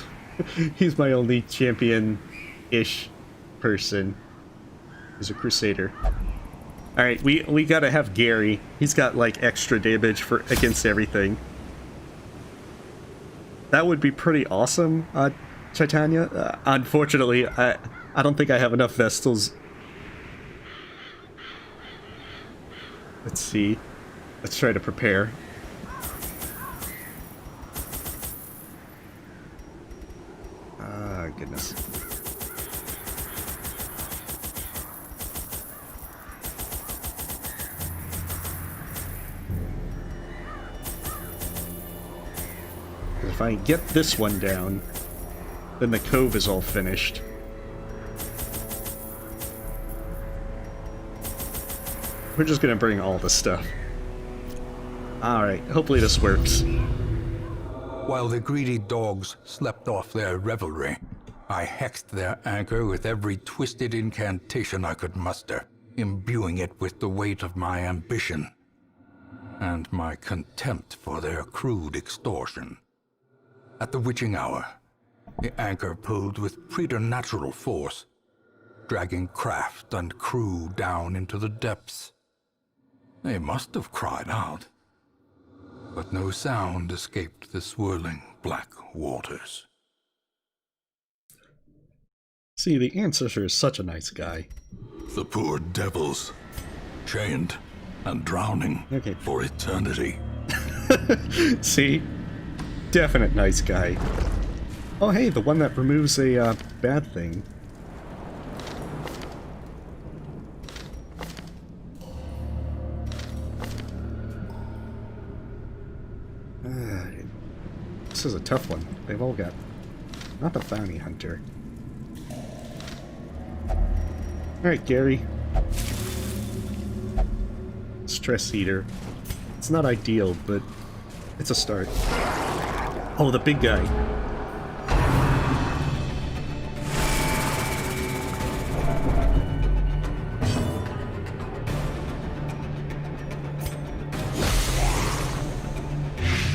he's my only champion-ish person. He's a Crusader. Alright, we gotta have Gary. He's got like extra damage for against everything. That would be pretty awesome, Titania. Unfortunately, I don't think I have enough Vestals. Let's see. Let's try to prepare. Ah, goodness. If I get this one down, then the cove is all finished. We're just gonna bring all the stuff. Alright, hopefully this works. While the greedy dogs slept off their revelry, I hexed their anchor with every twisted incantation I could muster, imbuing it with the weight of my ambition and my contempt for their crude extortion. At the witching hour, the anchor pulled with preternatural force, dragging craft and crew down into the depths. They must have cried out, but no sound escaped the swirling black waters. See, the Ancestor is such a nice guy. The poor devils, chained and drowning for eternity. See? Definite nice guy. Oh hey, the one that removes a bad thing. This is a tough one. They've all got... Not the bounty hunter. Alright, Gary. Stress eater. It's not ideal, but it's a start. Oh, the big guy.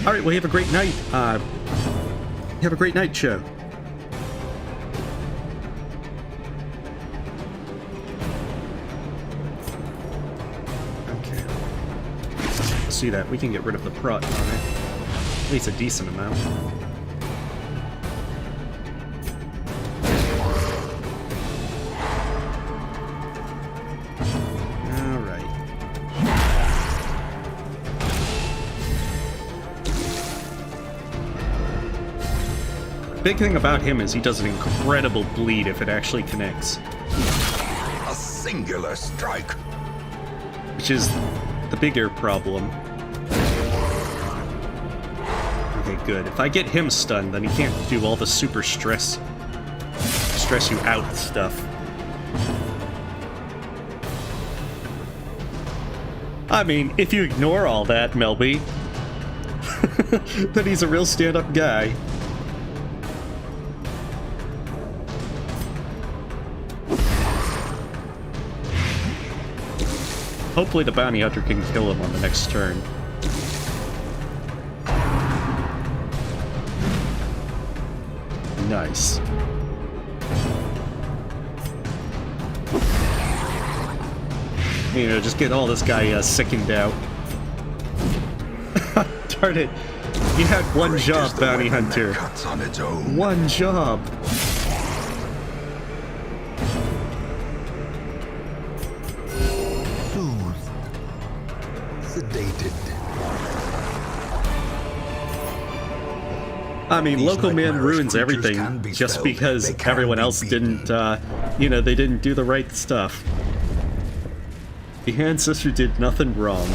Alright, well, have a great night. Have a great night, Cho. Okay. See that? We can get rid of the prot on it. At least a decent amount. Alright. Big thing about him is he does an incredible bleed if it actually connects. A singular strike. Which is the bigger problem. Okay, good. If I get him stunned, then he can't do all the super stress you out stuff. I mean, if you ignore all that, Melby, then he's a real stand-up guy. Hopefully the bounty hunter can kill him on the next turn. Nice. You know, just get all this guy sickened out. Darn it. You had one job, bounty hunter. Cuts on its own. One job. Sedated. I mean, These local man nightmarish ruins creatures everything can be just felled. because They can everyone be else beaten. didn't, you know, they didn't do the right stuff. The ancestor did nothing wrong.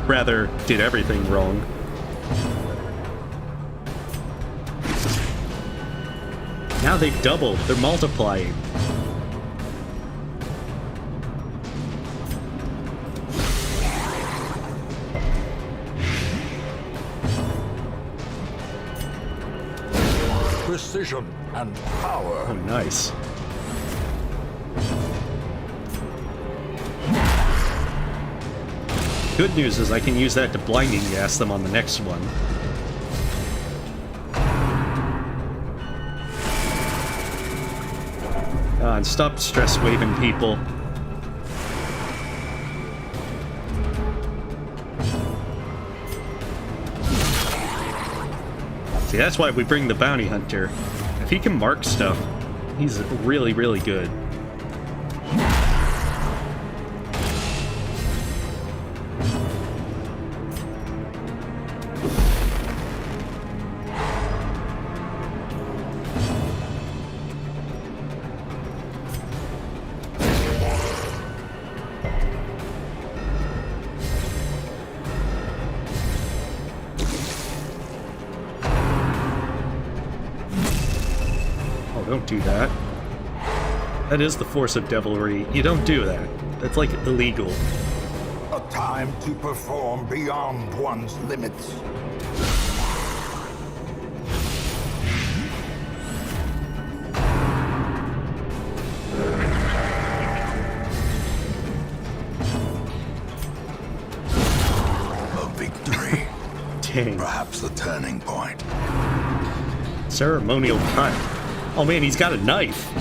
Rather, did everything wrong. Now they've doubled. They're multiplying. Precision and power. Oh, nice. Good news is I can use that to blinding gas them on the next one. And stop stress waving people. See, that's why we bring the bounty hunter. If he can mark stuff, he's really, really good. Don't do that. That is the force of devilry. You don't do that. That's like illegal. A time to perform beyond one's limits. A victory. Dang. Perhaps the turning point. Ceremonial cut. Oh man, he's got a knife.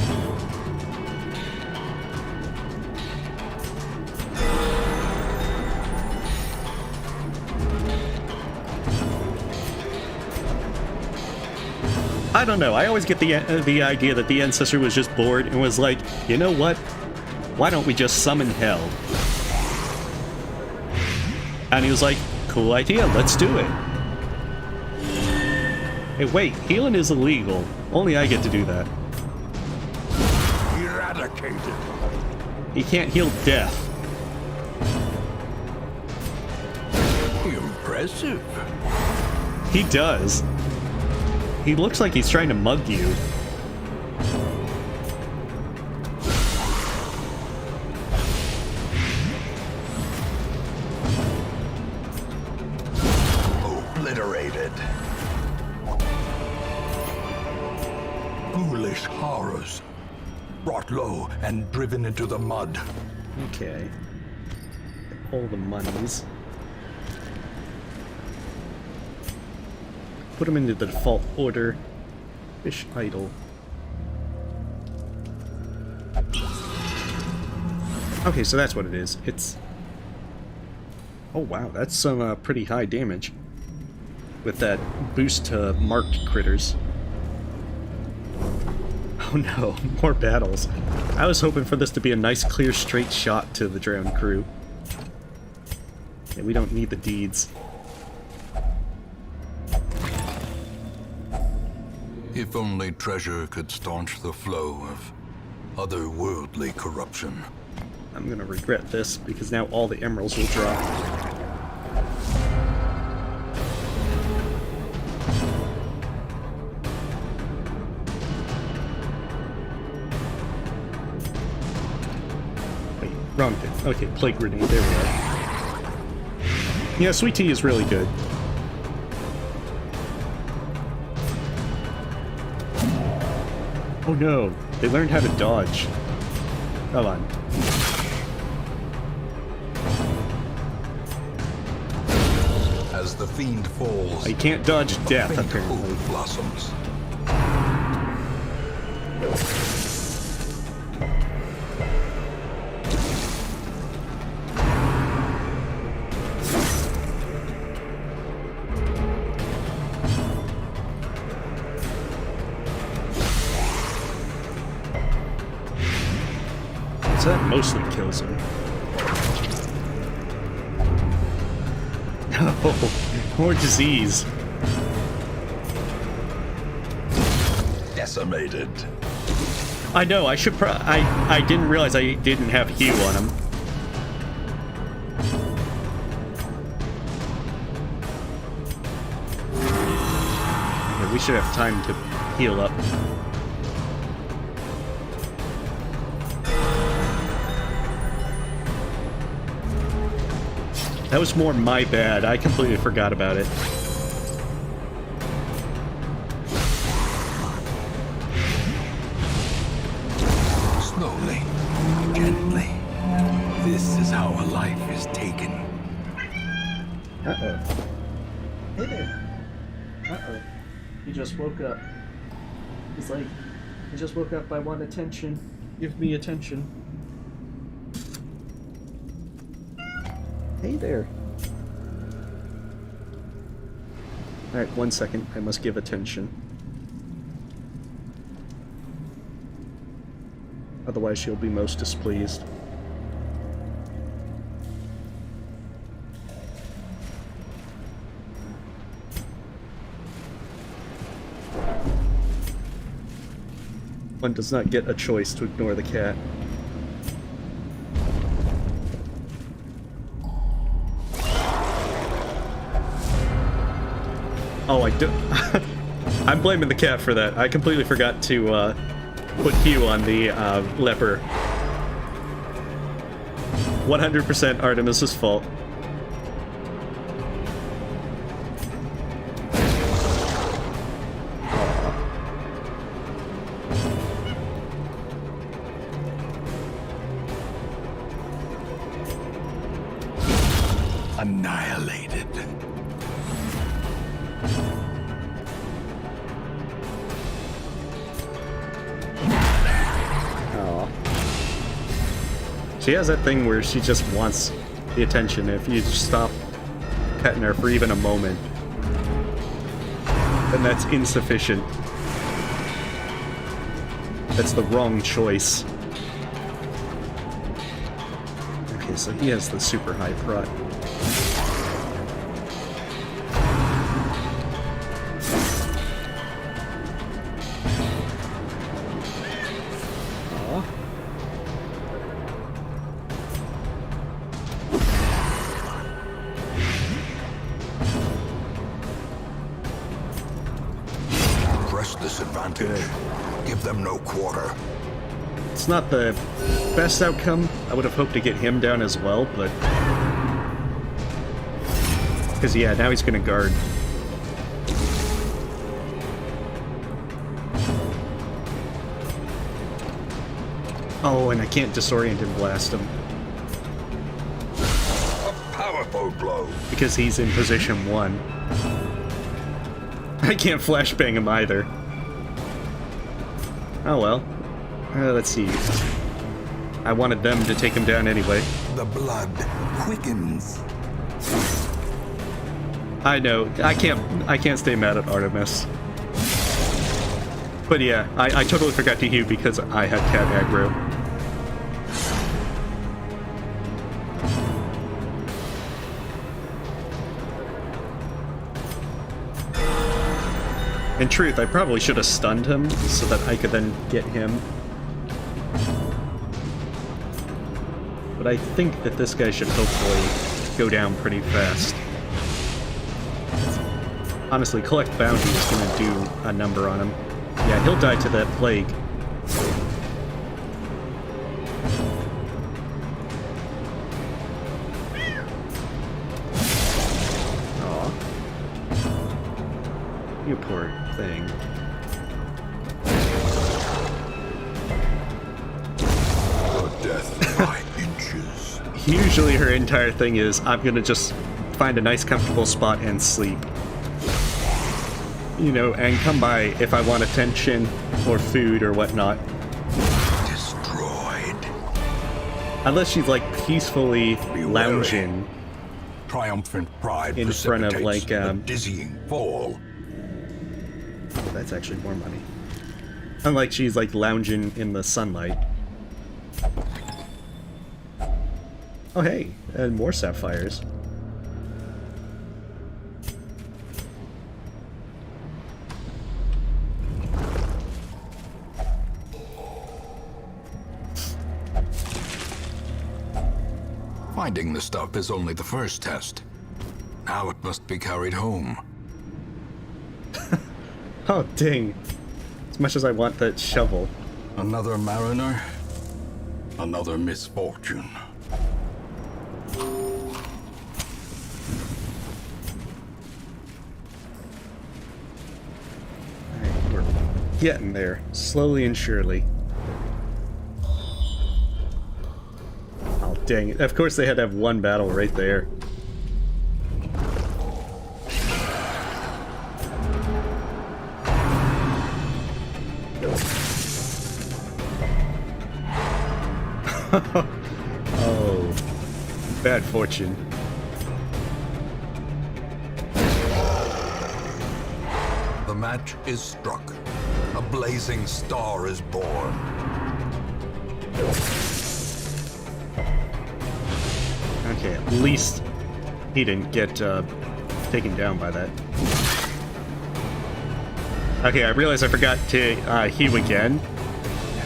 I don't know. I always get the idea that the ancestor was just bored and was like, you know what? Why don't we just summon hell? And he was like, cool idea, let's do it. Hey, wait, healing is illegal. Only I get to do that. Eradicated. He can't heal death. Impressive. He does. He looks like he's trying to mug you. Obliterated. Foolish horrors. Brought low and driven into the mud. Okay. All the monies. Put them into the default order. Fish idol. Okay, so that's what it is. It's Oh wow, that's some pretty high damage. With that boost to marked critters. Oh no, more battles. I was hoping for this to be a nice clear straight shot to the drowned crew. Yeah, we don't need the deeds. If only treasure could staunch the flow of otherworldly corruption. I'm gonna regret this, because now all the emeralds will drop. Wait, wrong thing. Okay, plague grenade, there we are. Yeah, sweet tea is really good. Oh no, they learned how to dodge. Come on. As the fiend falls, You can't dodge death, faint apparently. hope blossoms. So that mostly kills him. No, more disease. Decimated. I know, I should I didn't realize I didn't have heal on him. Yeah, we should have time to heal up. That was more my bad. I completely forgot about it. Slowly, gently. This is how a life is taken. Uh-oh. Hey there. Uh-oh. He just woke up. He's like, I just woke up, I want attention. Give me attention. Hey there. Alright, 1 second. I must give attention. Otherwise she'll be most displeased. One does not get a choice to ignore the cat. Oh, I do. I'm blaming the cat for that. I completely forgot to put Q on the leper. 100% Artemis's fault. Annihilated. She has that thing where she just wants the attention. If you just stop petting her for even a moment, then that's insufficient. That's the wrong choice. Okay, so he has the super high prot. Press this advantage. Give them no quarter. It's not the best outcome. I would have hoped to get him down as well, but... Because, yeah, now he's gonna guard. Oh, and I can't disorient and blast him. A powerful blow. Because he's in position 1. I can't flashbang him either. Oh well. Let's see. I wanted them to take him down anyway. The blood quickens. I know. I can't stay mad at Artemis. But yeah, I totally forgot to heal because I had cat aggro. In truth, I probably should have stunned him so that I could then get him. But I think that this guy should hopefully go down pretty fast. Honestly, collect bounty is going to do a number on him. Yeah, he'll die to that plague. Aw. You poor thing. Your death by inches. Usually her entire thing is, I'm gonna just find a nice comfortable spot and sleep. You know, and come by if I want attention or food or whatnot. Destroyed. Unless she's like peacefully Be lounging wary. Triumphant pride in front of like a dizzying fall. oh, that's actually more money. Unlike she's like lounging in the sunlight. Oh hey, and more sapphires. Finding the stuff is only the first test. Now it must be carried home. Oh dang. As much as I want that shovel. Another mariner, another misfortune. Alright, we're getting there. Slowly and surely. Oh dang it. Of course they had to have one battle right there. Oh, bad fortune. The match is struck. A blazing star is born. Okay, at least he didn't get taken down by that. Okay, I realize I forgot to heal again.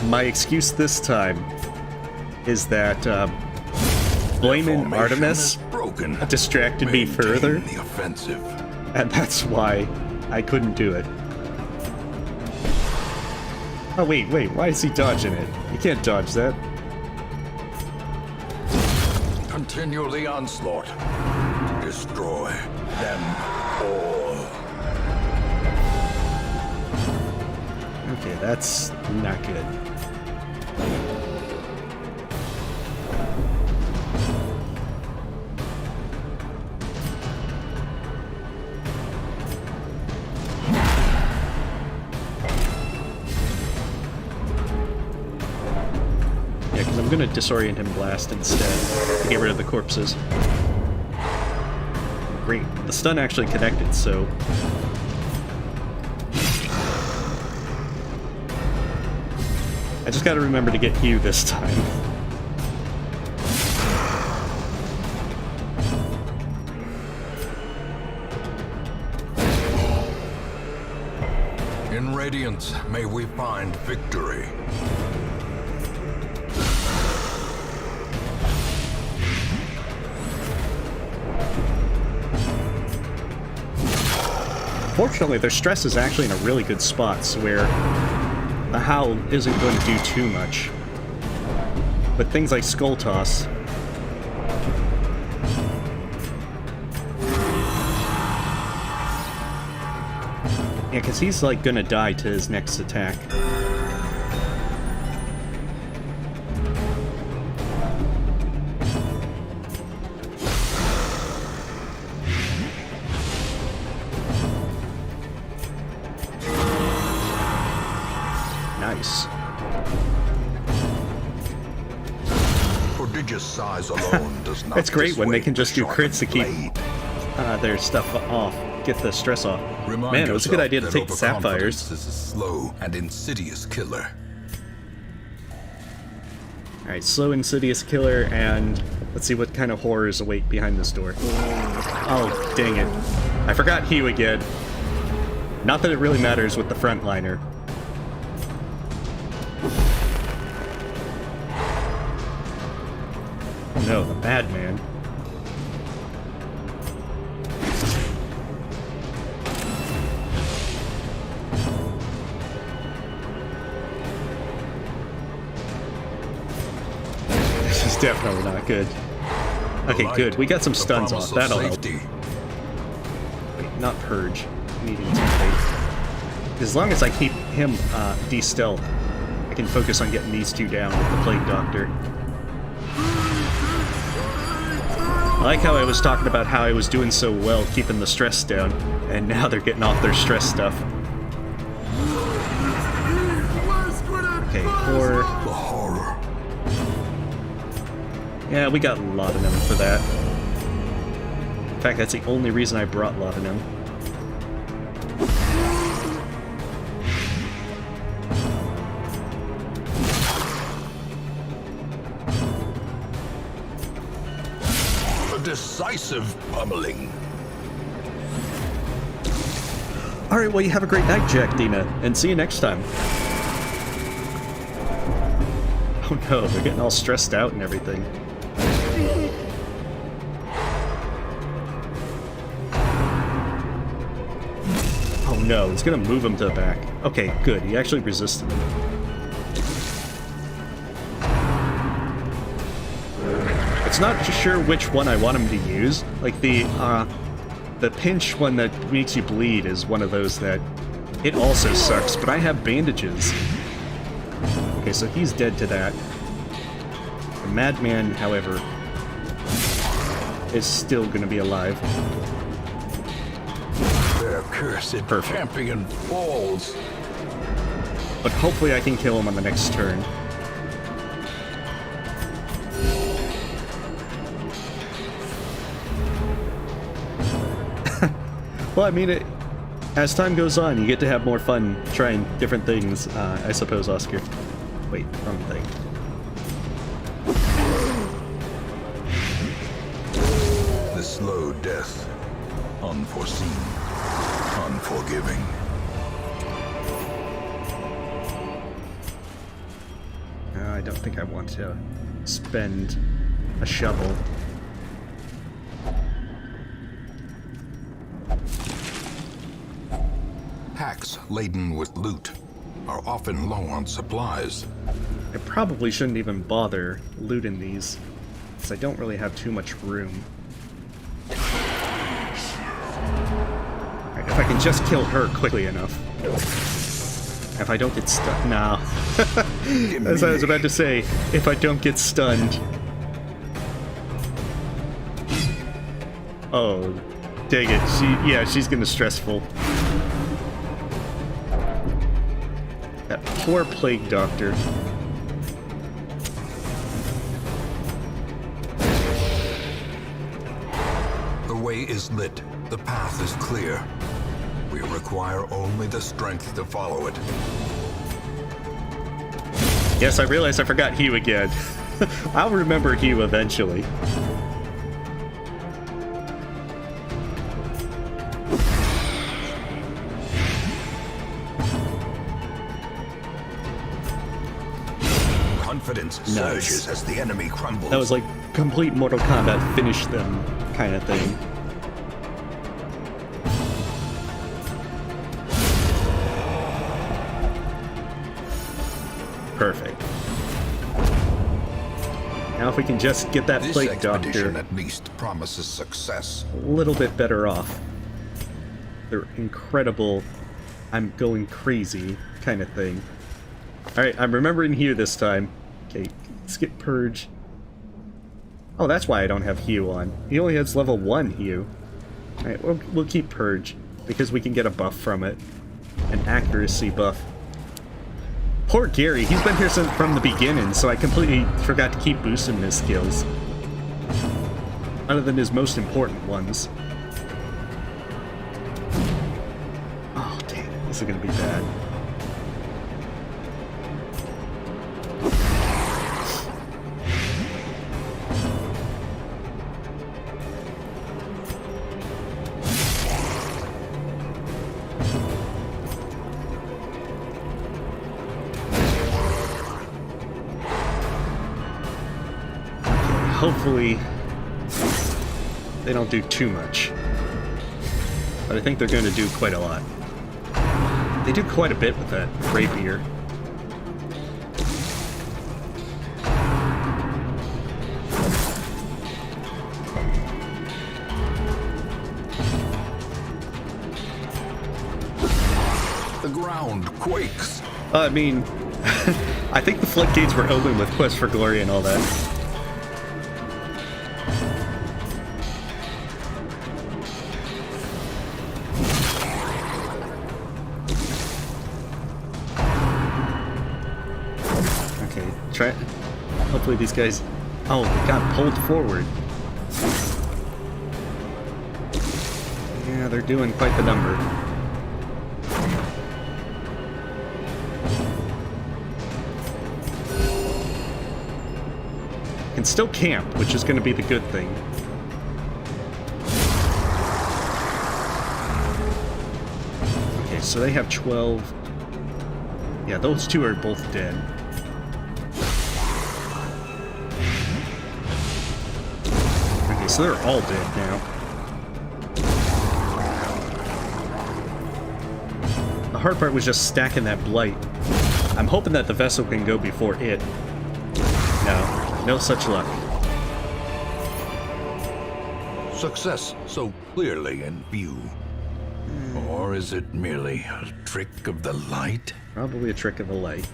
My excuse this time is that blaming Artemis Broken. distracted me further, The offensive. and that's why I couldn't do it. Oh wait, why is he dodging it? You can't dodge that. Continue the onslaught. Destroy them all. Okay, that's not good. Yeah, because I'm gonna disorient him blast instead to get rid of the corpses. Great. The stun actually connected, so I just gotta remember to get Hugh this time. In Radiance, may we find victory. Fortunately, their stress is actually in a really good spot, so where the Howl isn't going to do too much. But things like Skull Toss. Yeah, because he's like gonna die to his next attack. Nice. For prodigious size alone does not It's great when they can just do dissuade crits the to keep blade. their stuff off, get the stress off. Remind Man, it was a good yourself idea to that take the sapphires. overconfidence is a slow and insidious killer. Alright, slow, insidious killer, and let's see what kind of horrors await behind this door. Oh, dang it. I forgot Hugh again. Not that it really matters with the frontliner. Oh no, the madman. This is definitely not good. Okay, Light, good. We got some the stuns promise off. of That'll help. safety. Wait, not purge. Needing something. As long as I keep him de-stealth, I can focus on getting these two down with the Plague Doctor. I like how I was talking about how I was doing so well keeping the stress down, and now they're getting off their stress stuff. Okay, 4. The horror. Yeah, we got laudanum for that. In fact, that's the only reason I brought laudanum. A decisive pummeling. Alright, well, you have a great night, Jack Dina, and see you next time. Oh no, they're getting all stressed out and everything. Oh no, it's gonna move him to the back. Okay, good, he actually resisted it. It's not sure which one I want him to use. Like the pinch one that makes you bleed is one of those that it also sucks, but I have bandages. Okay, so he's dead to that. The madman, however, is still gonna be alive. Their cursed Perfect. champion falls. But hopefully I can kill him on the next turn. Well, I mean, as time goes on, you get to have more fun trying different things, I suppose, Oscar. Wait, wrong thing. The slow death. Unforeseen. Unforgiving. I don't think I want to spend a shovel. Packs laden with loot are often low on supplies. I probably shouldn't even bother looting these, because I don't really have too much room. Alright, if I can just kill her quickly enough. If I don't get stunned. No. As I was about to say, if I don't get stunned. Oh, dang it. She's gonna stressful. That poor Plague Doctor. The way is lit. The path is clear. We require only the strength to follow it. Yes, I realize I forgot Hugh again. I'll remember Hugh eventually. Confidence surges as the enemy crumbles. That was like complete Mortal Kombat finish them kind of thing. Perfect. Now if we can just get that This Plague expedition Doctor at least promises success. a little bit better off. They're incredible, I'm going crazy kind of thing. Alright, I'm remembering Hugh this time. Okay, skip Purge. Oh, that's why I don't have Hugh on. He only has level 1 Hugh. Alright, we'll keep Purge, because we can get a buff from it. An accuracy buff. Poor Gary, he's been here since from the beginning, so I completely forgot to keep boosting his skills. Other than his most important ones. Oh, dang it. This is gonna be bad. Hopefully, they don't do too much. But I think they're going to do quite a lot. They do quite a bit with that rapier. The ground quakes. I mean, I think the floodgates were open with Quest for Glory and all that. Hopefully these guys... Oh, they got pulled forward. Yeah, they're doing quite the number. Can still camp, which is going to be the good thing. Okay, so they have 12. Yeah, those two are both dead. So they're all dead now. The hard part was just stacking that blight. I'm hoping that the vessel can go before it. No, no such luck. Success so clearly in view. Or is it merely a trick of the light? Probably a trick of the light.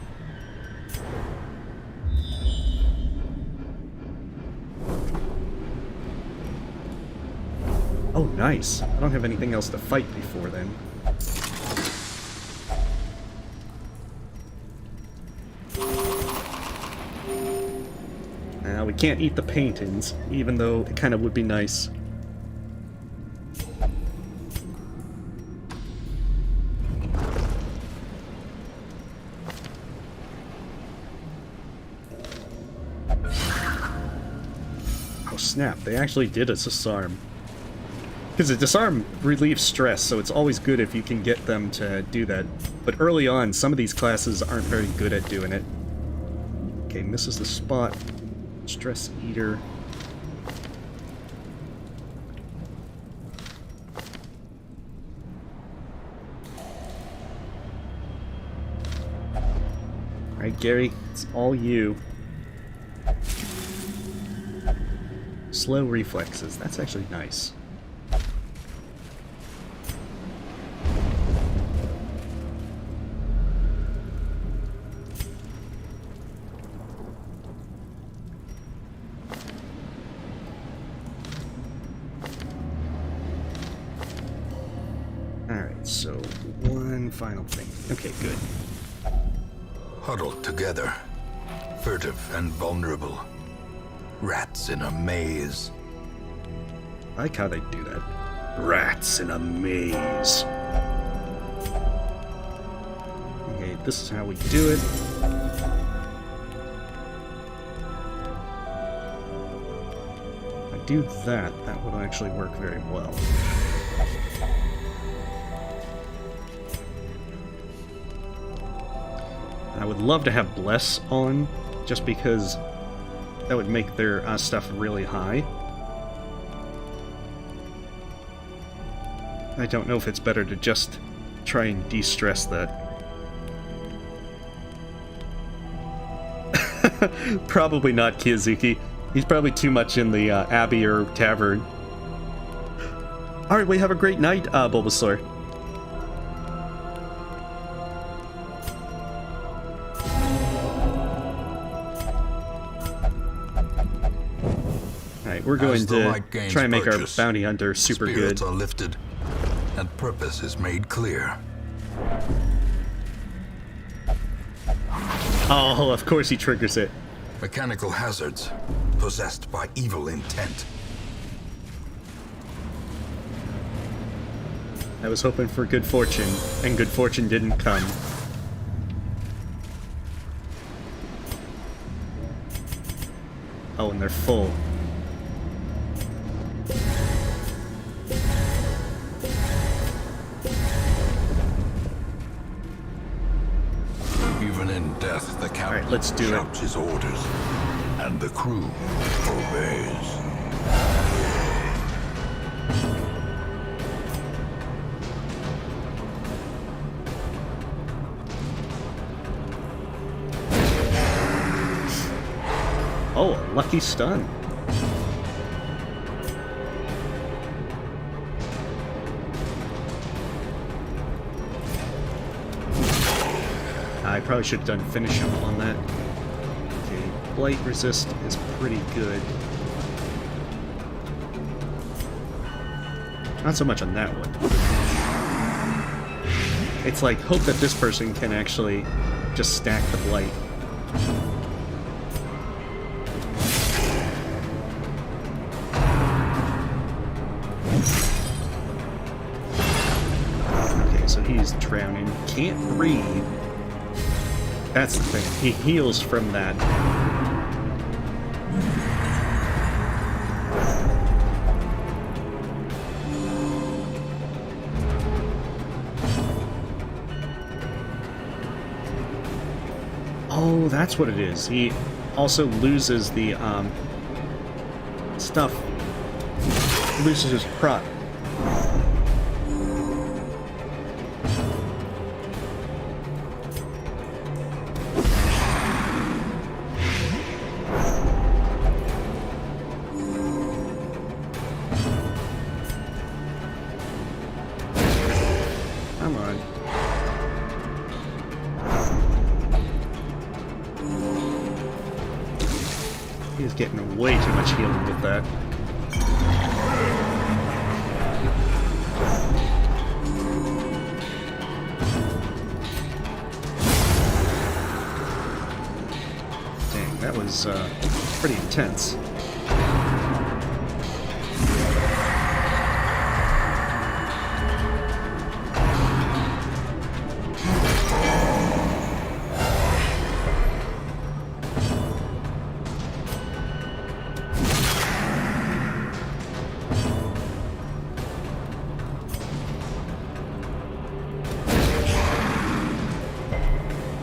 Oh, nice. I don't have anything else to fight before then. Now, we can't eat the paintings, even though it kind of would be nice. Oh, snap. They actually did a disarm. Because a disarm relieves stress, so it's always good if you can get them to do that. But early on, some of these classes aren't very good at doing it. Okay, misses the spot. Stress Eater. Alright, Gary, it's all you. Slow reflexes. That's actually nice. So, one final thing. Okay, good. Huddled together, furtive and vulnerable. Rats in a maze. I like how they do that. Rats in a maze. Okay, this is how we do it. If I do that, that would actually work very well. I would love to have Bless on, just because that would make their stuff really high. I don't know if it's better to just try and de-stress that. Probably not Kiyozuki. He's probably too much in the Abbey or Tavern. Alright, we have a great night, Bulbasaur. We're going to try and make our bounty hunter super good. Spirits are lifted, and purpose is made clear. Oh, of course he triggers it. Mechanical hazards, possessed by evil intent. I was hoping for good fortune, and good fortune didn't come. Oh, and they're full. Even in death, the captain Alright, let's do it. shouts his orders, and the crew obeys. Oh, a lucky stun. I probably should have done finish him on that. Okay, blight resist is pretty good. Not so much on that one. It's like, hope that this person can actually just stack the blight. Okay, so he's drowning. Can't breathe. That's the thing. He heals from that. Oh, that's what it is. He also loses the, stuff. Loses his prot. Come on. He's getting way too much healing with that. Dang, that was pretty intense.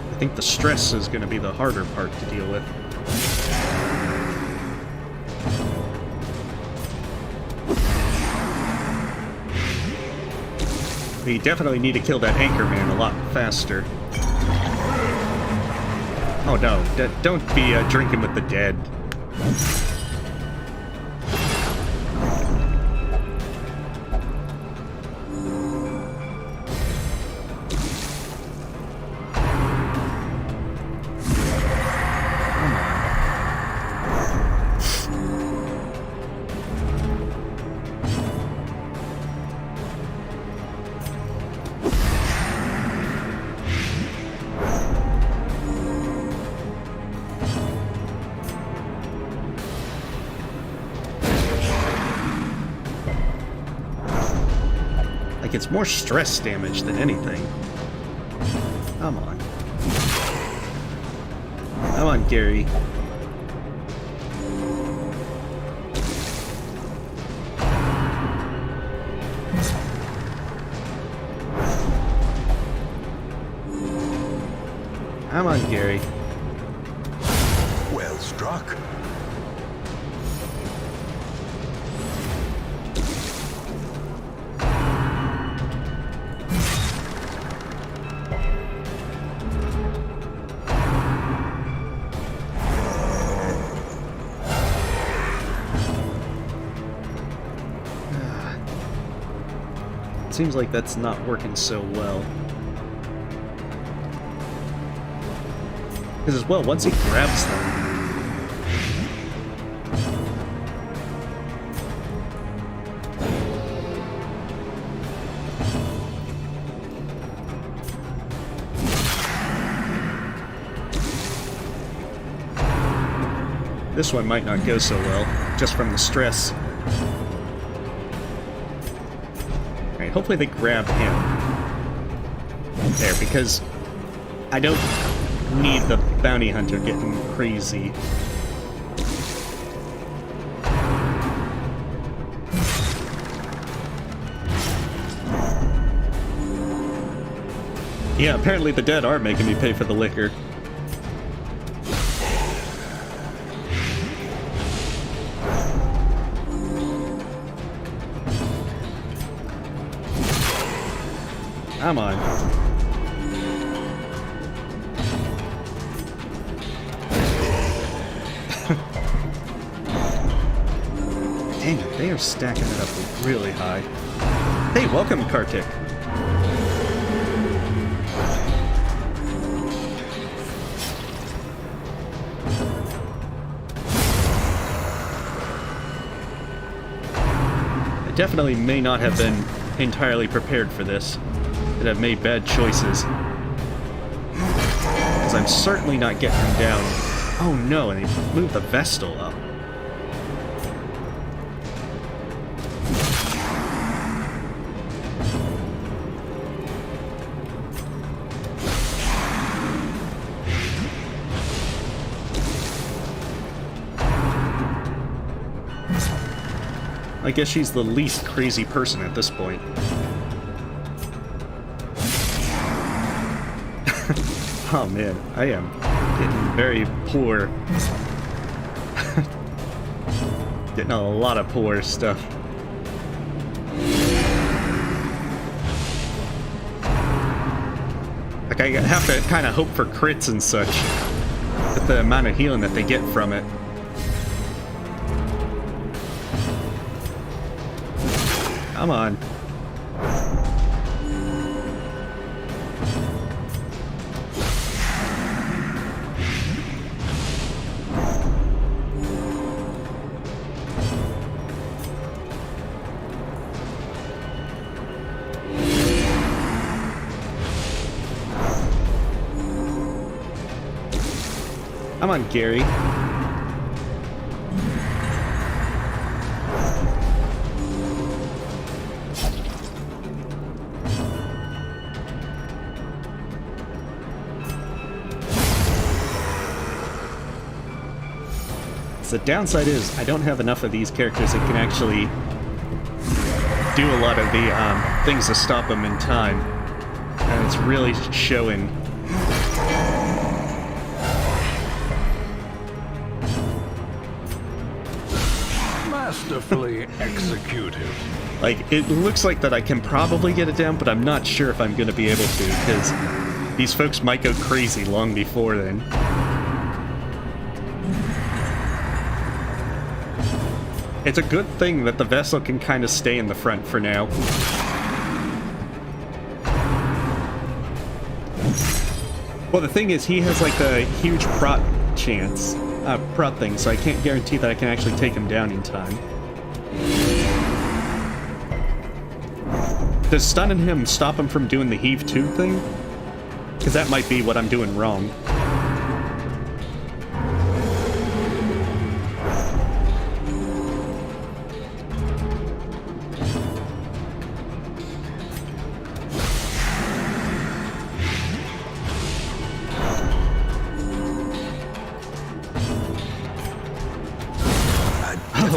I think the stress is going to be the harder part to deal with. We definitely need to kill that anchor man a lot faster. Oh no, don't be drinking with the dead. Like, it's more stress damage than anything. Come on. Come on, Gary. Come on, Gary. Well struck. Seems like that's not working so well. Because as well, once he grabs them... This one might not go so well, just from the stress. Alright, hopefully they grab him. There, because I don't need the bounty hunter getting crazy. Yeah, apparently the dead are making me pay for the liquor. Come on. Dang it, they are stacking it up really high. Hey, welcome, Kartik. I definitely may not have been entirely prepared for this. That have made bad choices. Because I'm certainly not getting him down. Oh no, and they moved the Vestal up. I guess she's the least crazy person at this point. Oh man, I am getting very poor. Getting a lot of poor stuff. Like, I have to kind of hope for crits and such, with the amount of healing that they get from it. Come on. Come on, Gary. The downside is I don't have enough of these characters that can actually do a lot of the things to stop them in time, and it's really showing. Masterfully executed. Like, it looks like that I can probably get it down, but I'm not sure if I'm going to be able to, because these folks might go crazy long before then. It's a good thing that the vessel can kind of stay in the front for now. Well, the thing is, he has like a huge prot chance, prot thing, so I can't guarantee that I can actually take him down in time. Does stunning him stop him from doing the heave 2 thing? Because that might be what I'm doing wrong.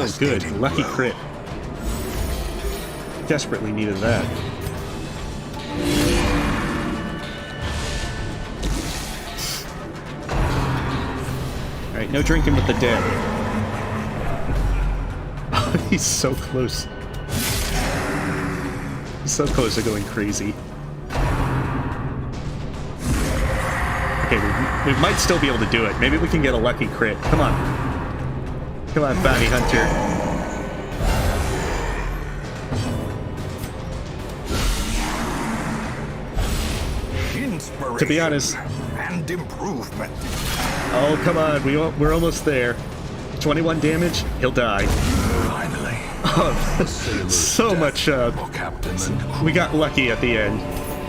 Oh, good. Lucky crit. Desperately needed that. Alright, no drinking with the dead. Oh, he's so close. He's so close to going crazy. Okay, we might still be able to do it. Maybe we can get a lucky crit. Come on. Come on, bounty hunter. Inspiration To be honest. and improvement. Oh, come on. We're almost there. 21 damage. He'll die. Finally. Oh, so much. For captain and We got lucky at the end.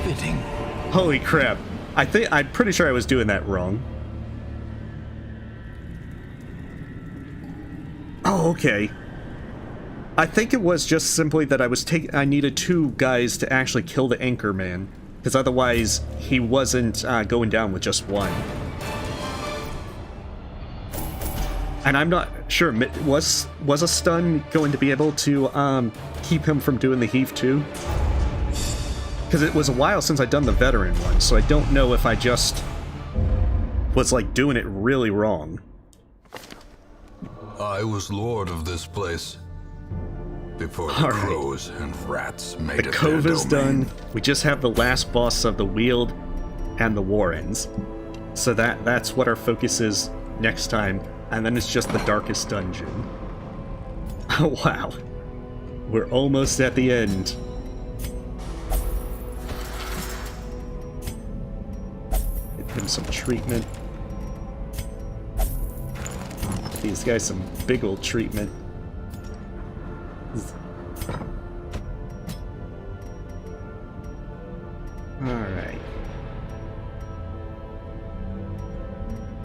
fitting. Holy crap. I'm pretty sure I was doing that wrong. Oh, okay. I think it was just simply that I needed 2 guys to actually kill the anchor man, because otherwise he wasn't going down with just 1. And I'm not sure, was a stun going to be able to keep him from doing the heave too? Because it was a while since I'd done the veteran one, so I don't know if I just was like doing it really wrong. I was lord of this place before the crows and rats made The it cove their is domain. done. We just have the last boss of the Weald and the Warrens. So that's what our focus is next time. And then it's just the darkest dungeon. Oh, wow. We're almost at the end. Give him some treatment. These guys some big old treatment. Alright.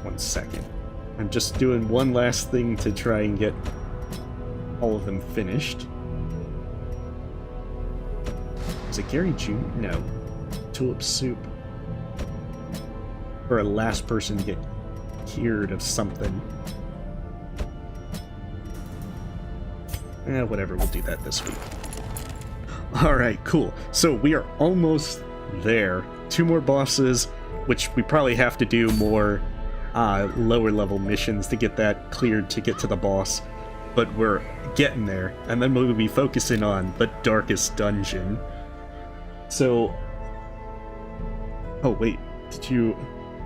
1 second. I'm just doing one last thing to try and get all of them finished. Is it Gary Jr.? No. Tulip Soup. For a last person to get cured of something. Whatever, we'll do that this week. Alright, cool. So we are almost there. 2 more bosses, which we probably have to do more lower level missions to get that cleared to get to the boss. But we're getting there, and then we'll be focusing on the darkest dungeon. So... Oh, wait. Did you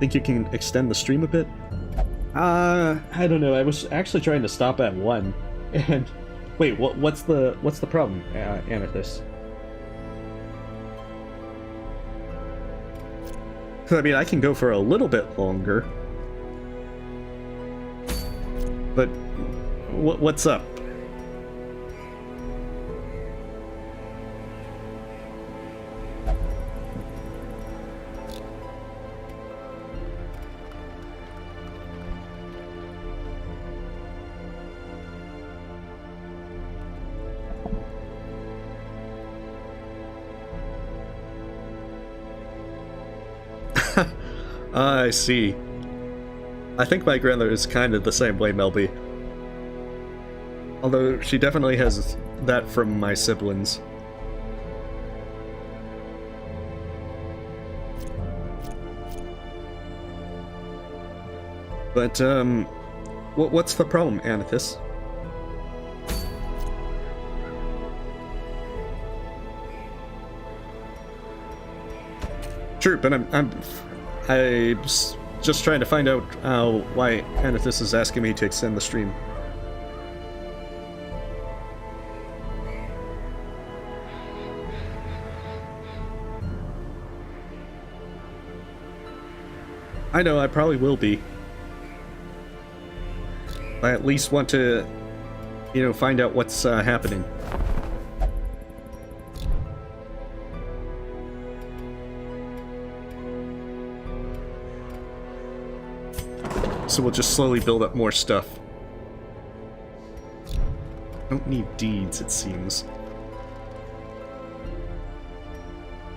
think you can extend the stream a bit? I don't know. I was actually trying to stop at 1. And... Wait, what's the problem, Amethyst? I mean, I can go for a little bit longer. But what's up? I see. I think my grandmother is kind of the same way, Melby. Although she definitely has that from my siblings. But, what's the problem, Amethyst? Sure, but I'm just trying to find out why Amethyst is asking me to extend the stream. I know, I probably will be. I at least want to, find out what's happening. So we'll just slowly build up more stuff. Don't need deeds, it seems.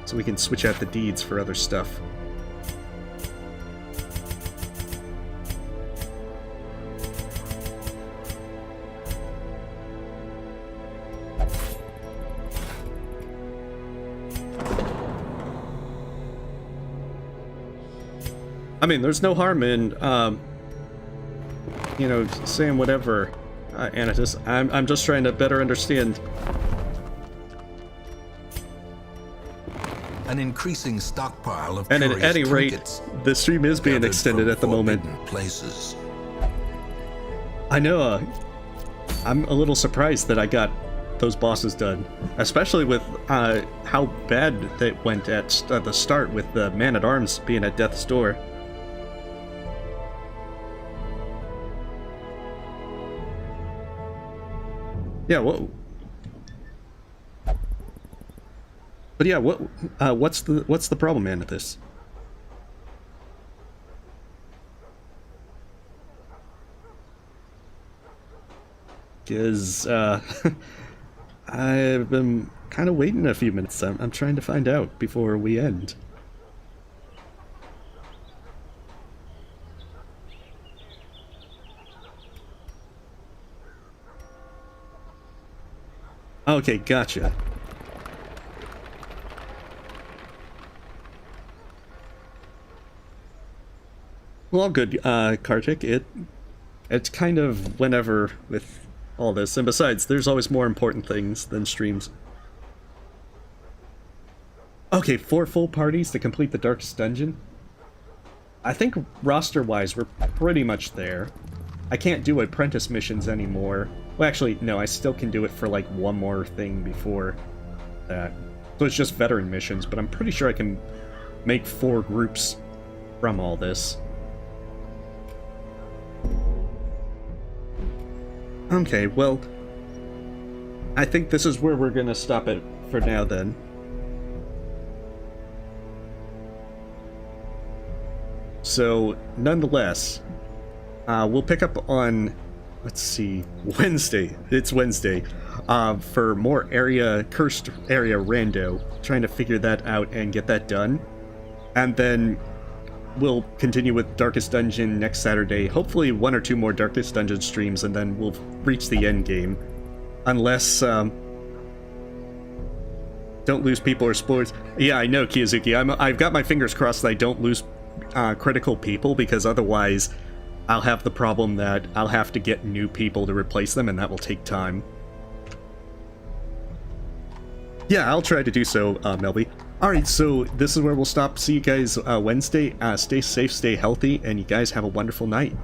So we can switch out the deeds for other stuff. I mean, there's no harm in, saying whatever, Anatus. I'm just trying to better understand. An increasing stockpile of And at curious any rate, trinkets the stream is being gathered extended from at the moment. forbidden places. I know, I'm a little surprised that I got those bosses done. Especially with how bad they went at the start with the Man-at-Arms being at death's door. Yeah, but yeah, what's the problem, man, with this? Because, I've been kind of waiting a few minutes. I'm trying to find out before we end. Okay, gotcha. Well, good, Kartik. It's kind of whenever with all this, and besides, there's always more important things than streams. Okay, 4 full parties to complete the Darkest Dungeon. I think roster-wise, we're pretty much there. I can't do apprentice missions anymore. Well, actually, no, I still can do it for, like, one more thing before that. So it's just veteran missions, but I'm pretty sure I can make 4 groups from all this. Okay, well, I think this is where we're gonna stop it for now, then. So, nonetheless, we'll pick up on, let's see, Wednesday. It's Wednesday. For more cursed area rando, trying to figure that out and get that done. And then we'll continue with Darkest Dungeon next Saturday. Hopefully 1 or 2 more Darkest Dungeon streams, and then we'll reach the end game. Unless, don't lose people or spoilers. Yeah, I know, Kiyozuki. I've got my fingers crossed that I don't lose critical people, because otherwise I'll have the problem that I'll have to get new people to replace them, and that will take time. Yeah, I'll try to do so, Melby. Alright, so this is where we'll stop. See you guys Wednesday. Stay safe, stay healthy, and you guys have a wonderful night.